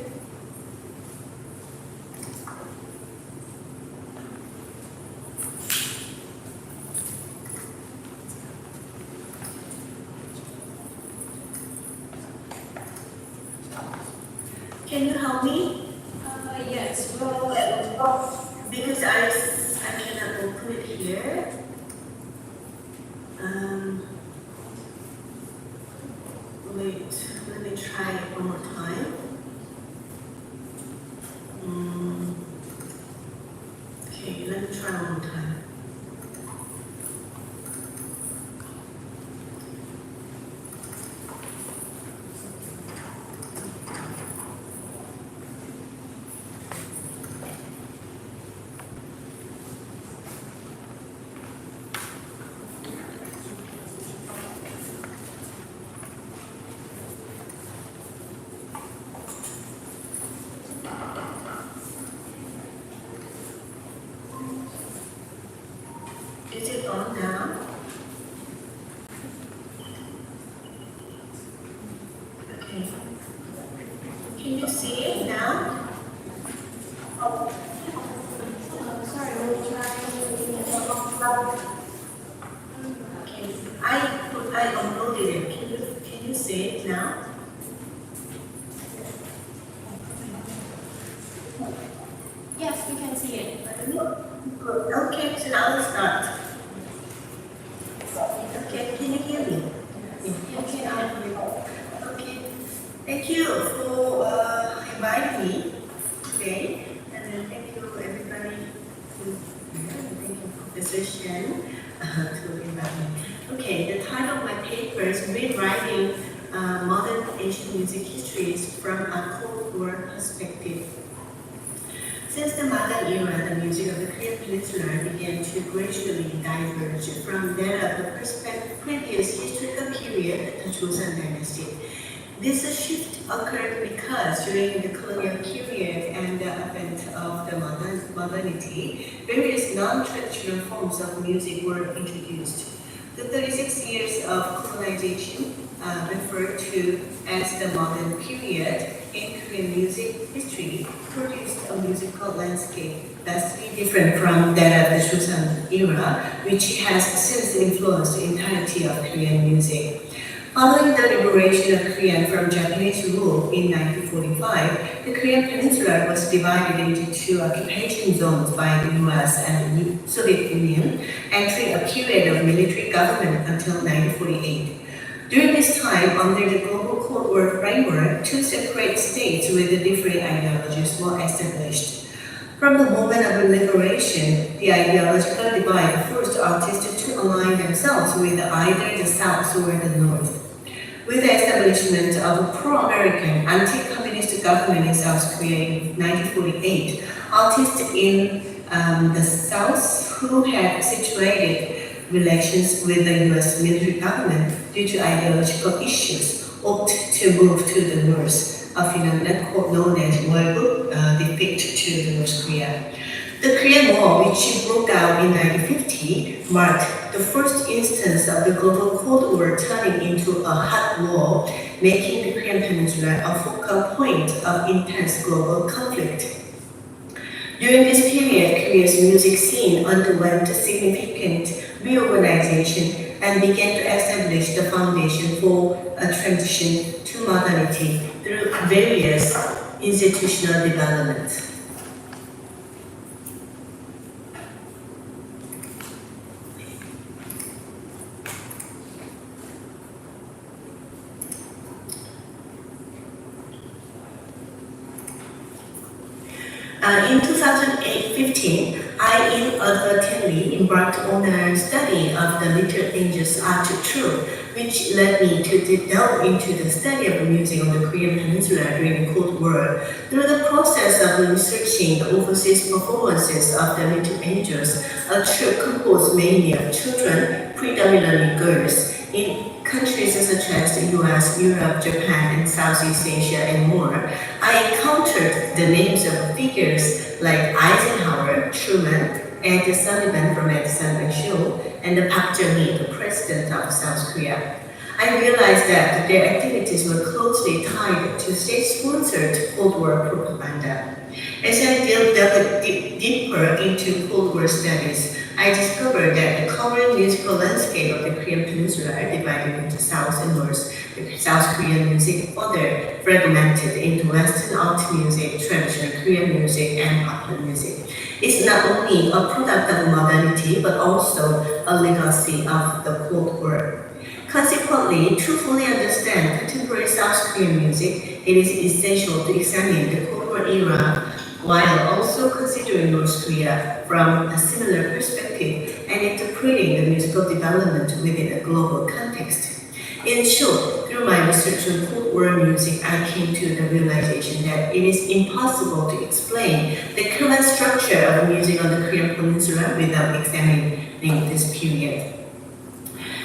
Can you help me? Yes, well, Because I cannot open it here. Wait, let me try it one more time. Okay, let me try one more time. Is it on now? Okay. Can you see it now? sorry, we'll try. Okay. I uploaded it. Can you see it now? Yes, we can see it. Good. Okay, so now let's start. Okay, can you hear me? Okay. Thank you for inviting me today, and then thank you everybody thank you Professor Shen to invite me. Okay, the title of my paper is Rewriting Modern Asian Music Histories from a Cold War Perspective. Since the modern era, the music of the Korean Peninsula began to gradually diverge from that of the previous historical period, the Joseon Dynasty. This shift occurred because during the colonial period and the advent of the modernity, various non-traditional forms of music were introduced. The 36 years of colonization, referred to as the modern period in Korean music history, produced a musical landscape vastly different from that of the Joseon era, which has since influenced the entirety of Korean music. Following the liberation of Korea from Japanese rule in 1945, the Korean Peninsula was divided into two occupation zones by the US and the Soviet Union, entering a period of military government until 1948. During this time, under the global Cold War framework, two separate states with different ideologies were established. From the moment of liberation, the ideological divide forced artists to align themselves with either the South or the North. With the establishment of a pro-American, anti-communist government in South Korea in 1948, artists in the South, who had situated relations with the US military government due to ideological issues, opted to move to the North, a phenomenon known as World defeat to the North Korea. The Korean War, which broke out in 1950, marked the first instance of the global Cold War turning into a hot war, making the Korean Peninsula a focal point of intense global conflict. During this period, Korea's music scene underwent significant reorganization and began to establish the foundation for a transition to modernity through various institutional developments. In 2015, I inadvertently embarked on a study of the Little Angels Art Troupe, which led me to delve into the study of music on the Korean Peninsula during the Cold War. Through the process of researching the overseas performances of the Little Angels, a troupe composed mainly of children, predominantly girls, in countries such as the US, Europe, Japan, and Southeast Asia, and more, I encountered the names of figures like Eisenhower, Truman, Ed Sullivan from Ed Sullivan Show, and Park Chung-hee, the president of South Korea. I realized that their activities were closely tied to state-sponsored Cold War propaganda. As I delved deeper into Cold War studies, I discovered that the current musical landscape of the Korean Peninsula, divided into South and North, the South Korean music further fragmented into Western art music, traditional Korean music, and popular music. It's not only a product of modernity, but also a legacy of the Cold War. Consequently, to fully understand contemporary South Korean music, it is essential to examine the Cold War era while also considering North Korea from a similar perspective and interpreting the musical development within a global context. In short, through my research on Cold War music, I came to the realization that it is impossible to explain the current structure of music on the Korean Peninsula without examining this period.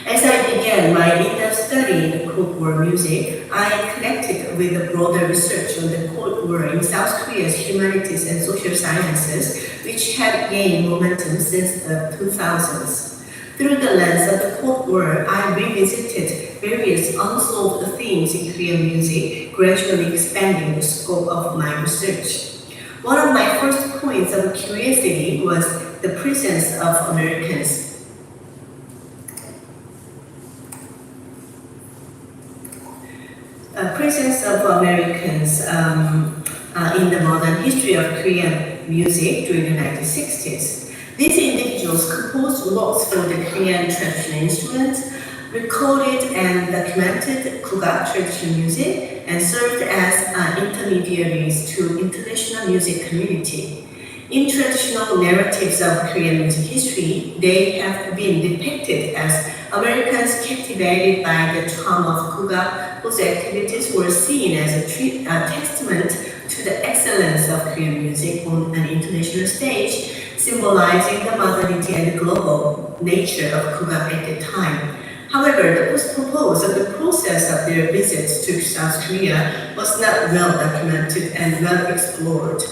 As I began my in-depth study in the Cold War music, I connected with the broader research on the Cold War in South Korea's humanities and social sciences, which had gained momentum since the 2000s. Through the lens of the Cold War, I revisited various unsolved themes in Korean music, gradually expanding the scope of my research. One of my first points of curiosity was the presence of Americans in the modern history of Korean music during the 1960s. These individuals composed works for the Korean traditional instruments, recorded and documented Kugak traditional music, and served as intermediaries to international music community. In traditional narratives of Korean music history, they have been depicted as Americans captivated by the charm of Kugak, whose activities were seen as a testament to the excellence of Korean music on an international stage, symbolizing the modernity and the global nature of Kugak at the time. However, the purpose of the process of their visits to South Korea was not well documented and well explored.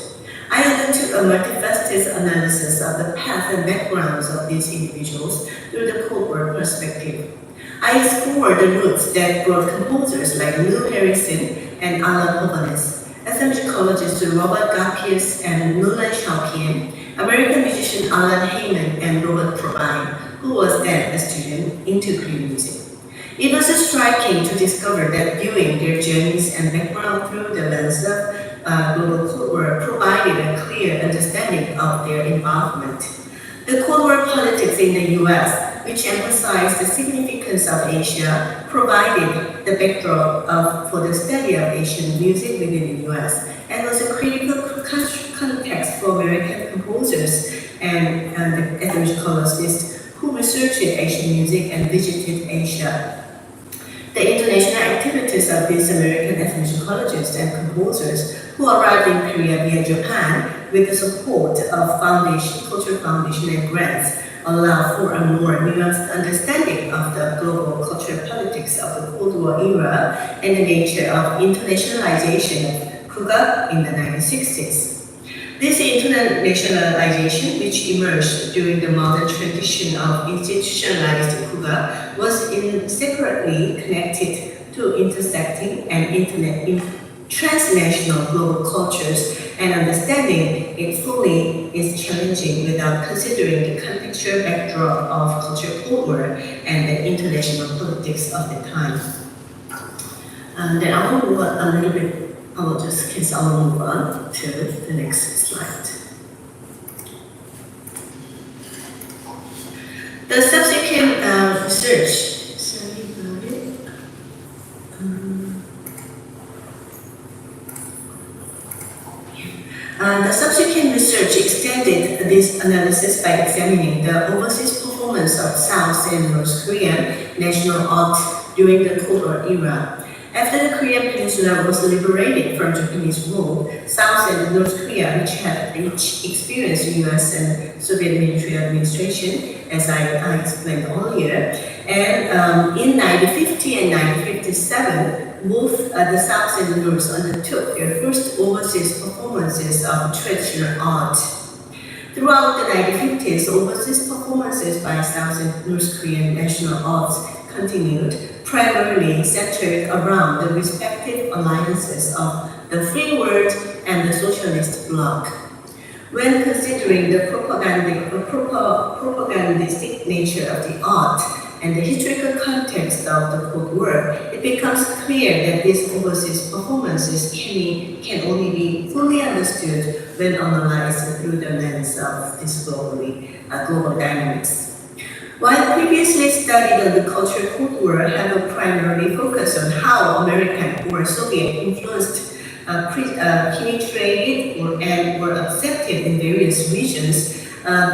I undertook a multifaceted analysis of the path and backgrounds of these individuals through the Cold War perspective. I explored the roots that brought composers like Lou Harrison and Alan Hovhaness, ethnomusicologist Robert Garpius and Nulan Shaopian, American musician Alan Heyman and Robert Provine, who was then a student into Korean music. It was striking to discover that viewing their journeys and background through the lens of global Cold War provided a clear understanding of their involvement. The Cold War politics in the US, which emphasized the significance of Asia, provided the backdrop for the study of Asian music within the US, and was a critical context for American composers and the ethnomusicologists who researched Asian music and visited Asia. The The international activities of these American ethnomusicologists and composers who arrived in Korea via Japan with the support of cultural foundation and grants allow for a more nuanced understanding of the global cultural politics of the Cold War era and the nature of internationalization of Kuga in the 1960s. This internationalization, which emerged during the modern tradition of institutionalized Kuga, was separately connected to intersecting and transnational global cultures, and understanding it fully is challenging without considering the contextual backdrop of cultural Cold War and the international politics of the time. And then I will move on a little bit. I will move on to the next slide. The subsequent research. The subsequent research extended this analysis by examining the overseas performance of South and North Korean national art during the Cold War era. After the Korean Peninsula was liberated from Japanese rule, South and North Korea, which had each experienced US and Soviet military administration, as I explained earlier, and in 1950 and 1957, both the South and the North undertook their first overseas performances of traditional art. Throughout the 1950s, overseas performances by South and North Korean national arts continued, primarily centered around the respective alliances of the Free World and the Socialist Bloc. When considering the propagandistic nature of the art and the historical context of the Cold War, it becomes clear that these overseas performances can only be fully understood when analyzed through the lens of this global dynamics. While previously studied on the cultural Cold War had a primary focus on how American or Soviet influenced penetrated and were accepted in various regions,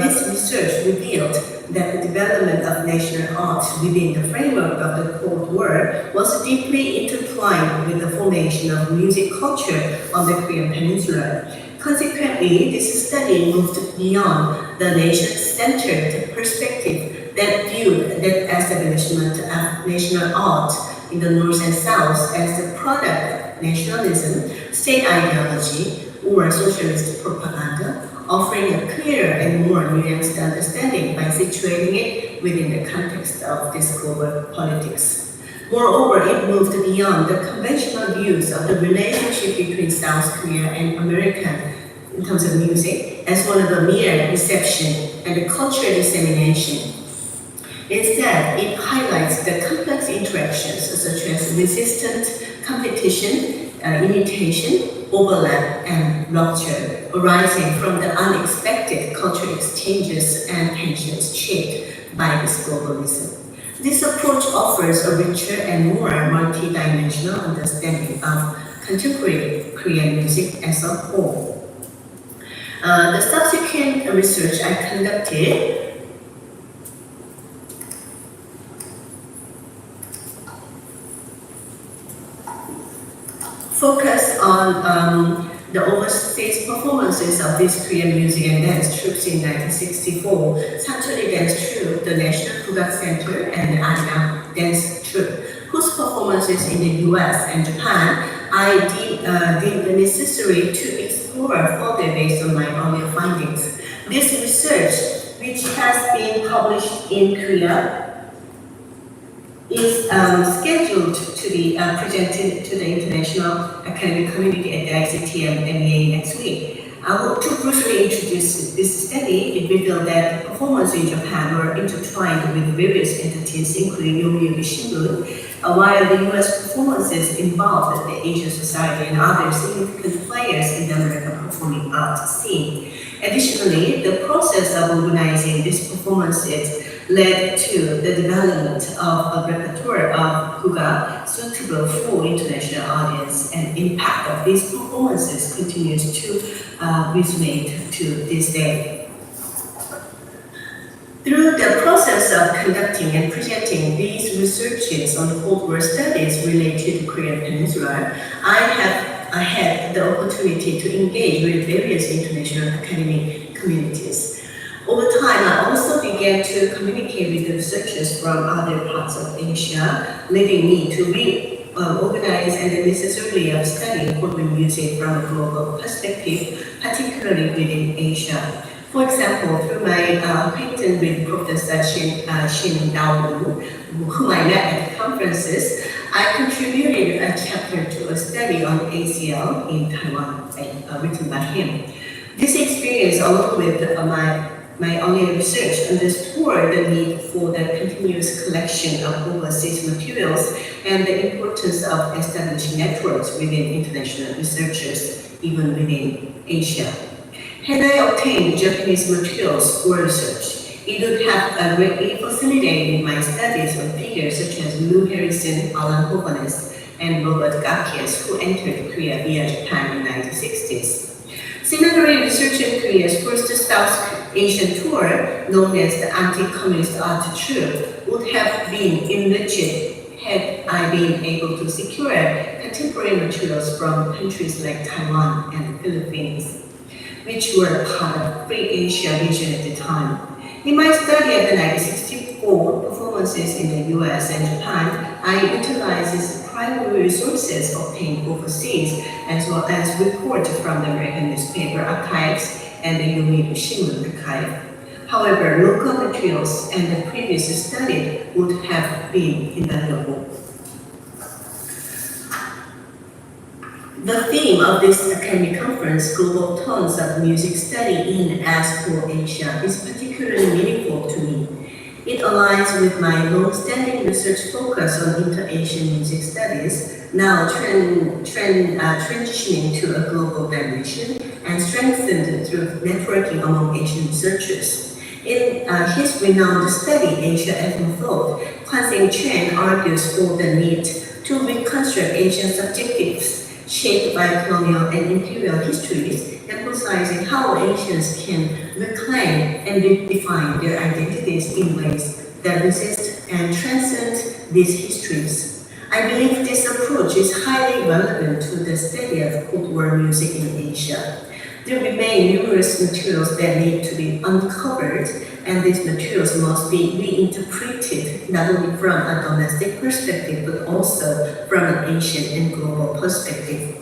this research revealed that the development of national art within the framework of the Cold War was deeply intertwined with the formation of music culture on the Korean Peninsula. Consequently, this study moved beyond the nation-centered perspective that viewed that establishment of national art in the North and South as the product of nationalism, state ideology, or socialist propaganda, offering a clearer and more nuanced understanding by situating it within the context of this global politics. Moreover, it moved beyond the conventional views of the relationship between South Korea and America in terms of music as one of a mere reception and a cultural dissemination. Instead, it highlights the complex interactions such as resistance, competition, imitation, overlap, and rupture arising from the unexpected cultural exchanges and tensions shaped by this globalism. This approach offers a richer and more multi-dimensional understanding of contemporary Korean music as a whole. The subsequent research I conducted focus on the overseas performances of these Korean music and dance troupes in 1964, Sancheonri Dance Troupe, the National Kugak Center, and the Annam Dance Troupe, whose performances in the US and Japan I deemed necessary to explore further based on my earlier findings. This research, which has been published in Korea, is scheduled to be presented to the international academic community at the ICTM MEA next week. I will to briefly introduce this study. It revealed that the performances in Japan were intertwined with various entities, including Yomiuri Shimbun, while the US performances involved the Asian Society and other significant players in the American performing arts scene. Additionally, the process of organizing these performances led to the development of a repertoire of Kuga suitable for international audience, and impact of these performances continues to resonate to this day. Through the process of conducting and presenting these researches on Cold War studies related to Korean Peninsula, I had the opportunity to engage with various international academic communities. Over time, I also began to communicate with the researchers from other parts of Asia, leading me to organize and necessarily study Korean music from a global perspective, particularly within Asia. For example, through my acquaintance with Professor Shin Dao-woo, whom I met at conferences, I contributed a chapter to a study on ACL in Taiwan, written by him. This experience, along with my earlier research, underscored the need for the continuous collection of overseas materials and the importance of establishing networks within international researchers, even within Asia. Had I obtained Japanese materials for research, it would have greatly facilitated my studies on figures such as Lou Harrison, Alan Hovhaness, and Robert Gakias, who entered Korea via Japan in the 1960s. Similarly, research in Korea's first South Asian tour, known as the Anti-Communist Art Troupe, would have been enriched had I been able to secure contemporary materials from countries like Taiwan and the Philippines, which were part of Free Asia region at the time. In my study of the 1964 performances in the US and Japan, I utilized primary resources obtained overseas, as well as reports from the American newspaper archives and the Yomiuri Shimbun archive. However, local materials and the previous study would have been invaluable. The theme of this academic conference, Global Tones of Music Study in as for Asia, is particularly meaningful to me. It aligns with my long-standing research focus on inter-Asian music studies, now transitioning to a global dimension and strengthened through networking among Asian researchers. In his renowned study, Asia Ethno Thought, Kwan-Seng Chen argues for the need to reconstruct Asian subjectives shaped by colonial and imperial histories, emphasizing how Asians can reclaim and redefine their identities in ways that resist and transcend these histories. I believe this approach is highly relevant to the study of Cold War music in Asia. There remain numerous materials that need to be uncovered, and these materials must be reinterpreted not only from a domestic perspective, but also from an Asian and global perspective.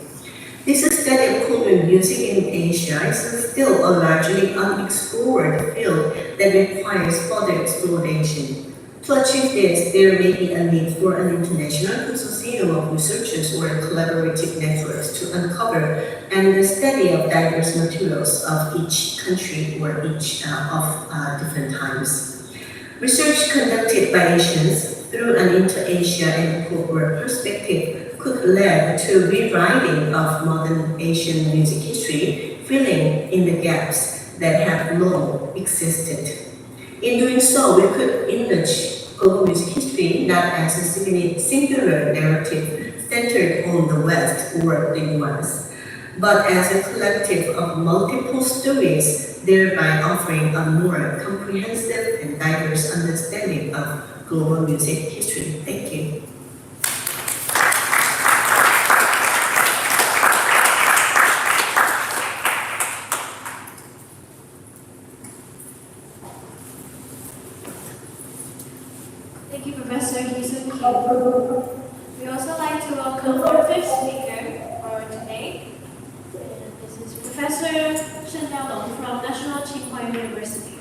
This study of Korean music in Asia is still a largely unexplored field that requires further exploration. To achieve this, there may be a need for an international consortium of researchers or collaborative networks to uncover and study of diverse materials of each country or each of different times. Research conducted by Asians through an inter-Asia and Cold War perspective could lead to rewriting of modern Asian music history, filling in the gaps that have long existed. In doing so, we could enrich global music history not as a singular narrative centered on the West or the US, but as a collective of multiple stories, thereby offering a more comprehensive and diverse understanding of global music history. Thank you. Thank you, Professor Hee-Seung Kim. We also like to welcome our fifth speaker for today. And this is Professor Shen Daodong from National Tsinghua University.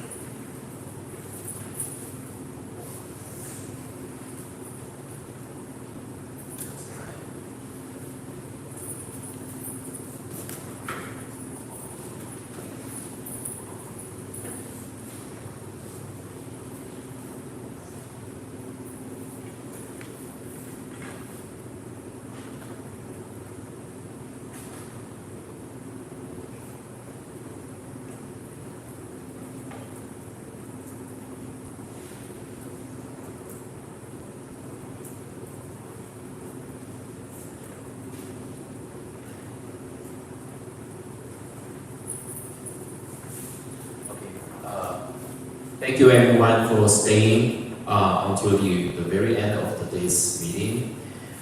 Thank you everyone for staying until the very end of today's meeting.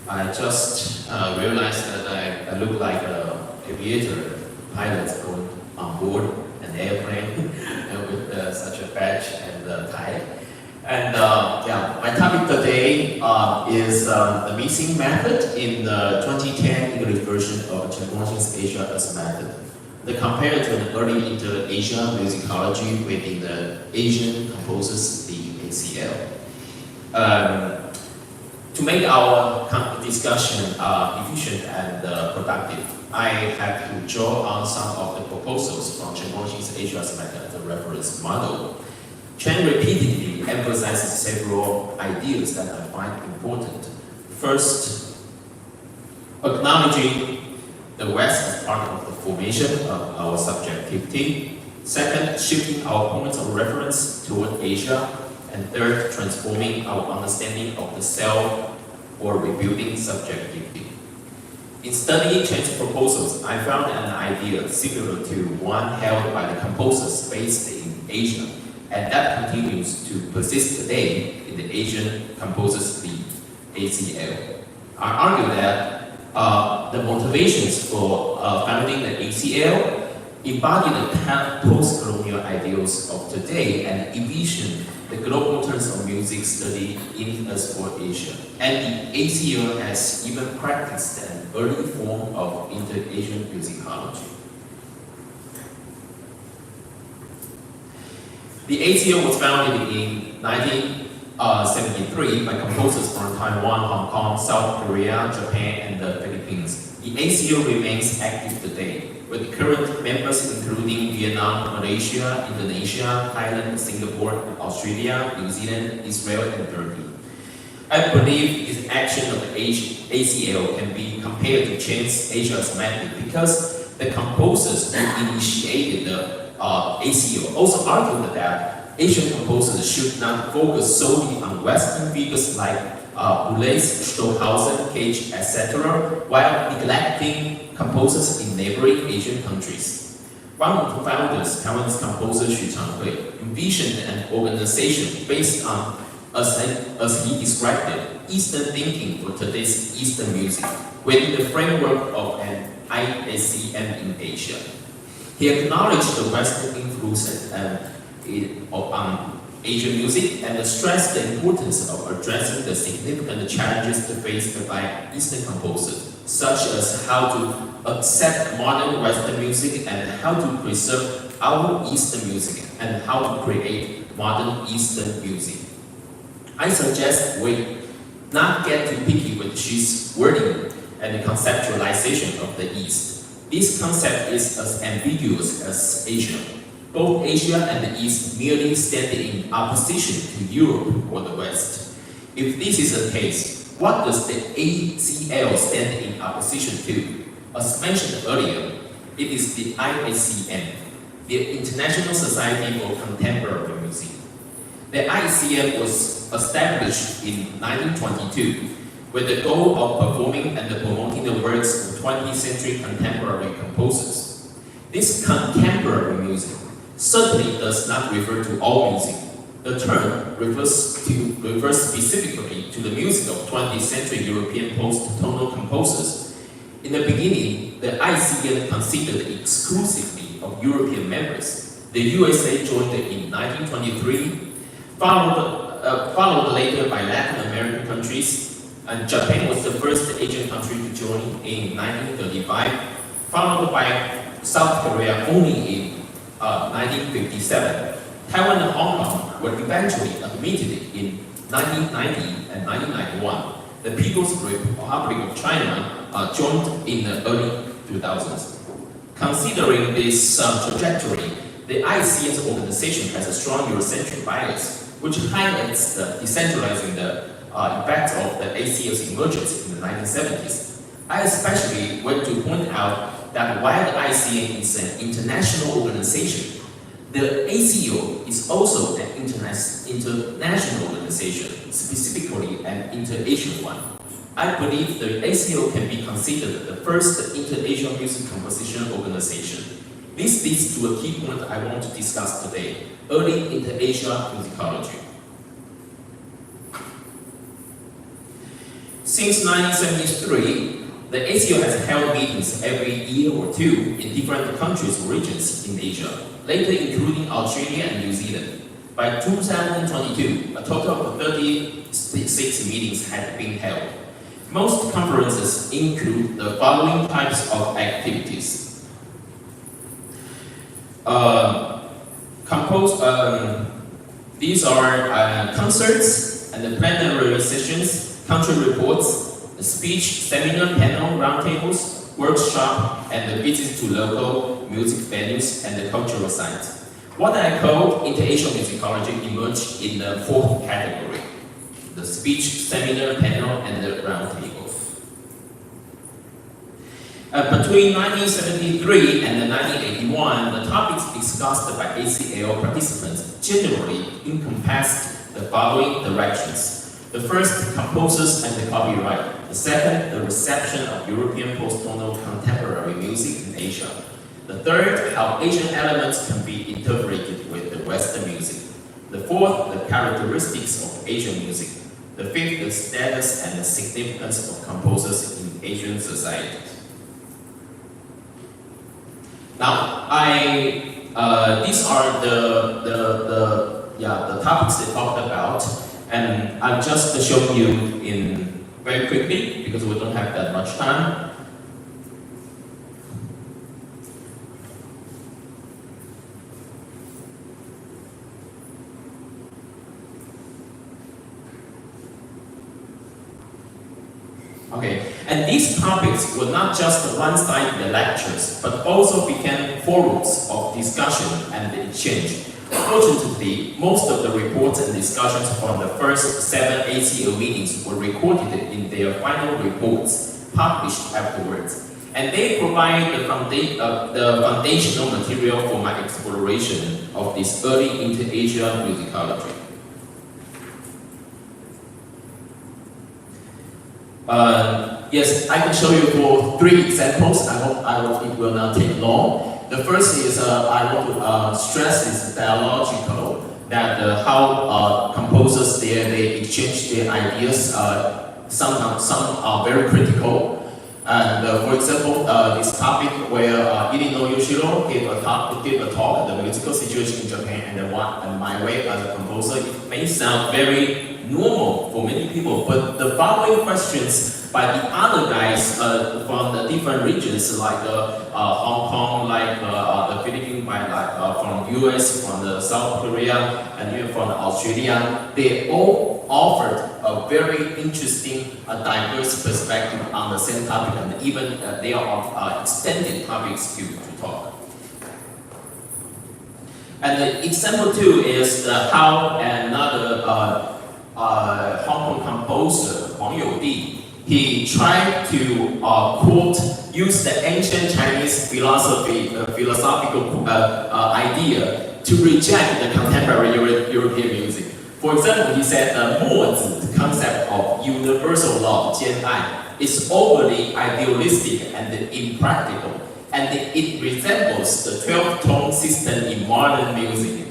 I just realized that I look like an aviator pilot going on board an airplane with such a badge and tie. And my topic today is the mixing method in the 2010 English version of Chen Guangxin's Asia as Method. The compared to an early Inter-Asia musicology within the Asian composers, the ACL. To make our discussion efficient and productive, I have to draw on some of the proposals from Chen Guangxin's Asia as Method as a reference model. Chen repeatedly emphasizes several ideas that I find important. First, acknowledging the West as part of the formation of our subjectivity. Second, shifting our points of reference toward Asia. And third, transforming our understanding of the self or rebuilding subjectivity. In studying Chen's proposals, I found an idea similar to one held by the composers based in Asia, and that continues to persist today in the Asian composers league, ACL. I argue that the motivations for founding the ACL embody the post-colonial ideals of today and envision the global terms of music study in as for Asia. And the ACL has even practiced an early form of inter-Asian musicology. The ACL was founded in 1973 by composers from Taiwan, Hong Kong, South Korea, Japan, and the Philippines. The ACL remains active today, with current members including Vietnam, Malaysia, Indonesia, Thailand, Singapore, Australia, New Zealand, Israel, and Turkey. I believe this action of the ACL can be compared to Chen's Asia's Method because the composers who initiated the ACL also argued that Asian composers should not focus solely on Western figures like Boulez, Stockhausen, Cage, etc., while neglecting composers in neighboring Asian countries. One of the founders, Taiwanese composer Xu Changhui, envisioned an organization based on, as he described it, Eastern thinking for today's Eastern music, within the framework of an IACM in Asia. He acknowledged the Western influence on Asian music and stressed the importance of addressing the significant challenges faced by Eastern composers, such as how to accept modern Western music and how to preserve our Eastern music and how to create modern Eastern music. I suggest we not get too picky with Xu's wording and the conceptualization of the East. This concept is as ambiguous as Asia. Both Asia and the East merely stand in opposition to Europe or the West. If this is the case, what does the ACL stand in opposition to? As mentioned earlier, it is the IACM, the International Society for Contemporary Music. The IACM was established in 1922 with the goal of performing and promoting the works of 20th century contemporary composers. This contemporary music certainly does not refer to all music. The term refers specifically to the music of 20th century European post-tonal composers. In the beginning, the ICM consisted exclusively of European members. The USA joined in 1923, followed later by Latin American countries, and Japan was the first Asian country to join in 1935, followed by South Korea only in 1957. Taiwan and Hong Kong were eventually admitted in 1990 and 1991. The People's Republic of China joined in the early 2000s. Considering this trajectory, the ICM's organization has a strong Eurocentric bias, which highlights the decentralizing the effects of the ACL's emergence in the 1970s. I especially want to point out that while the ICM is an international organization, the ACL is also an international organization, specifically an inter-Asian one. I believe the ACL can be considered the first inter-Asian music composition organization. This leads to a key point I want to discuss today: early inter-Asia musicology. Since 1973, the ACO has held meetings every year or two in different countries or regions in Asia, later including Australia and New Zealand. By 2022, a total of 36 meetings had been held. Most conferences include the following types of activities. These are concerts and the plenary sessions, country reports, the speech, seminar, panel, roundtables, workshop, and the visits to local music venues and the cultural sites. What I call inter-Asian musicology emerged in the fourth category: the speech, seminar, panel, and the roundtable. Between 1973 and 1981, the topics discussed by ACL participants generally encompassed the following directions. The first, composers and the copyright. The second, the reception of European post-tonal contemporary music in Asia. The third, how Asian elements can be integrated with the Western music. The fourth, the characteristics of Asian music. The fifth, the status and the significance of composers in Asian society. Now, these are the topics they talked about, and I've just shown you in very quickly because we don't have that much time. Okay, and these topics were not just one-sided lectures, but also became forums of discussion and exchange. Fortunately, most of the reports and discussions from the first 7 ACO meetings were recorded in their final reports, published afterwards. And they provide the foundational material for my exploration of this early inter-Asia musicology. Yes, I can show you for 3 examples. I hope it will not take long. The first is I want to stress is dialogical, that how composers they exchange their ideas. Some are very critical. And for example, this topic where Ilino Yoshiro gave a talk on the musical situation in Japan and my way as a composer, it may sound very normal for many people, but the following questions by the other guys from the different regions, like Hong Kong, like the Philippines, from US, from the South Korea, and even from Australia, they all offered a very interesting, diverse perspective on the same topic, and even they are extended topics to talk. And the example 2 is how another Hong Kong composer, Huang Youdi, he tried to use the ancient Chinese philosophical idea to reject the contemporary European music. For example, he said the concept of universal love, 兼爱, is overly idealistic and impractical, and it resembles the 12-tone system in modern music.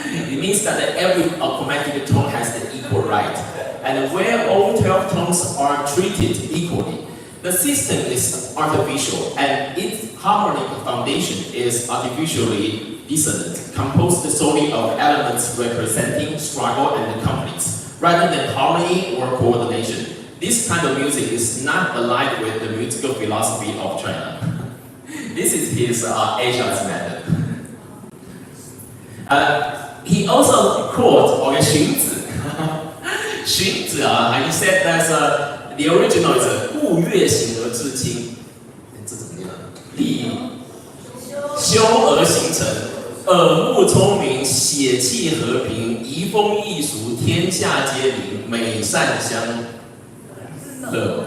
It means that every chromatic tone has the equal right, and where all 12 tones are treated equally, the system is artificial, and its harmonic foundation is artificially dissonant, composed solely of elements representing struggle and conflicts, rather than harmony or coordination. This kind of music is not aligned with the musical philosophy of China. This is his Asia's method. He also quoted Xun Zi. Xun Zi, he said that the original is 物乐行而至清，这怎么样？理修而行成，耳目聪明，血气和平，移风易俗，天下皆灵，美善相乐。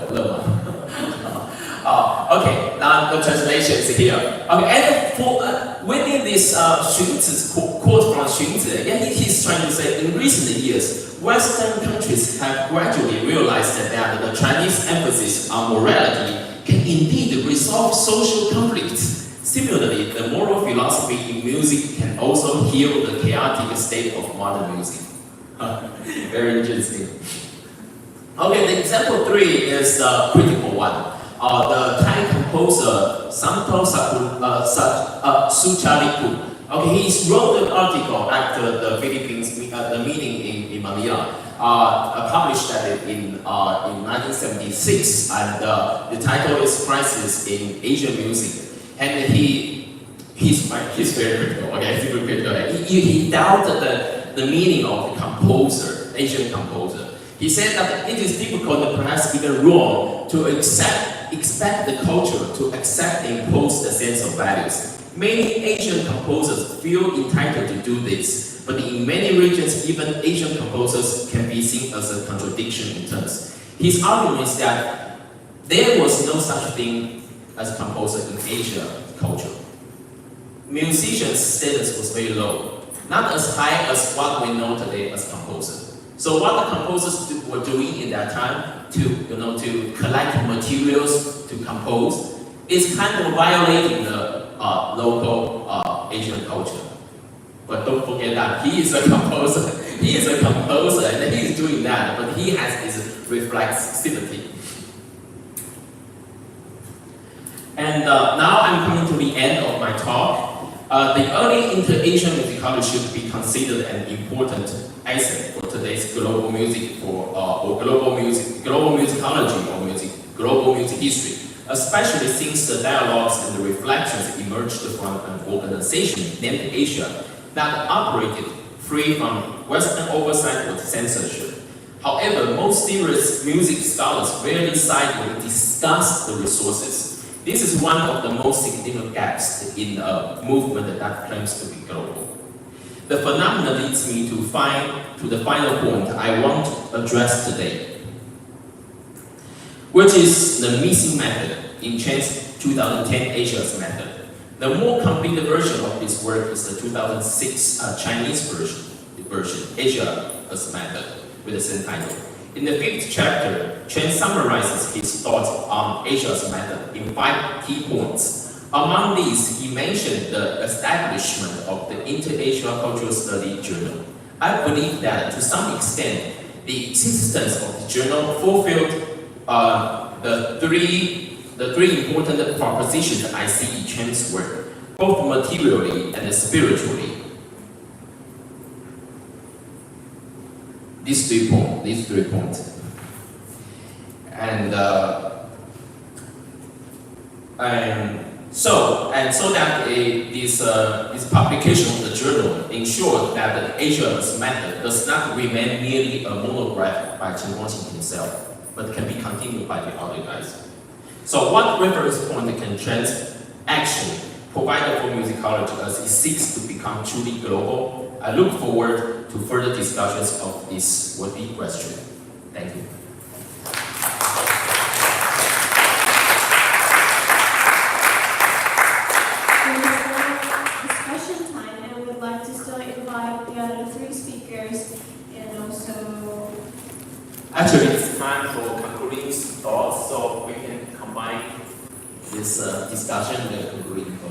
Okay, now the translation is here. Okay, and for within this Xun Zi's quote from Xun Zi, he's trying to say in recent years, Western countries have gradually realized that the Chinese emphasis on morality can indeed resolve social conflicts. Similarly, the moral philosophy in music can also heal the chaotic state of modern music. Very interesting. Okay, the example 3 is the critical one. The Thai composer Santo Sucharipu. Okay, he wrote an article after the Philippines the meeting in Manila. Published that in 1976, and the title is "Crisis in Asian Music." And he's very critical. Okay, he's very critical. He doubted the meaning of the composer, Asian composer. He said that it is difficult and perhaps even wrong to expect the culture to accept and impose the sense of values. Many Asian composers feel entitled to do this, but in many regions, even Asian composers can be seen as a contradiction in terms. His argument is that there was no such thing as composer in Asia culture. Musicians' status was very low, not as high as what we know today as composer. So what the composers were doing in that time to collect materials to compose is kind of violating the local Asian culture. But don't forget that he is a composer. He is a composer and he is doing that, but he has his reflexivity. And now I'm coming to the end of my talk. The early inter-Asian musicology should be considered an important asset for today's global music or global musicology or global music history, especially since the dialogues and the reflections emerged from an organization named Asia that operated free from Western oversight or censorship. However, most serious music scholars rarely cite or discuss the resources. This is one of the most significant gaps in a movement that claims to be global. The phenomenon leads me to the final point I want to address today, which is the missing method in Chen's 2010 Asia's method. The more complete version of this work is the 2006 Chinese version, Asia's method, with the same title. In the 5th chapter, Chen summarizes his thoughts on Asia's method in 5 key points. Among these, he mentioned the establishment of the Inter-Asia Cultural Study Journal. I believe that to some extent, the existence of the journal fulfilled the three important propositions I see in Chen's work, both materially and spiritually. These three points. And so that this publication of the journal ensures that the Asia's method does not remain merely a monograph by Chen Guangqing himself, but can be continued by the other guys. So what reference point can Chen's action provide for musicology as it seeks to become truly global? I look forward to further discussions of this worthy question. Thank you. Discussion time, and I would like to still invite the other 3 speakers and also... Actually, it's time for concluding thoughts, so we can combine this discussion with concluding thoughts.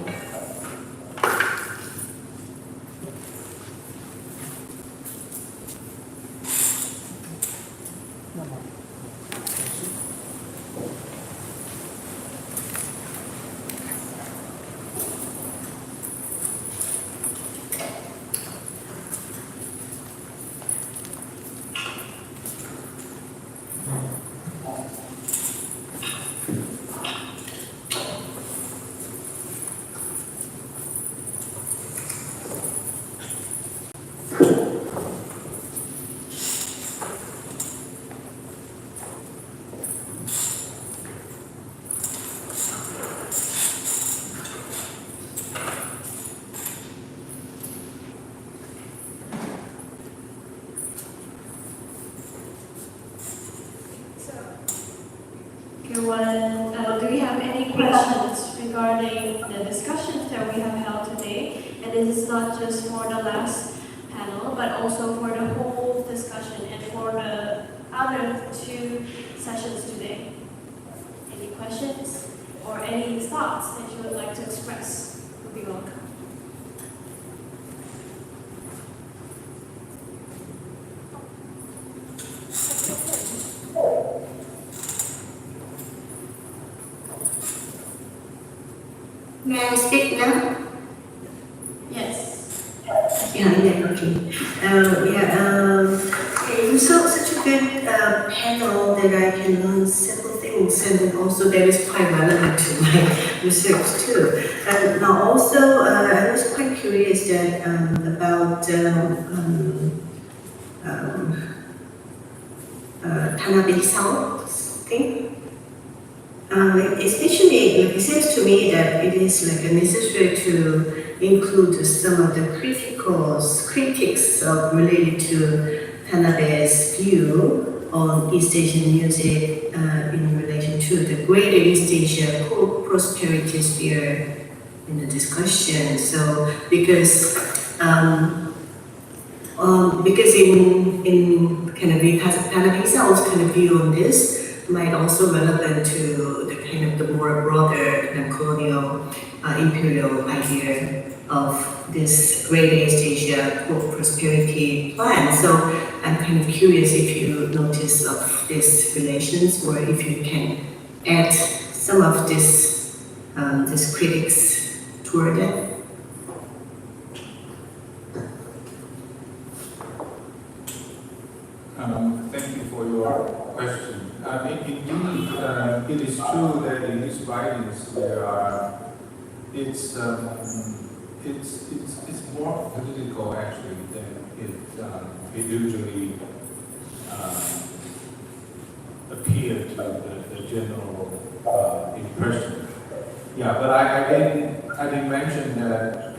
Do we have any questions regarding the discussions that we have held today? And this is not just for the last panel, but also for the whole discussion and for the other 2 sessions today. Any questions or any thoughts that you would like to express would be welcome. speak now? Yes. Yeah, okay. It was such a good panel that I can learn several things, and then also that is quite relevant to my research too. Now also, I was quite curious that about Tanabe-san thing. Especially, it seems to me that it is like necessary to include some of the critics related to Tanabe's view on East Asian music in relation to the greater East Asia prosperity sphere in the discussion. So because in kind of Tanabe-san's kind of view on this might also relevant to the kind of the more broader kind of colonial imperial idea of this Greater East Asia prosperity plan. So I'm kind of curious if you notice of these relations, or if you can add some of this critics toward it. Thank you for your question. Indeed, it is true that in his writings there are, it's more political actually than it usually appeared to the general impression. Yeah, but I didn't mention that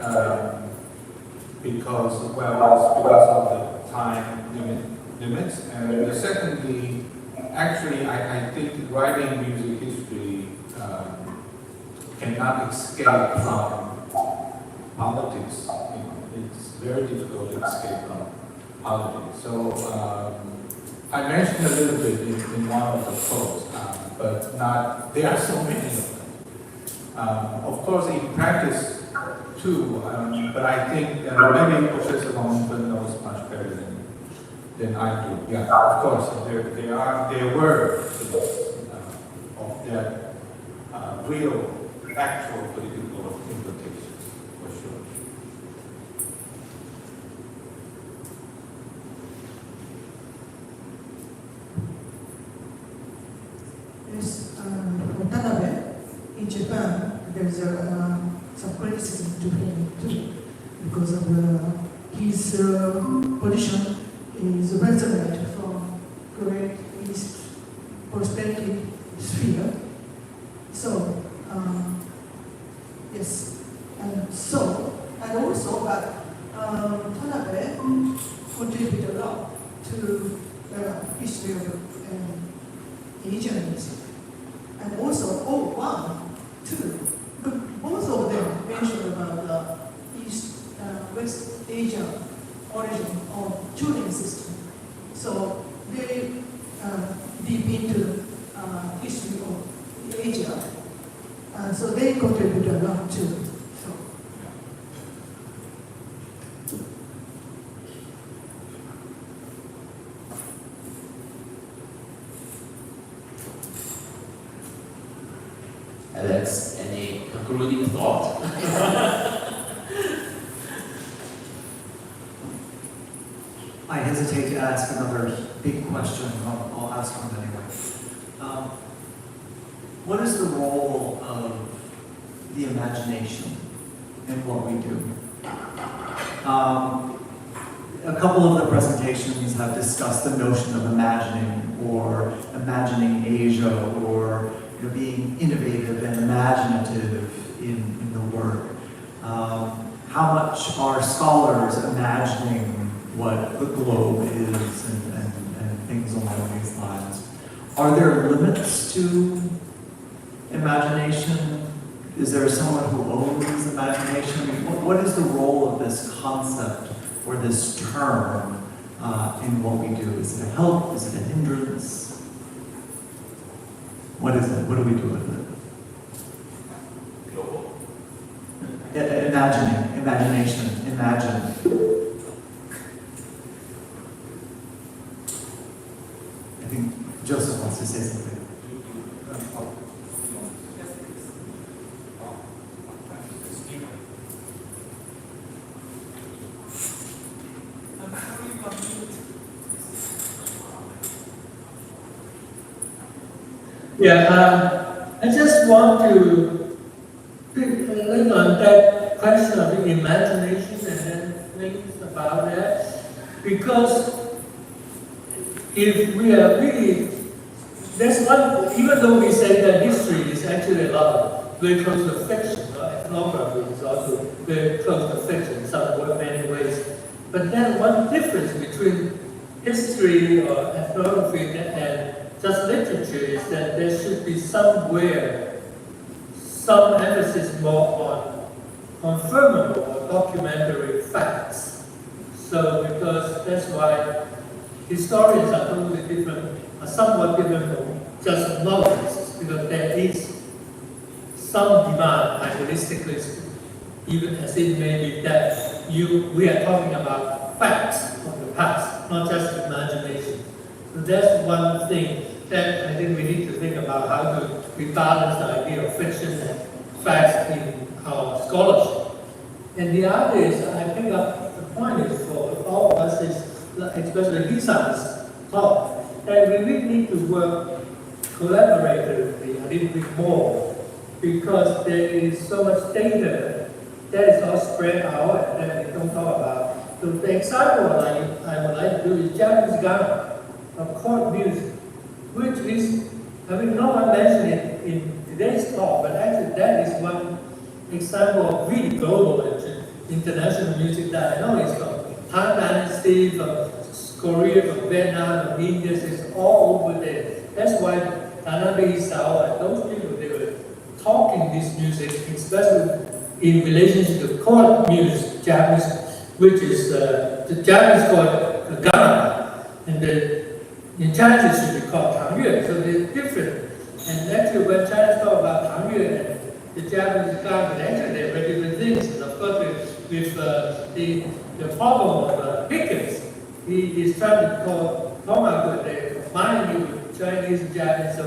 because it's because of the time limits, and secondly, actually, I think writing music history cannot escape from politics. It's very difficult to escape from politics. So I mentioned a little bit in one of the quotes, but not. There are so many of them. Of course, in practice too, but I think maybe Professor Wang knows much better than I do. Yeah, of course, there were of that real, actual political implications, for sure. Yes, Watanabe, in Japan, there's some criticism to him too, because of his position is resonant from Great East prosperity sphere. So, yes, and also, but Tanabe contributed a lot to the history of Asian music. And also, too. Both of them mentioned about the West Asia origin of tuning system. So they deep into history of Asia. So they contribute a lot too. So. Alex, any concluding thought? I hesitate to ask another big question, I'll ask one anyway. What is the role of the imagination in what we do? A couple of the presentations have discussed the notion of imagining Asia, or being innovative and imaginative in the work. How much are scholars imagining what the globe is and things along these lines? Are there limits to imagination? Is there someone who owns imagination? What is the role of this concept or this term in what we do? Is it a help? Is it a hindrance? What is it? What do we do with it? Imagination, imagine. I think Joseph wants to say something. Yeah, I just want to pick on that question of the imagination and then things about that. Because if we are really, that's one, even though we say that history is actually a lot very close to fiction, ethnography is also very close to fiction in some many ways. But then one difference between history or ethnography and just literature is that there should be somewhere some emphasis more on confirmable or documentary facts. So because that's why historians are totally different, are somewhat different from just novelists, because there is some demand, idealistically, even as it may be, that we are talking about facts from the past, not just imagination. So that's one thing that I think we need to think about, how to rebalance the idea of fiction and facts in our scholarship. And the other is, I think the point is for all of us is, especially Lisa's talk, that we really need to work collaboratively a little bit more, because there is so much data that is all spread out and that we don't talk about. So the example I would like to do is Japanese Gana, of court music, which is, I mean, no one mentioned it in today's talk, but actually that is one example of really global and international music that I know is from Han Dynasty, from Korea, from Vietnam, from India, it's all over there. That's why Tanabe Isao and those people, they were talking this music, especially in relationship to court music, Japanese, which is the Japanese called Gana, and in Chinese it should be called Tangyue, so they're different. And actually when Chinese talk about Tangyue and the Japanese Gana, actually they're very different things. And of course with the problem of Pickens, he is trying to call Tomago, they combine it with Chinese and Japanese, so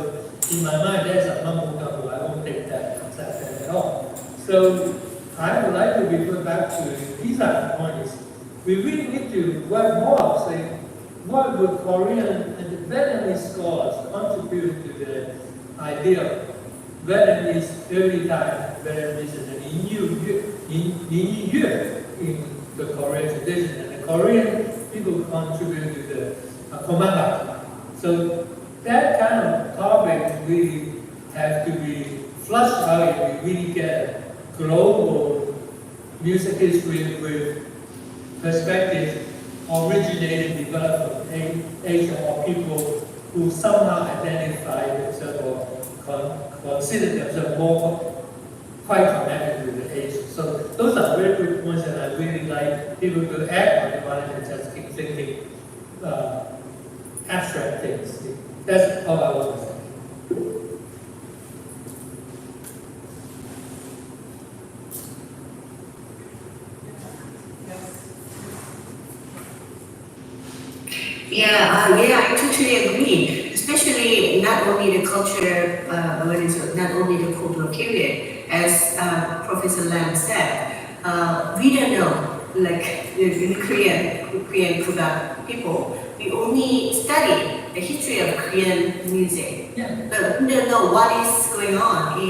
in my mind that's a mumble jumble. I won't take that concept at all. So I would like to refer back to these other points. We really need to work more on saying, what would Korean and the Vietnamese scholars contribute to the idea of Vietnamese early time, Vietnamese and Yin Yue in the Korean tradition, and the Korean people contribute to the Komanga. So that kind of topic we have to be flushed out if we really get global music history with perspective originating, developed from Asia, or people who somehow identify themselves or consider themselves more quite connected with the Asia. So those are very good points, and I really like people to add on rather than just keep thinking abstract things. That's all I want to say. I totally agree. Especially not only the culture, not only the cultural period, as Professor Lam said, we don't know, like in Korean Kuga people, we only study the history of Korean music, but we don't know what is going on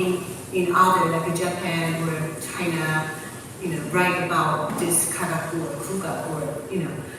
in other, like Japan or China, write about this Karaku or Kuga or,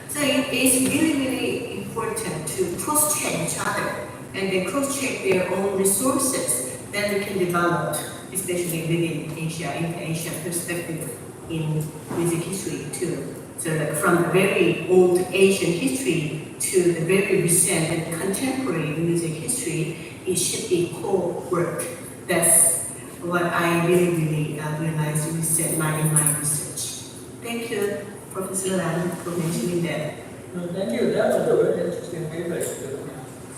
So it's really, really important to cross-check each other and then cross-check their own resources that we can develop, especially within Asia, in Asia perspective in music history too. So like from the very old Asian history to the very recent and contemporary music history, it should be co-work. That's what I really, really realized in my research. Thank you, Professor Lam, for mentioning that. No, thank you. That was a very interesting paper to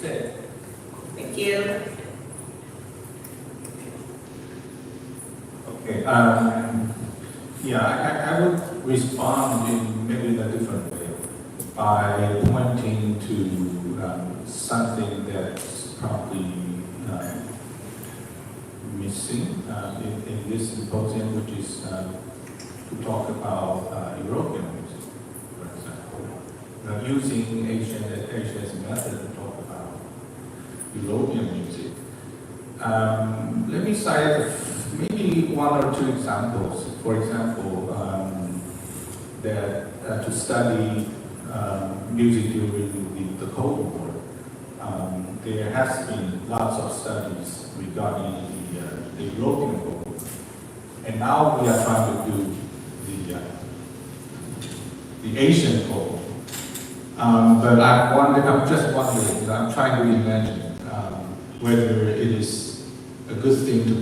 say. Thank you. Okay. I would respond in maybe a different way by pointing to something that's probably missing in this symposium, which is to talk about European music, for example. Using Asia as a method to talk about European music. Let me cite maybe one or two examples. For example, that to study music during the Cold War, there has been lots of studies regarding the European Cold War, and now we are trying to do the Asian Cold War. But I'm just wondering, I'm trying to imagine whether it is a good thing to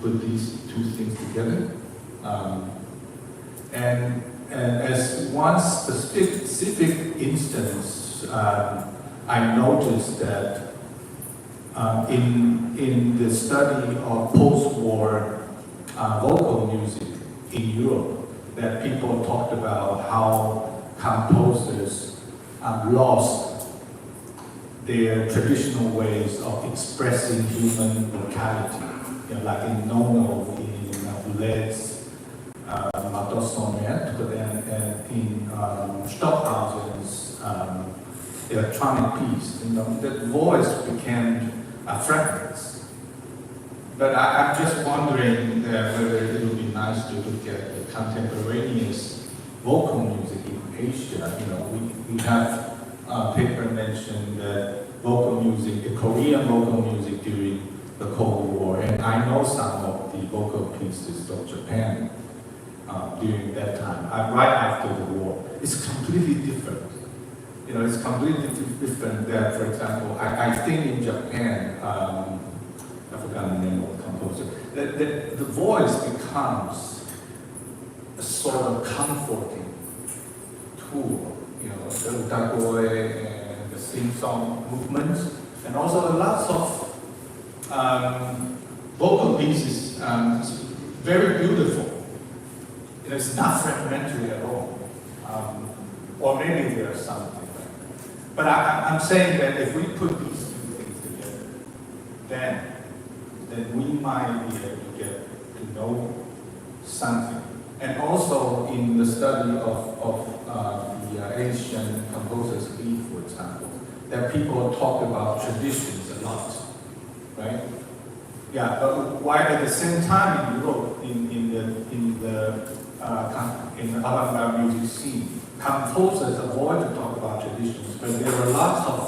put these two things together. And as one specific instance, I noticed that in the study of post-war vocal music in Europe, that people talked about how composers lost their traditional ways of expressing human vocality, like in Nono, in Boulet's Marteau Sonnet, and in Stockhausen's electronic piece. That voice became fragments. But I'm just wondering whether it would be nice to look at the contemporaneous vocal music in Asia. We have a paper mentioned that vocal music, the Korean vocal music during the Cold War, and I know some of the vocal pieces of Japan during that time, right after the war. It's completely different. It's completely different that, for example, I think in Japan, I forgot the name of the composer, that the voice becomes a sort of comforting tool, the utagoe and the sing-song movements, and also lots of vocal pieces, very beautiful. It's not fragmentary at all. Or maybe there's something. But I'm saying that if we put these two things together, then we might be able to get to know something. And also in the study of the Asian composers' beat, for example, that people talk about traditions a lot, right? Yeah, but while at the same time in Europe, in the avant-garde music scene, composers avoid to talk about traditions, but there are lots of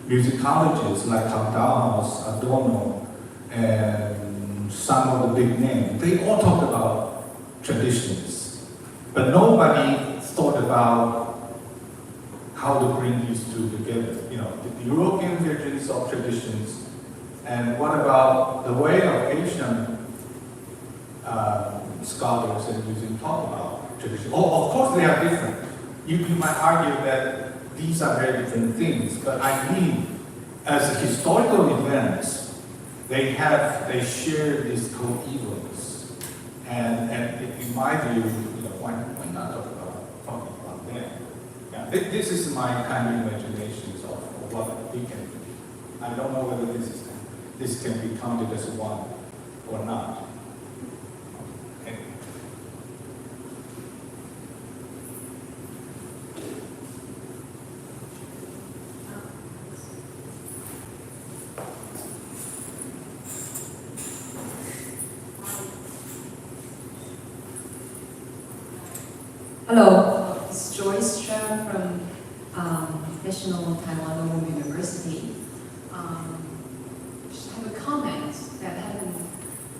musicologists like Bauhaus, Adorno, and some of the big names. They all talk about traditions, but nobody thought about how to bring these two together. The European versions of traditions, and what about the way of Asian scholars and music talk about tradition? Of course they are different. You might argue that these are very different things, but I mean, as historical events, they share this coevals, and in my view, why not talk about them? Yeah, this is my kind of imaginations of what we can do. I don't know whether this can be counted as one or not. Okay. Hello, it's Joyce Chan from National Taiwan Normal University. Just have a comment that having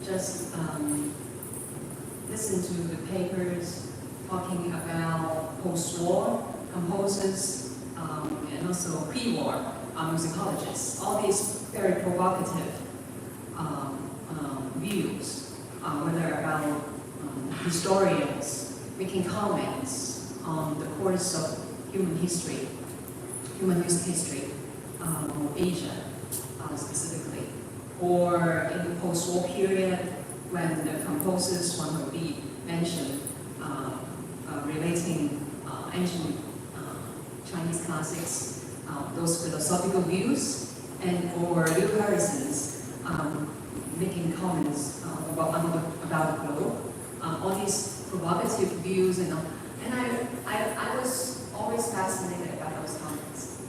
just listened to the papers talking about post-war composers and also pre-war musicologists. All these very provocative views, whether about historians making comments on the course of human history, human music history, Asia specifically, or in the post-war period when the composers want to be mentioned relating ancient Chinese classics, those philosophical views, and for Liu Harrison's making comments about the globe, all these provocative views and I was always fascinated about those comments.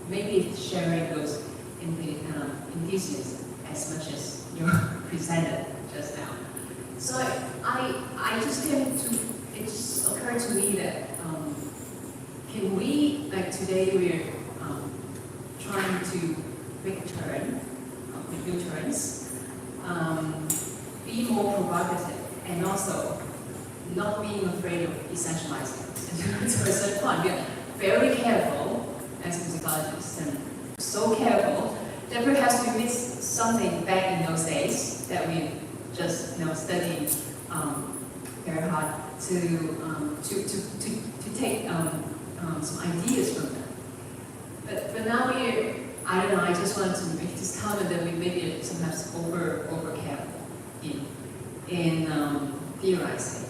Maybe sharing those enthusiasm as much as you presented just now. So I just came to, it just occurred to me that can we, like today we're trying to make a turn, make new turns, be more provocative, and also not being afraid of essentializing. To a certain point, we are very careful as musicologists, and so careful that perhaps we missed something back in those days that we just studying very hard to take some ideas from them. But now I don't know, I just wanted to make this comment that we maybe sometimes over careful in theorizing.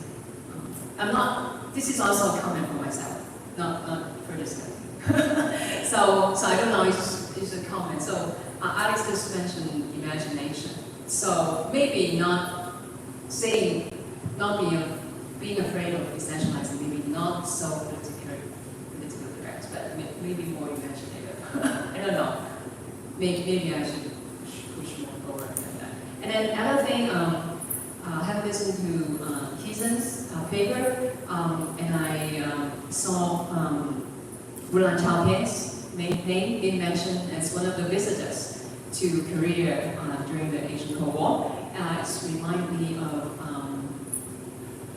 I'm not, this is also a comment for myself, not for this guy. so I don't know, it's a comment. So Alex just mentioned imagination. So maybe not saying, not being afraid of essentializing, maybe not so politically correct, but maybe more imaginative. I don't know. Maybe I should push more forward than that. And then another thing, I have listened to Keeson's paper, and I saw Wulan Chaopian's name being mentioned as one of the visitors to Korea during the Asian Cold War. It's reminded me of,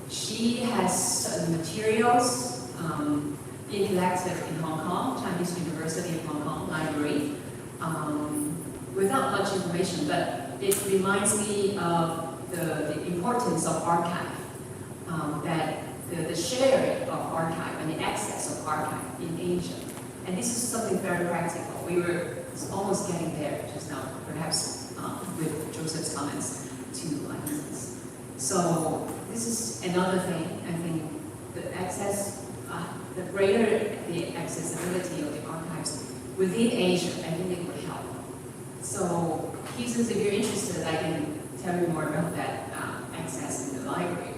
she has certain materials being collected in Hong Kong, Chinese University of Hong Kong Library, without much information, but it reminds me of the importance of archive, that the sharing of archive and the access of archive in Asia. And this is something very practical. We were almost getting there just now, perhaps with Joseph's comments to this. So this is another thing. I think the access, the greater the accessibility of the archives within Asia, I think it would help. So, Keeson, if you're interested, I can tell you more about that access in the library.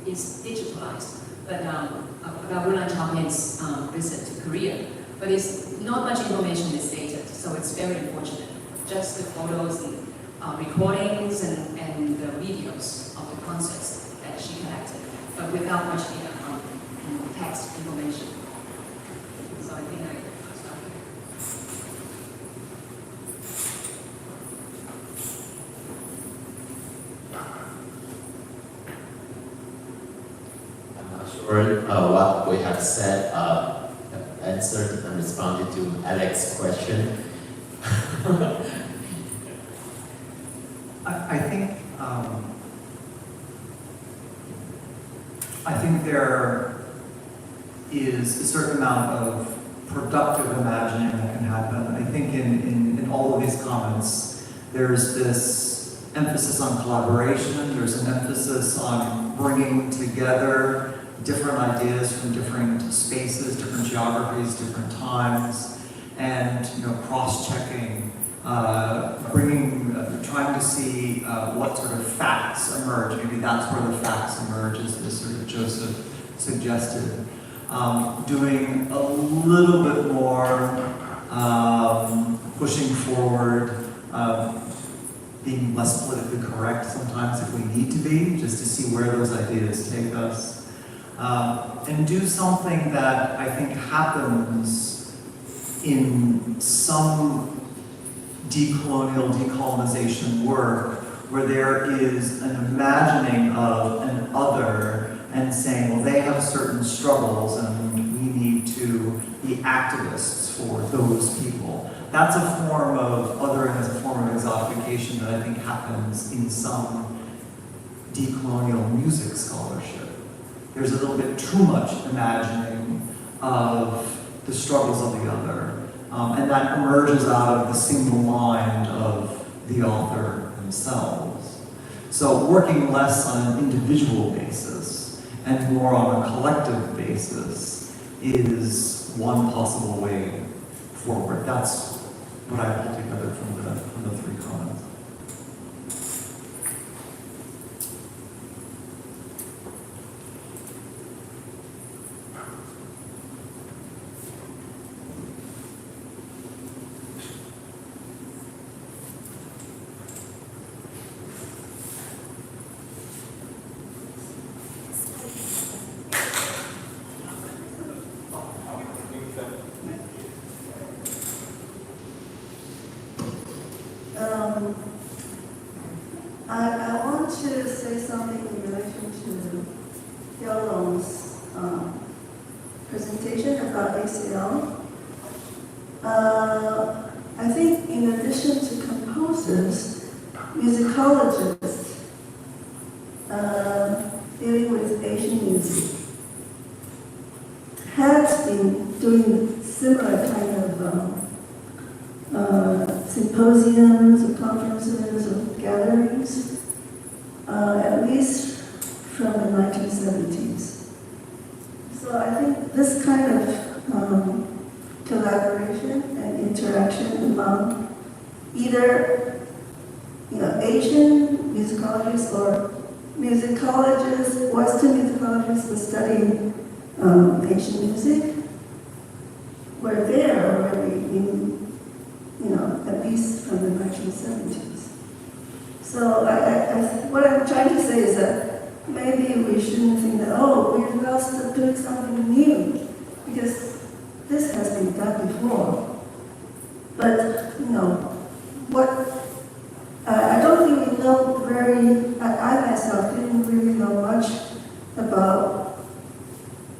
It's digitalized, but about Wulan Chaopian's visit to Korea. But it's not much information is stated, so it's very unfortunate. Just the photos and recordings and the videos of the concerts that she collected, but without much text information. So I think I'll stop here. I'm not sure what we have said answered and responded to Alex's question. I think there is a certain amount of productive imagining that can happen. I think in all of these comments, there's this emphasis on collaboration, there's an emphasis on bringing together different ideas from different spaces, different geographies, different times, and cross-checking, trying to see what sort of facts emerge. Maybe that's where the facts emerge, as sort of Joseph suggested. Doing a little bit more pushing forward, being less politically correct sometimes if we need to be, just to see where those ideas take us. And do something that I think happens in some decolonial, decolonization work, where there is an imagining of an other and saying, well, they have certain struggles and we need to be activists for those people. That's a form of othering as a form of exotification that I think happens in some decolonial music scholarship. There's a little bit too much imagining of the struggles of the other. And that emerges out of the single mind of the author themselves. So working less on an individual basis and more on a collective basis is one possible way forward. That's what I pulled together from the three comments. to say something in relation to Yao-Long's presentation about ACL. I think in addition to composers, musicologists dealing with Asian music has been doing similar kind of symposiums or conferences or gatherings, at least from the 1970s. So I think this kind of collaboration and interaction among either Asian musicologists or musicologists, Western musicologists who studying Asian music were there already in, at least from the 1970s. So what I'm trying to say is that maybe we shouldn't think that, we're just doing something new, because this has been done before. But, I don't think we know I myself didn't really know much about,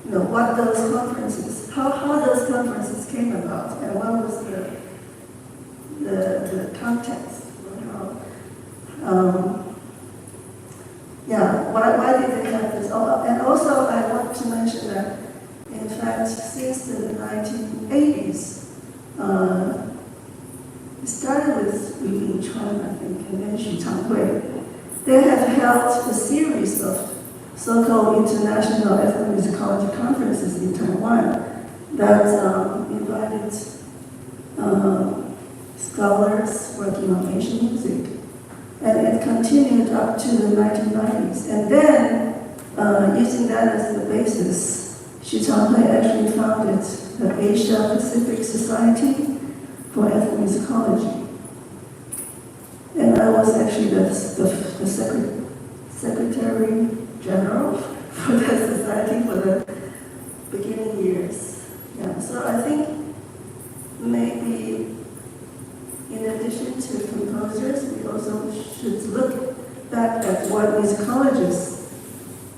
what those conferences, how those conferences came about, and what was the context, why did they have this? Oh, and also I want to mention that, in fact, since the 1980s, it started with Li Bingchuan, I think, and then Xu Changhui. They have held a series of so-called international ethnomusicology conferences in Taiwan that invited scholars working on Asian music. And it continued up to the 1990s. And then, using that as the basis, Xu Changhui actually founded the Asia Pacific Society for Ethnomusicology. And I was actually the Secretary General for that society for the beginning years. Yeah, so I think maybe in addition to composers, we also should look back at what musicologists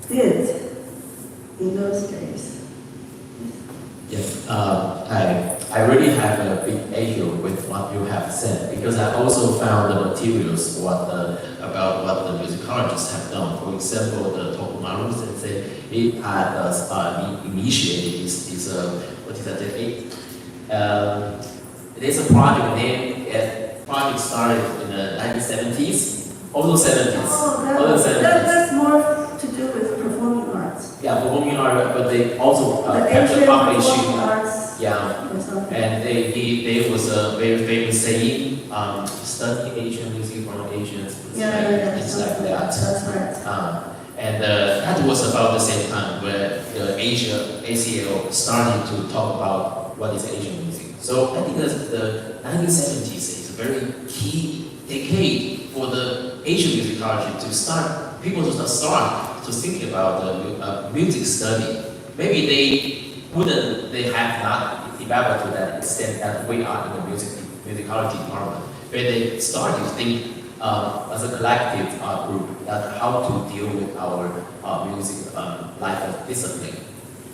did in those days. Yes, I really have a big issue with what you have said, because I also found the materials about what the musicologists have done. For example, the Tokumaru Sensei, he had initiated this what is that? It is a project named, project started in the 1970s, also 70s. That's more to do with performing arts. Yeah, performing art, but they also kept the publishing. Yeah, and they was a very famous saying, study Asian music from Asians. It's like that. That's right. And that was about the same time where the ACL started to talk about what is Asian music. So I think that the 1970s is a very key decade for the Asian musicology to start, people to start to think about the music study. Maybe they have not developed to that extent that we are in the musicology department, where they start to think as a collective group that how to deal with our music life as discipline.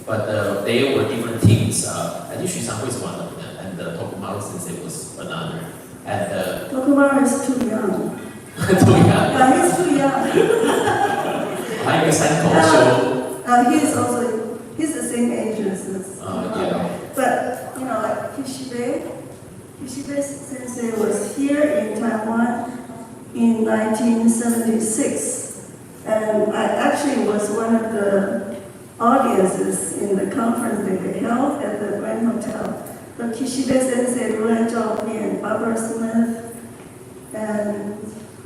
But there were different teams. I think Xu Changhui is one of them, and Tokumaru Sensei was another. And Tokumaru is too young. too young. Yeah, he's too young. Like Sanko, he's the same age as us. yeah. But, like Kishibe Sensei was here in Taiwan in 1976. And I actually was one of the audiences in the conference that they held at the Grand Hotel. But Kishibe Sensei, Ruan Zhaoping, Barbara Smith, and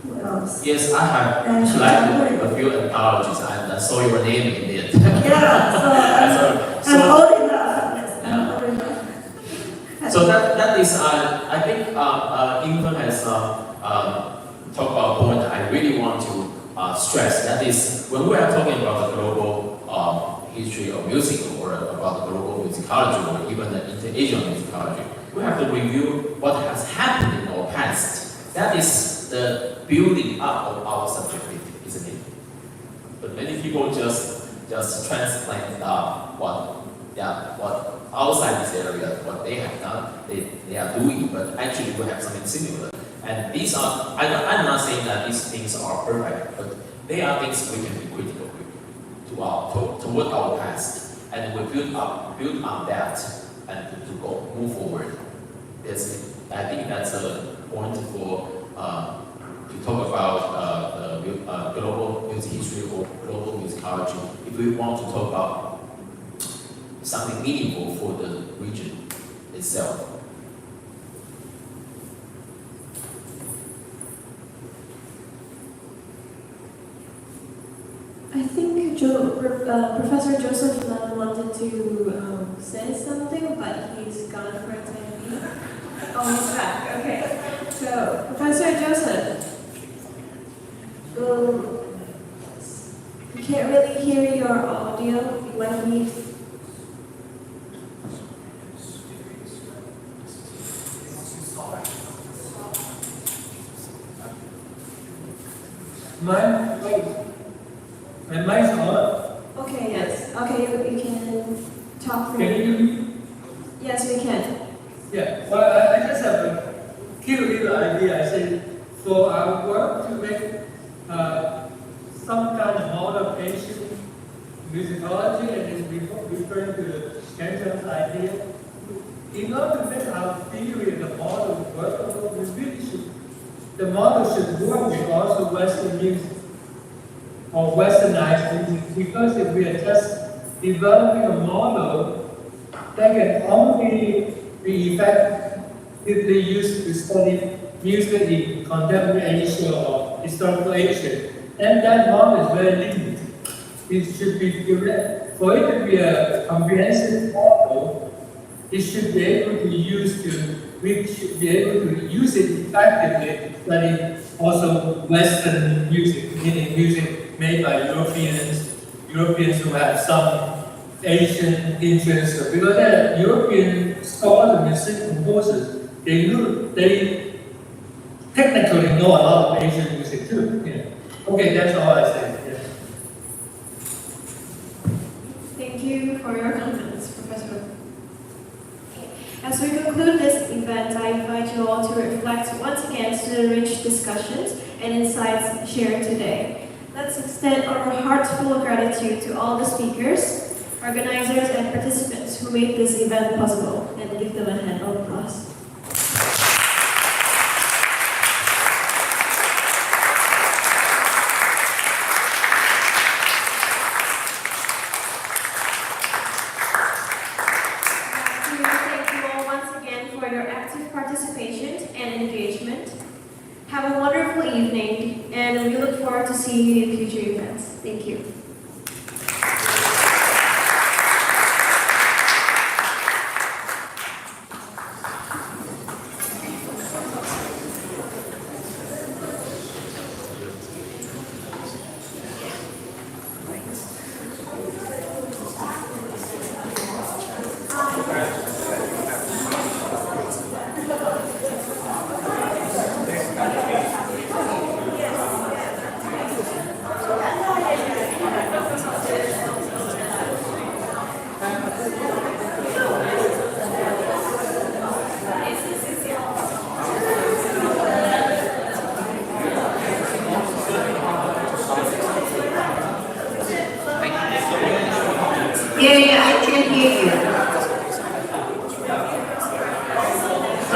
who else? Yes, I have collected a few anthologies. I saw your name in it. Yeah, so I'm old enough. Yes, I'm old enough. So that is, I think Yingfen has talked about a point that I really want to stress. That is, when we are talking about the global history of music, or about the global musicology, or even the inter-Asian musicology, we have to review what has happened in our past. That is the building up of our subjectivity, isn't it? many people just transplant what outside this area, what they have done, they are doing, but actually we have something similar. And these are, I'm not saying that these things are perfect, but they are things we can be critical toward our past, and we build on that and to go move forward. I think that's a point for to talk about the global music history or global musicology. If we want to talk about something meaningful for the region itself. I think Professor Joseph Lam wanted to say something, but he's gone for a time being. Oh, he's back. Okay. So, Professor Joseph, we can't really hear your audio. You might need. My mic's on. Okay, yes. Okay, you can talk Can you hear me? Yes, we can. Yeah, well, I just have a cute little idea. I said, for our work to make some kind of model of ancient musicology, and is referring to Shenton's idea, in order to make our theory and the model workable, we really should, the model should work with also Western music or Westernized music, because if we are just developing a model that can only be effectively used to study music in contemporary Asia or historical Asia, then that model is very limited. It should be, for it to be a comprehensive model, it should be able to use we should be able to use it effectively to study also Western music, meaning music made by Europeans who have some Asian interests. Because they're European scholars and music composers, they technically know a lot of Asian music too. Yeah. Okay, that's all I say. Yeah. Thank you for your comments, Professor. As we conclude this event, I invite you all to reflect once again to the rich discussions and insights shared today. Let's extend our heartfelt gratitude to all the speakers, organizers, and participants who made this event possible, and give them a hand of applause. Thank you all once again for your active participation and engagement. Have a wonderful evening, and we look forward to seeing you in future events. Thank you. Yeah, I can hear you.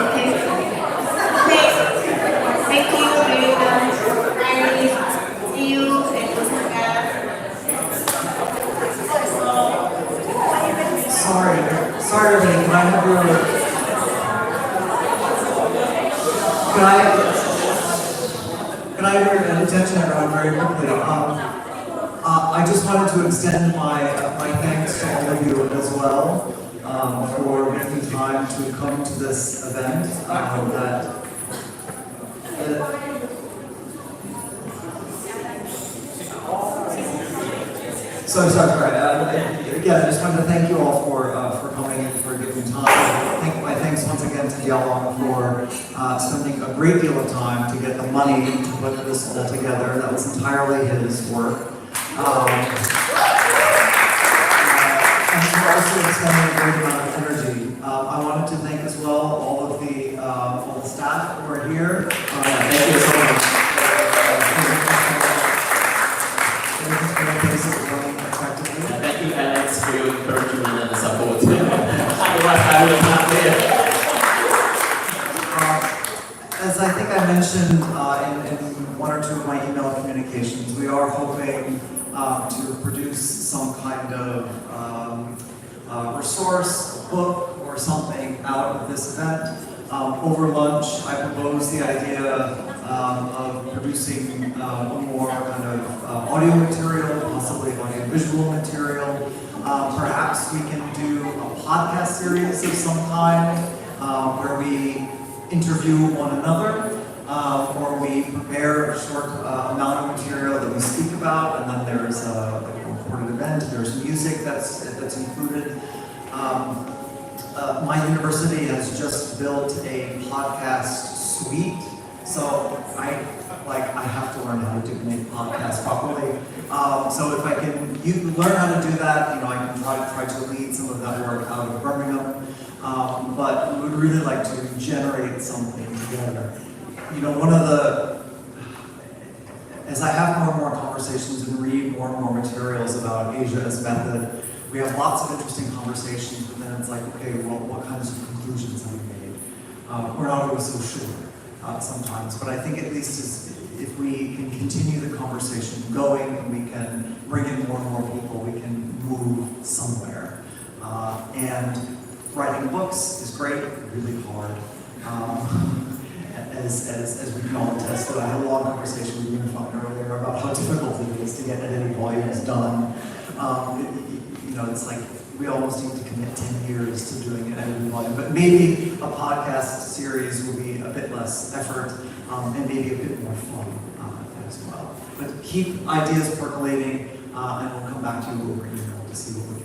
Okay. Thank you very much. I see you at Osaka. Sorry, Lee, can I have your, can I have your attention, everyone, very quickly? I just wanted to extend my thanks to all of you as well for making time to come to this event. Again, I just wanted to thank you all for coming and for giving time. My thanks once again to Yalong for spending a great deal of time to get the money to put this all together. That was entirely his work. And for also expending a great amount of energy. I wanted to thank as well all the staff who are here. Thank you so much. Thank you, Alex, for your encouragement and support. I was not there. As I think I mentioned in one or two of my email communications, we are hoping to produce some kind of resource, book, or something out of this event. Over lunch, I proposed the idea of producing more kind of audio material, possibly audio-visual material. Perhaps we can do a podcast series of some kind where we interview one another, or we prepare a short amount of material that we speak about, and then there's a recorded event, there's music that's included. My university has just built a podcast suite, so I have to learn how to make podcasts properly. So if I can learn how to do that, I can try to lead some of that work out of Birmingham. But we would really like to generate something together. As I have more and more conversations and read more and more materials about Asia as method, we have lots of interesting conversations, but then it's like, okay, well, what kinds of conclusions have we made? We're not always so sure sometimes, but I think at least if we can continue the conversation going, and we can bring in more and more people, we can move somewhere. And writing books is great, really hard. As we can all attest to, I had a long conversation with Unify earlier about how difficult it is to get editing volumes done. It's like we almost need to commit 10 years to doing an editing volume, but maybe a podcast series will be a bit less effort and maybe a bit more fun as well. But keep ideas percolating, and we'll come back to you over email to see what we can